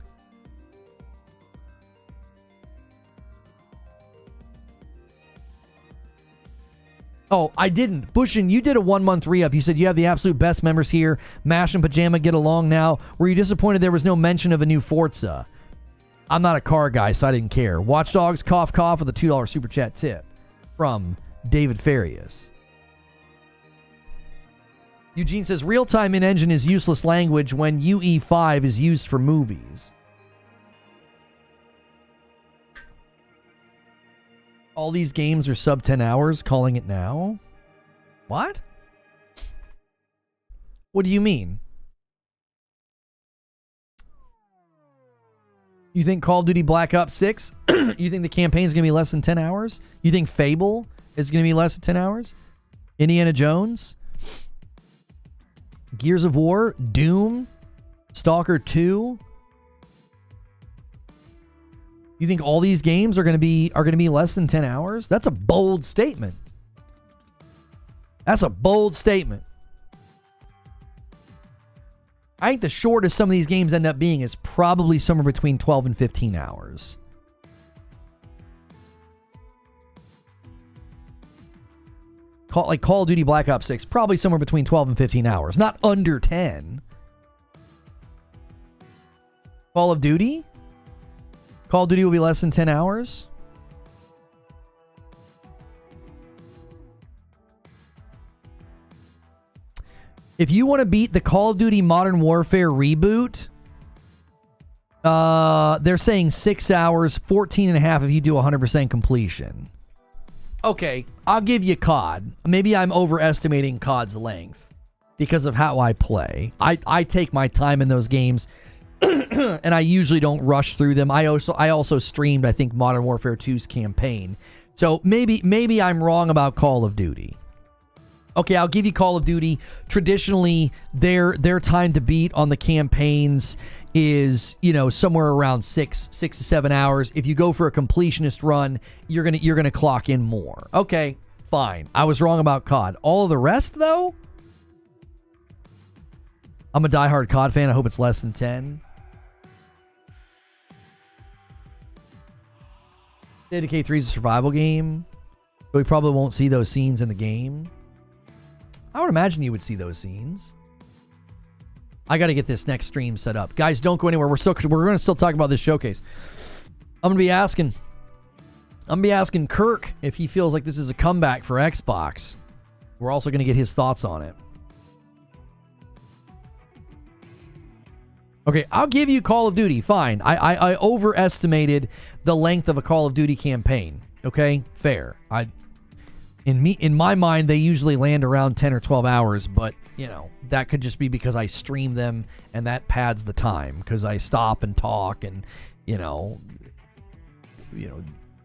Oh, I didn't. Bushin, you did a 1 month re-up. You said you have the absolute best members here. Mash and Pajama get along now. Were you disappointed there was no mention of a new Forza? I'm not a car guy, so I didn't care. Watch Dogs, cough, cough, with a $2 super chat tip from David Farias. Eugene says, real-time in-engine is useless language when UE5 is used for movies. All these games are sub 10 hours, calling it now? What? What do you mean? You think Call of Duty Black Ops 6? You think the campaign is going to be less than 10 hours? You think Fable is going to be less than 10 hours? Indiana Jones? Gears of War? Doom? Stalker 2? You think all these games are going to be less than 10 hours? That's a bold statement. That's a bold statement. I think the shortest some of these games end up being is probably somewhere between 12 and 15 hours. Call of Duty Black Ops 6, probably somewhere between 12 and 15 hours. Not under 10. Call of Duty? Call of Duty will be less than 10 hours? If you want to beat the Call of Duty Modern Warfare reboot, they're saying 6 hours, 14 and a half if you do 100% completion. Okay, I'll give you COD. Maybe I'm overestimating COD's length because of how I play. I take my time in those games. And I usually don't rush through them. I also streamed, I think, Modern Warfare 2's campaign. So maybe I'm wrong about Call of Duty. Okay, I'll give you Call of Duty. Traditionally, their time to beat on the campaigns is, somewhere around 6 to 7 hours. If you go for a completionist run, you're gonna clock in more. Okay, fine. I was wrong about COD. All of the rest, though? I'm a diehard COD fan. I hope it's less than 10. State of K3 is a survival game, so we probably won't see those scenes in the game. I would imagine you would see those scenes. I got to get this next stream set up. Guys, don't go anywhere. We're going to still talk about this showcase. I'm going to be asking Kirk if he feels like this is a comeback for Xbox. We're also going to get his thoughts on it. Okay, I'll give you Call of Duty. Fine. I overestimated the length of a Call of Duty campaign. Okay, fair. In my mind, they usually land around 10 or 12 hours, but that could just be because I stream them and that pads the time because I stop and talk and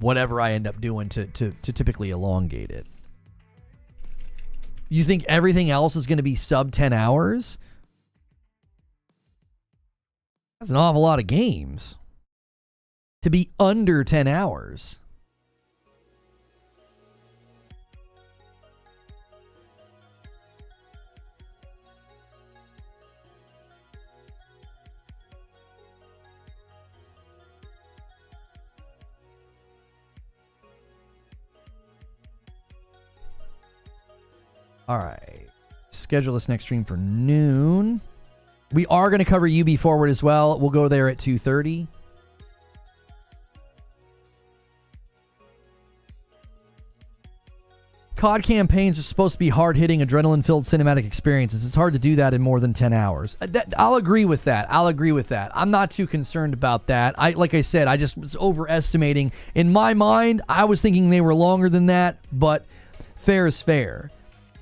whatever I end up doing to typically elongate it. You think everything else is going to be sub 10 hours? That's an awful lot of games to be under 10 hours. All right. Schedule this next stream for noon. We are going to cover UB Forward as well. We'll go there at 2:30. COD campaigns are supposed to be hard-hitting, adrenaline-filled cinematic experiences. It's hard to do that in more than 10 hours. I'll agree with that. I'm not too concerned about that. Like I said, I just was overestimating. In my mind, I was thinking they were longer than that, but fair is fair.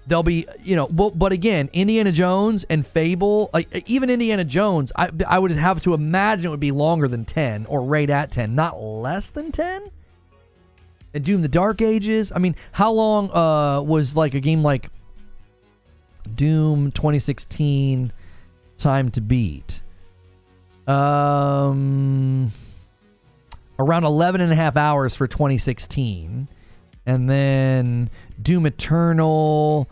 They'll be, but again, Indiana Jones and Fable, like even Indiana Jones, I would have to imagine it would be longer than 10 or right at 10, not less than 10. And Doom the Dark Ages. I mean, how long was like a game like Doom 2016 time to beat? Around 11 and a half hours for 2016. And then Doom Eternal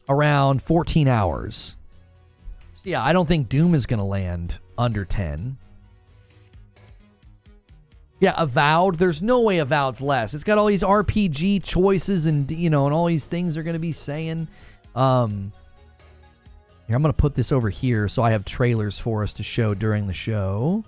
around 14 hours. So yeah, I don't think Doom is going to land under 10. Yeah, Avowed. There's no way Avowed's less. It's got all these RPG choices and, and all these things they're going to be saying. Here, I'm going to put this over here so I have trailers for us to show during the show.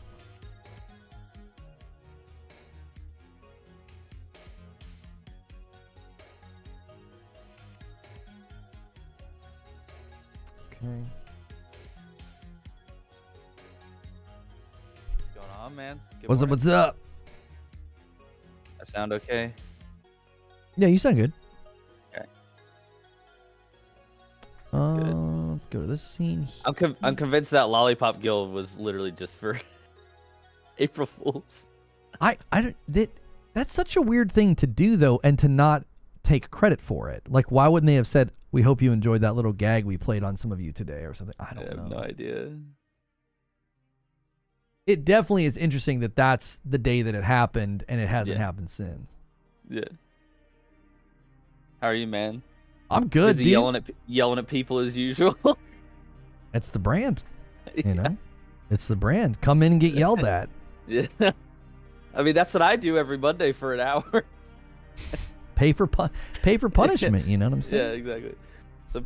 Okay. What's going on, man? What's up? What's up? I sound okay? Yeah, you sound good. Okay. Let's go to this scene. I'm convinced that Lollipop Guild was literally just for April Fools. That's such a weird thing to do though, and to not take credit for it. Like, why wouldn't they have said, "We hope you enjoyed that little gag we played on some of you today," or something? I have no idea. It definitely is interesting that that's the day that it happened, and it hasn't happened since. Yeah. How are you, man? I'm good, dude. Yelling at people as usual. It's the brand, It's the brand. Come in and get yelled at. Yeah. I mean, that's what I do every Monday for an hour. Pay for punishment. You know what I'm saying? Yeah, exactly.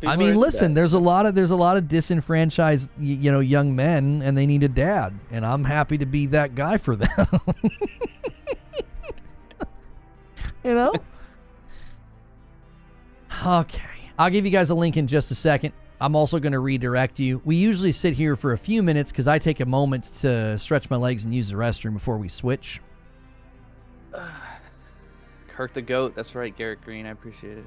I mean, listen. There's a lot of disenfranchised, young men, and they need a dad, and I'm happy to be that guy for them. Okay, I'll give you guys a link in just a second. I'm also going to redirect you. We usually sit here for a few minutes because I take a moment to stretch my legs and use the restroom before we switch. Kirk the Goat. That's right, Garrett Green. I appreciate it.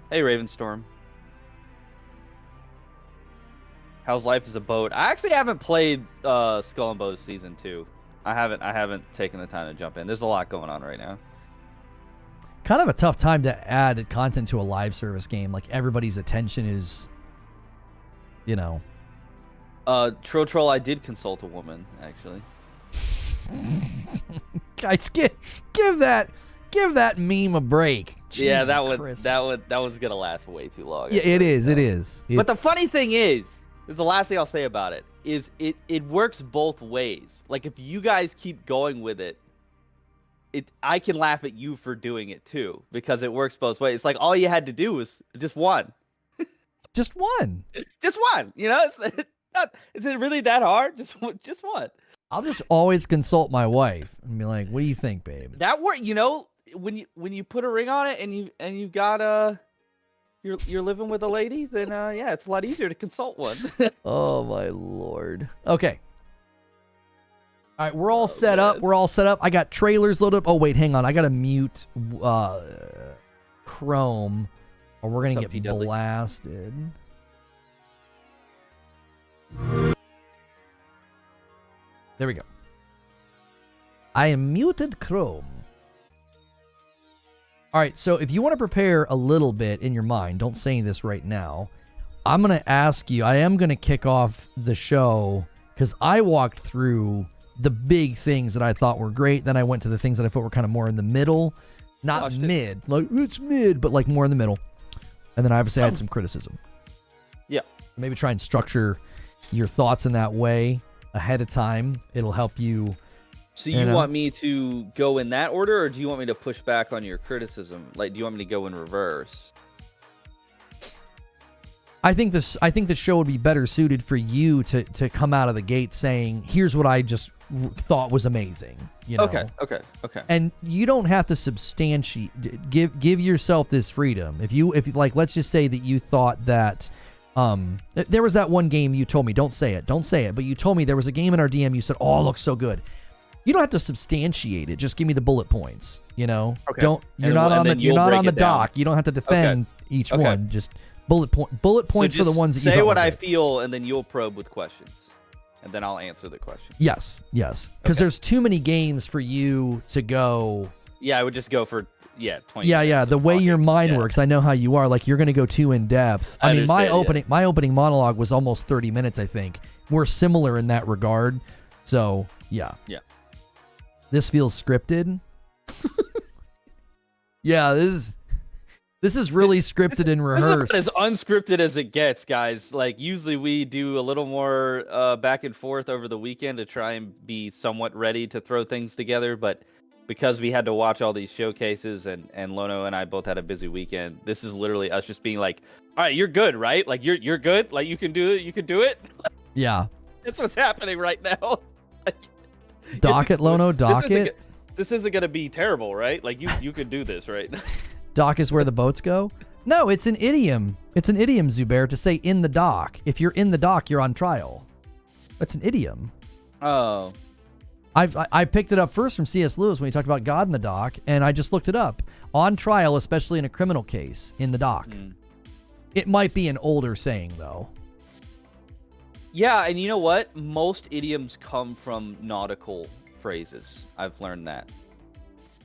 Hey, Ravenstorm. How's life as a boat? I actually haven't played Skull and Bones Season 2. I haven't taken the time to jump in. There's a lot going on right now. Kind of a tough time to add content to a live service game. Like, everybody's attention is, Troll, I did consult a woman, actually. Guys, give that meme a break. Yeah, that was gonna last way too long. Yeah, it is. But the funny thing is the last thing I'll say about it is it works both ways. Like, if you guys keep going with it, I can laugh at you for doing it too, because it works both ways. It's like all you had to do was just one. Just one. Just one. Is it really that hard? Just one. I'll just always consult my wife and be like, "What do you think, babe?" That work, when you put a ring on it and you got you're living with a lady, then yeah, it's a lot easier to consult one. Oh my lord. Okay. All right, we're all set up. We're all set up. I got trailers loaded up. Oh wait, hang on. I gotta mute Chrome, or we're gonna get blasted. There we go. I am muted Chrome. All right, so if you want to prepare a little bit in your mind, don't say this right now. I'm going to ask you, I am going to kick off the show because I walked through the big things that I thought were great. Then I went to the things that I thought were kind of more in the middle. Not mid. Like, it's mid, but like more in the middle. And then I obviously had some criticism. Yeah. Maybe try and structure your thoughts in that way ahead of time. It'll help you So you want me to go in that order, or do you want me to push back on your criticism? Like, do you want me to go in reverse? I think the show would be better suited for you to come out of the gate saying, "Here's what I just thought was amazing." You know? Okay. And you don't have to substantiate. Give yourself this freedom. If like, let's just say that you thought that there was that one game you told me, don't say it, but you told me there was a game in our DM. You said, "Oh, it looks so good." You don't have to substantiate it. Just give me the bullet points. You know, you're not on the dock. You don't have to defend each one. Just bullet points for the ones that you say what I feel, and then you'll probe with questions, and then I'll answer the question. Yes, because there's too many games for you to go. Yeah, I would just go for 20 minutes the way talking. your mind works, I know how you are. Like, you're going to go too in depth. I mean, my opening monologue was almost 30 minutes. I think we're similar in that regard. So yeah. This feels scripted. Yeah, this is really scripted and rehearsed. This is about as unscripted as it gets, guys. Like, usually we do a little more back and forth over the weekend to try and be somewhat ready to throw things together. But because we had to watch all these showcases and Lono and I both had a busy weekend, this is literally us just being like, "All right, you're good, right? Like, you're good. Like, you can do it. You can do it." Yeah, that's what's happening right now. Dock it, Lono. Dock it. This isn't gonna be terrible, right? Like, you could do this, right? Dock is where the boats go? No, it's an idiom. It's an idiom, Zubair, to say in the dock. If you're in the dock, you're on trial. That's an idiom. Oh. I picked it up first from C.S. Lewis when he talked about God in the dock, and I just looked it up. On trial, especially in a criminal case, in the dock. It might be an older saying, though. Yeah, and you know what? Most idioms come from nautical phrases. I've learned that.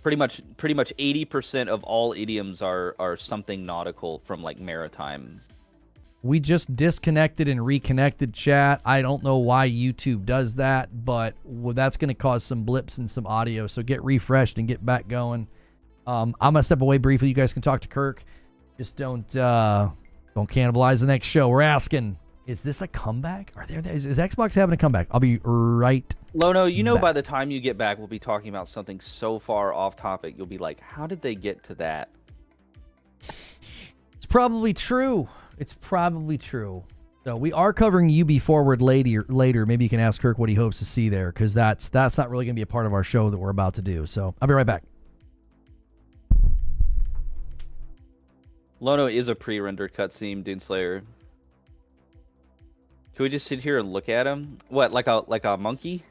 Pretty much 80% of all idioms are something nautical from, like, maritime. We just disconnected and reconnected, chat. I don't know why YouTube does that, but that's going to cause some blips in some audio. So get refreshed and get back going. I'm going to step away briefly. You guys can talk to Kirk. Just don't cannibalize the next show. We're asking, is this a comeback? Is Xbox having a comeback? I'll be right Lono, you know, back. by the time you get back, we'll be talking about something so far off topic. You'll be like, how did they get to that? It's probably true. So we are covering UB Forward later. Maybe you can ask Kirk what he hopes to see there, because that's not really going to be a part of our show that we're about to do. So I'll be right back. Lono is a pre-rendered cutscene, Doomslayer. Can we just sit here and look at him? What, like a monkey?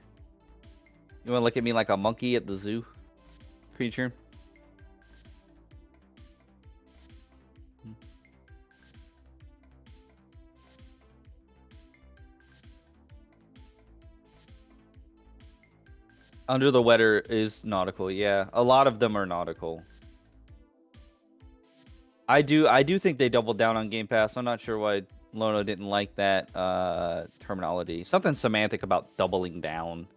You want to look at me like a monkey at the zoo? Creature? Under the Weather is nautical, yeah. A lot of them are nautical. I do think they doubled down on Game Pass. I'm not sure why Lono didn't like that terminology. Something semantic about doubling down.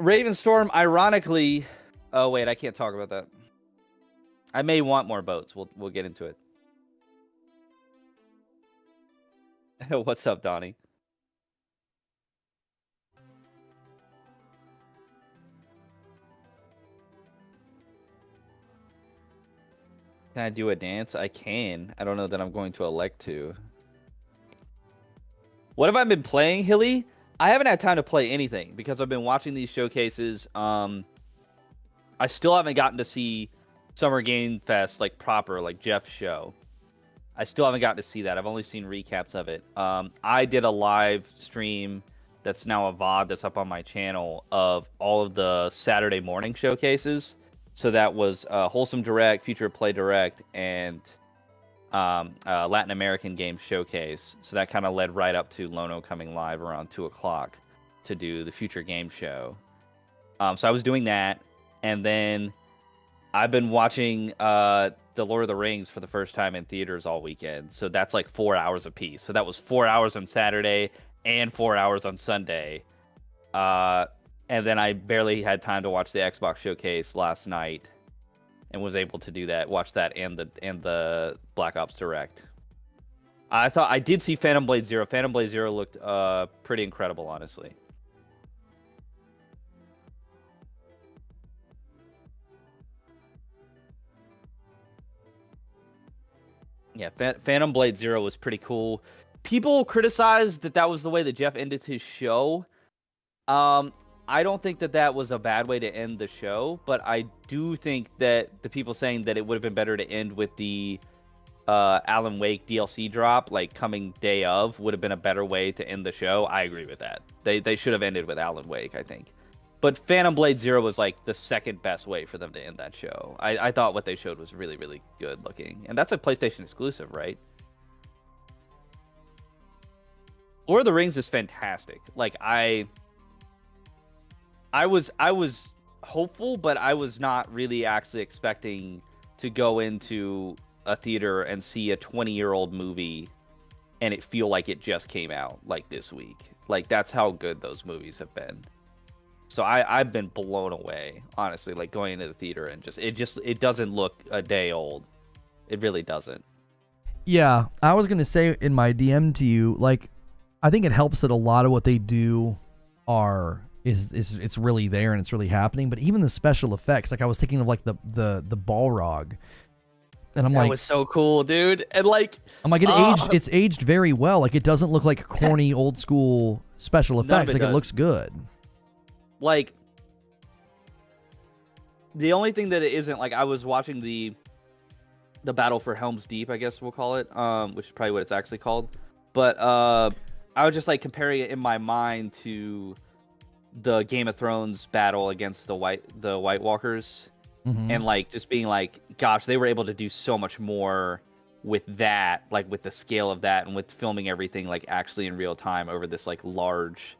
Ravenstorm, ironically... Oh, wait, I can't talk about that. I may want more boats. We'll get into it. What's up, Donnie? Can I do a dance? I can. I don't know that I'm going to elect to. What have I been playing, Hilly? I haven't had time to play anything because I've been watching these showcases. I still haven't gotten to see Summer Game Fest like proper, like Jeff's show. I still haven't gotten to see that. I've only seen recaps of it. I did a live stream that's now a VOD that's up on my channel of all of the Saturday morning showcases. So that was Wholesome Direct, Future Play Direct, and Latin American Games Showcase. So that kind of led right up to Lono coming live around 2 o'clock to do the Future Game Show. So I was doing that, and then I've been watching The Lord of the Rings for the first time in theaters all weekend. So that's like 4 hours apiece. So that was 4 hours on Saturday and 4 hours on Sunday. And then I barely had time to watch the Xbox Showcase last night, and was able to do that, watch that and the Black Ops Direct. I did see Phantom Blade Zero. Phantom Blade Zero looked pretty incredible, honestly. Yeah, Phantom Blade Zero was pretty cool. People criticized that was the way that Jeff ended his show. I don't think that was a bad way to end the show, but I do think that the people saying that it would have been better to end with the Alan Wake DLC drop, like coming day of, would have been a better way to end the show. I agree with that. They should have ended with Alan Wake, I think. But Phantom Blade Zero was like the second best way for them to end that show. I thought what they showed was really, really good looking. And that's a PlayStation exclusive, right? Lord of the Rings is fantastic. Like I was hopeful, but I was not really actually expecting to go into a theater and see a 20-year-old movie and it feel like it just came out like this week. Like that's how good those movies have been. So I've been blown away, honestly, like going into the theater and it doesn't look a day old. It really doesn't. Yeah, I was going to say in my DM to you, like, I think it helps that a lot of what they do is it's really there and it's really happening. But even the special effects, like I was thinking of like the Balrog, and I'm that like, was so cool, dude. And like, I'm like, it's aged very well. Like it doesn't look like corny old school special effects. Like it looks good. Like the only thing that it isn't, like I was watching the Battle for Helm's Deep, I guess we'll call it, which is probably what it's actually called. But I was just like comparing it in my mind to the Game of Thrones battle against the White Walkers, and like just being like, gosh, they were able to do so much more with that, like with the scale of that, and with filming everything like actually in real time over this like large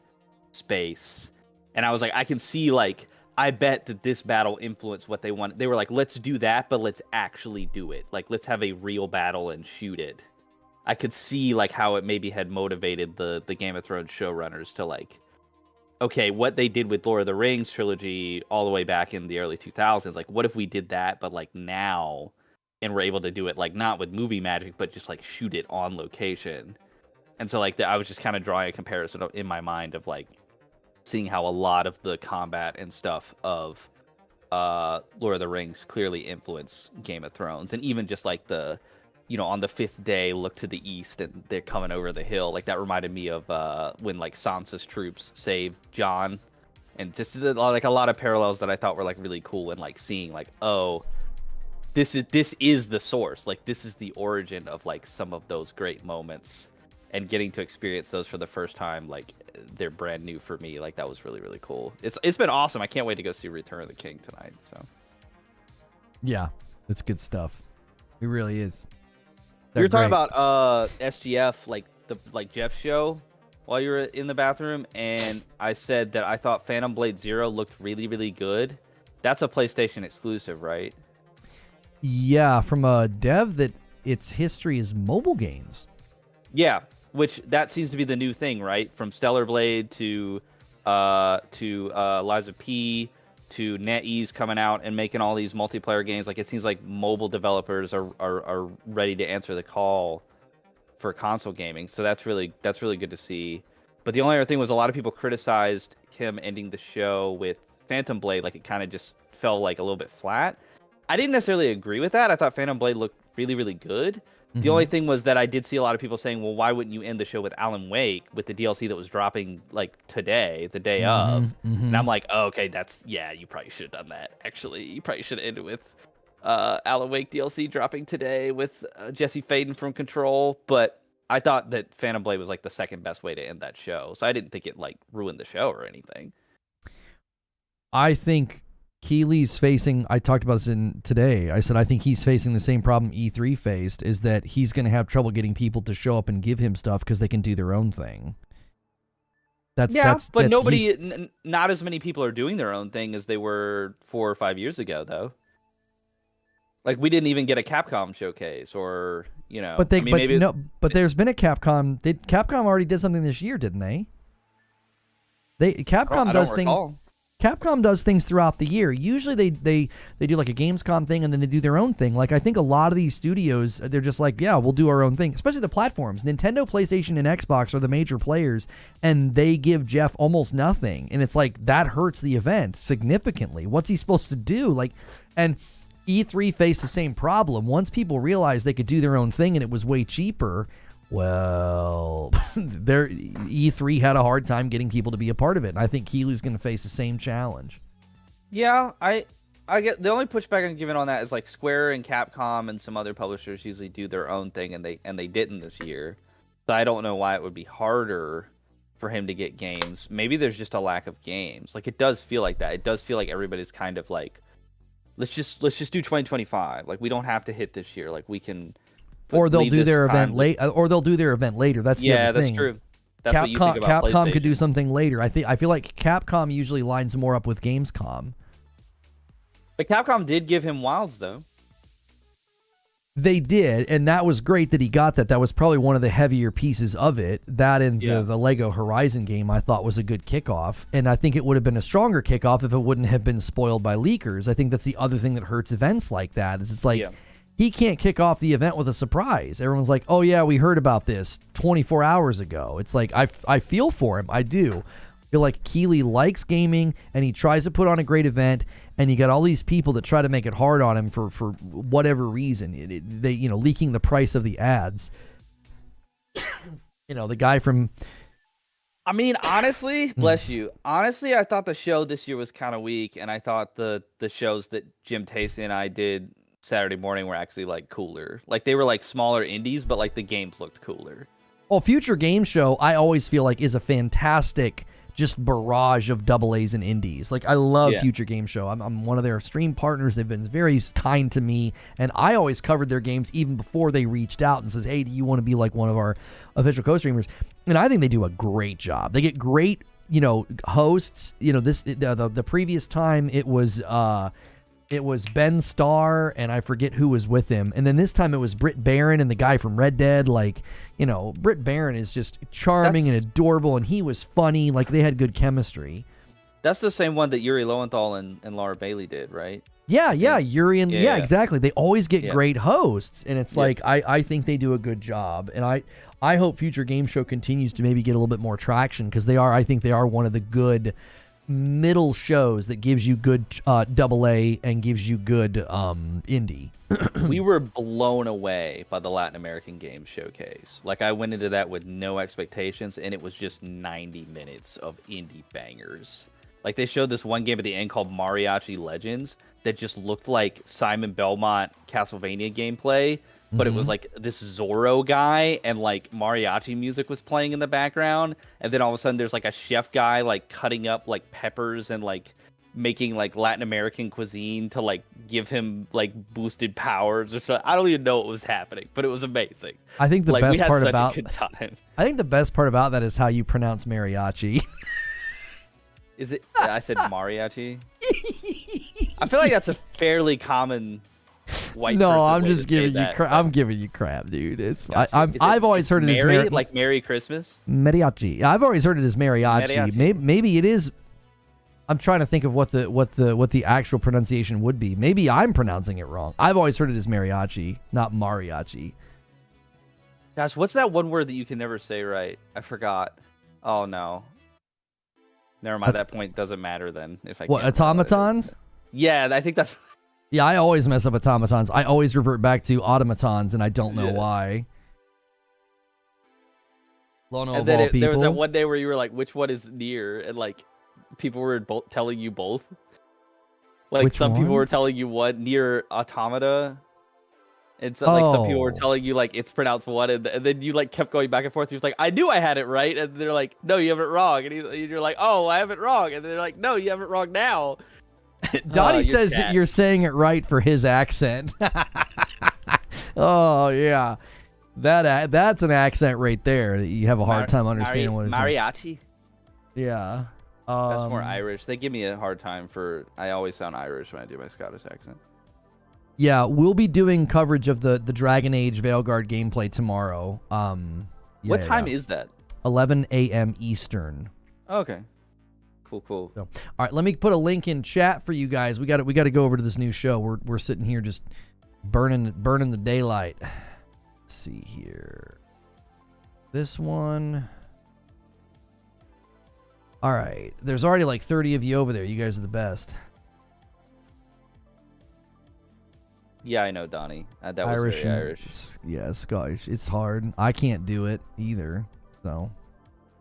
space. And I was like, I can see, like, I bet that this battle influenced what they wanted. They were like, let's do that, but let's actually do it. Like, let's have a real battle and shoot it. I could see, like, how it maybe had motivated the Game of Thrones showrunners to, like, okay, what they did with Lord of the Rings trilogy all the way back in the early 2000s, like, what if we did that, but, like, now, and we're able to do it, like, not with movie magic, but just, like, shoot it on location. And so, like, I was just kind of drawing a comparison in my mind of, like, seeing how a lot of the combat and stuff of Lord of the Rings clearly influence Game of Thrones. And even just like the, on the fifth day, look to the east and they're coming over the hill. Like that reminded me of when like Sansa's troops saved Jon. And just like a lot of parallels that I thought were like really cool, and like seeing like, oh, this is the source. Like this is the origin of like some of those great moments. And getting to experience those for the first time, like they're brand new for me. Like that was really, really cool. It's been awesome. I can't wait to go see Return of the King tonight. So yeah, it's good stuff. It really is. We were talking about SGF, like the Jeff's show, while you were in the bathroom, and I said that I thought Phantom Blade Zero looked really, really good. That's a PlayStation exclusive, right? Yeah, from a dev that its history is mobile games. Yeah. Which that seems to be the new thing, right? From Stellar Blade to Lies of P to NetEase coming out and making all these multiplayer games. Like it seems like mobile developers are ready to answer the call for console gaming. So that's really good to see. But the only other thing was a lot of people criticized him ending the show with Phantom Blade, like it kind of just fell like a little bit flat. I didn't necessarily agree with that. I thought Phantom Blade looked really, really good. The only thing was that I did see a lot of people saying, well, why wouldn't you end the show with Alan Wake, with the DLC that was dropping like today, the day of? And I'm like, oh, okay, you probably should have done that. Actually, you probably should have ended with Alan Wake DLC dropping today with Jesse Faden from Control. But I thought that Phantom Blade was like the second best way to end that show. So I didn't think it like ruined the show or anything. I think Keeley's facing, I talked about this today, I said I think he's facing the same problem E3 faced, is that he's going to have trouble getting people to show up and give him stuff because they can do their own thing. Not as many people are doing their own thing as they were 4 or 5 years ago, though. Like, we didn't even get a Capcom showcase, or, But there's been a Capcom. Capcom already did something this year, didn't they? Capcom does things. Capcom does things throughout the year. Usually they do like a Gamescom thing and then they do their own thing. Like I think a lot of these studios, they're just like, yeah, we'll do our own thing. Especially the platforms. Nintendo, PlayStation, and Xbox are the major players, and they give Jeff almost nothing. And it's like that hurts the event significantly. What's he supposed to do? Like, and E3 faced the same problem. Once people realized they could do their own thing and it was way cheaper, well, their E3 had a hard time getting people to be a part of it. And I think Keighley's going to face the same challenge. Yeah, I get the only pushback I'm giving on that is like Square and Capcom and some other publishers usually do their own thing, and they didn't this year. So I don't know why it would be harder for him to get games. Maybe there's just a lack of games. Like, it does feel like that. It does feel like everybody's kind of like, let's just do 2025. Like, we don't have to hit this year. Like, we can. Or they'll do their event late. Or they'll do their event later. That's the other thing. That's true. That's what you think about Capcom PlayStation. could do something later. I feel like Capcom usually lines more up with Gamescom. But Capcom did give him Wilds, though. They did, and that was great that he got that. That was probably one of the heavier pieces of it. That and the Lego Horizon game I thought was a good kickoff, and I think it would have been a stronger kickoff if it wouldn't have been spoiled by leakers. I think that's the other thing that hurts events like that, is it's like he can't kick off the event with a surprise. Everyone's like, oh yeah, we heard about this 24 hours ago. It's like, I feel for him. I do. I feel like Keighley likes gaming, and he tries to put on a great event, and you got all these people that try to make it hard on him for whatever reason. They leaking the price of the ads. The guy from... I mean, honestly, bless you. Honestly, I thought the show this year was kind of weak, and I thought the shows that Jim Tacey and I did Saturday morning were actually like cooler. Like, they were like smaller indies, but like the games looked cooler. Well, Future Game Show, I always feel like is a fantastic just barrage of AA's and indies. Like, I love Future Game Show. I'm one of their stream partners. They've been very kind to me, and I always covered their games even before they reached out and says, hey, do you want to be like one of our official co-streamers? And I think they do a great job. They get great, hosts. The previous time it was Ben Starr, and I forget who was with him. And then this time it was Britt Barron and the guy from Red Dead. Like, Britt Barron is just charming and adorable, and he was funny. Like, they had good chemistry. That's the same one that Yuri Lowenthal and Laura Bailey did, right? Yeah, Yuri and exactly. They always get great hosts, and it's like I think they do a good job, and I hope Future Game Show continues to maybe get a little bit more traction, because I think they are one of the good middle shows that gives you good AA and gives you good indie. We were blown away by the Latin American Game Showcase. Like, I went into that with no expectations, and it was just 90 minutes of indie bangers. Like, they showed this one game at the end called Mariachi Legends that just looked like Simon Belmont Castlevania gameplay, but it was like this Zorro guy, and like mariachi music was playing in the background, and then all of a sudden there's like a chef guy like cutting up like peppers and like making like Latin American cuisine to like give him like boosted powers or something. I don't even know what was happening, but it was amazing. I think the best part about a good time. I think the best part about that is how you pronounce mariachi. Is it? I said mariachi. I feel like that's a fairly common white. No, person I'm way just to giving say you that, crap. I'm giving you crap, dude. It's I've always heard it as like Merry Christmas. Mariachi. I've always heard it as mariachi. Maybe it is. I'm trying to think of what the actual pronunciation would be. Maybe I'm pronouncing it wrong. I've always heard it as mariachi, not mariachi. Gosh, what's that one word that you can never say right? I forgot. Oh no. Never mind. That point doesn't matter then. If I what, can't automatons? Yeah, I think that's. Yeah, I always mess up automatons. I always revert back to automatons, and I don't know why. Lono And of then all people. there was that one day where you were like, "Which one is near?" And like, people were telling you both. Like, Which some people one? were telling you what near automata, and so, like some people were telling you like it's pronounced one, and then you like kept going back and forth. You're like, "I knew I had it right," and they're like, "No, you have it wrong," and you're like, "Oh, I have it wrong," and they're like, "No, you have it wrong now." Donnie says that you're saying it right for his accent. Oh yeah, that's an accent right there that you have a hard time understanding what it's mariachi. Yeah, that's more Irish. They give me a hard time for. I always sound Irish when I do my Scottish accent. Yeah, we'll be doing coverage of the Dragon Age Veilguard gameplay tomorrow. What time is that? 11 a.m. Eastern. Okay. Cool. So, all right, let me put a link in chat for you guys. We got to go over to this new show. We're sitting here just burning the daylight. Let's see here. This one. All right. There's already like 30 of you over there. You guys are the best. Yeah, I know, Donnie. That was Irish very and Irish. yeah, Scottish. It's hard. I can't do it either. So,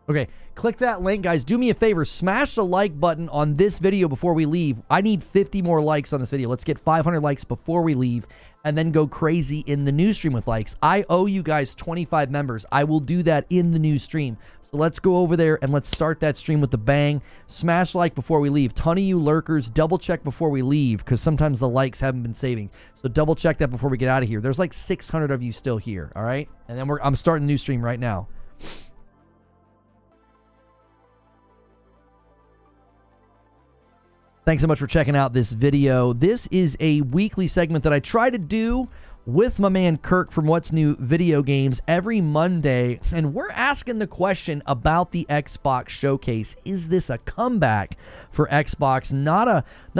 okay, click that link, guys. Do me a favor, smash the like button on this video before we leave. I need 50 more likes on this video. Let's get 500 likes before we leave, and then go crazy in the new stream with likes. I owe you guys 25 members. I will do that in the new stream. So let's go over there and let's start that stream with a bang. Smash like before we leave. Ton of you lurkers, double check before we leave, because sometimes the likes haven't been saving. So double check that before we get out of here. There's like 600 of you still here, all right? And then I'm starting the new stream right now. Thanks so much for checking out this video. This is a weekly segment that I try to do with my man Kirk from What's New Video Games every Monday, and we're asking the question about the Xbox Showcase. Is this a comeback for Xbox? Not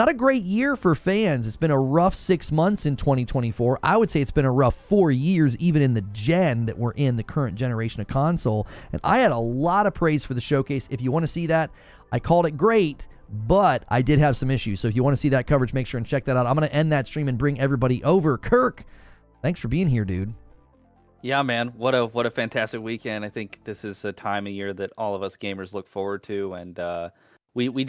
a great year for fans. It's been a rough 6 months in 2024. I would say it's been a rough 4 years, even in the gen that we're in, the current generation of console. And I had a lot of praise for the Showcase. If you want to see that, I called it great, but I did have some issues. So if you want to see that coverage, make sure and check that out. I'm going to end that stream and bring everybody over. Kirk, thanks for being here, dude. Yeah, man. What a fantastic weekend. I think this is a time of year that all of us gamers look forward to, and we did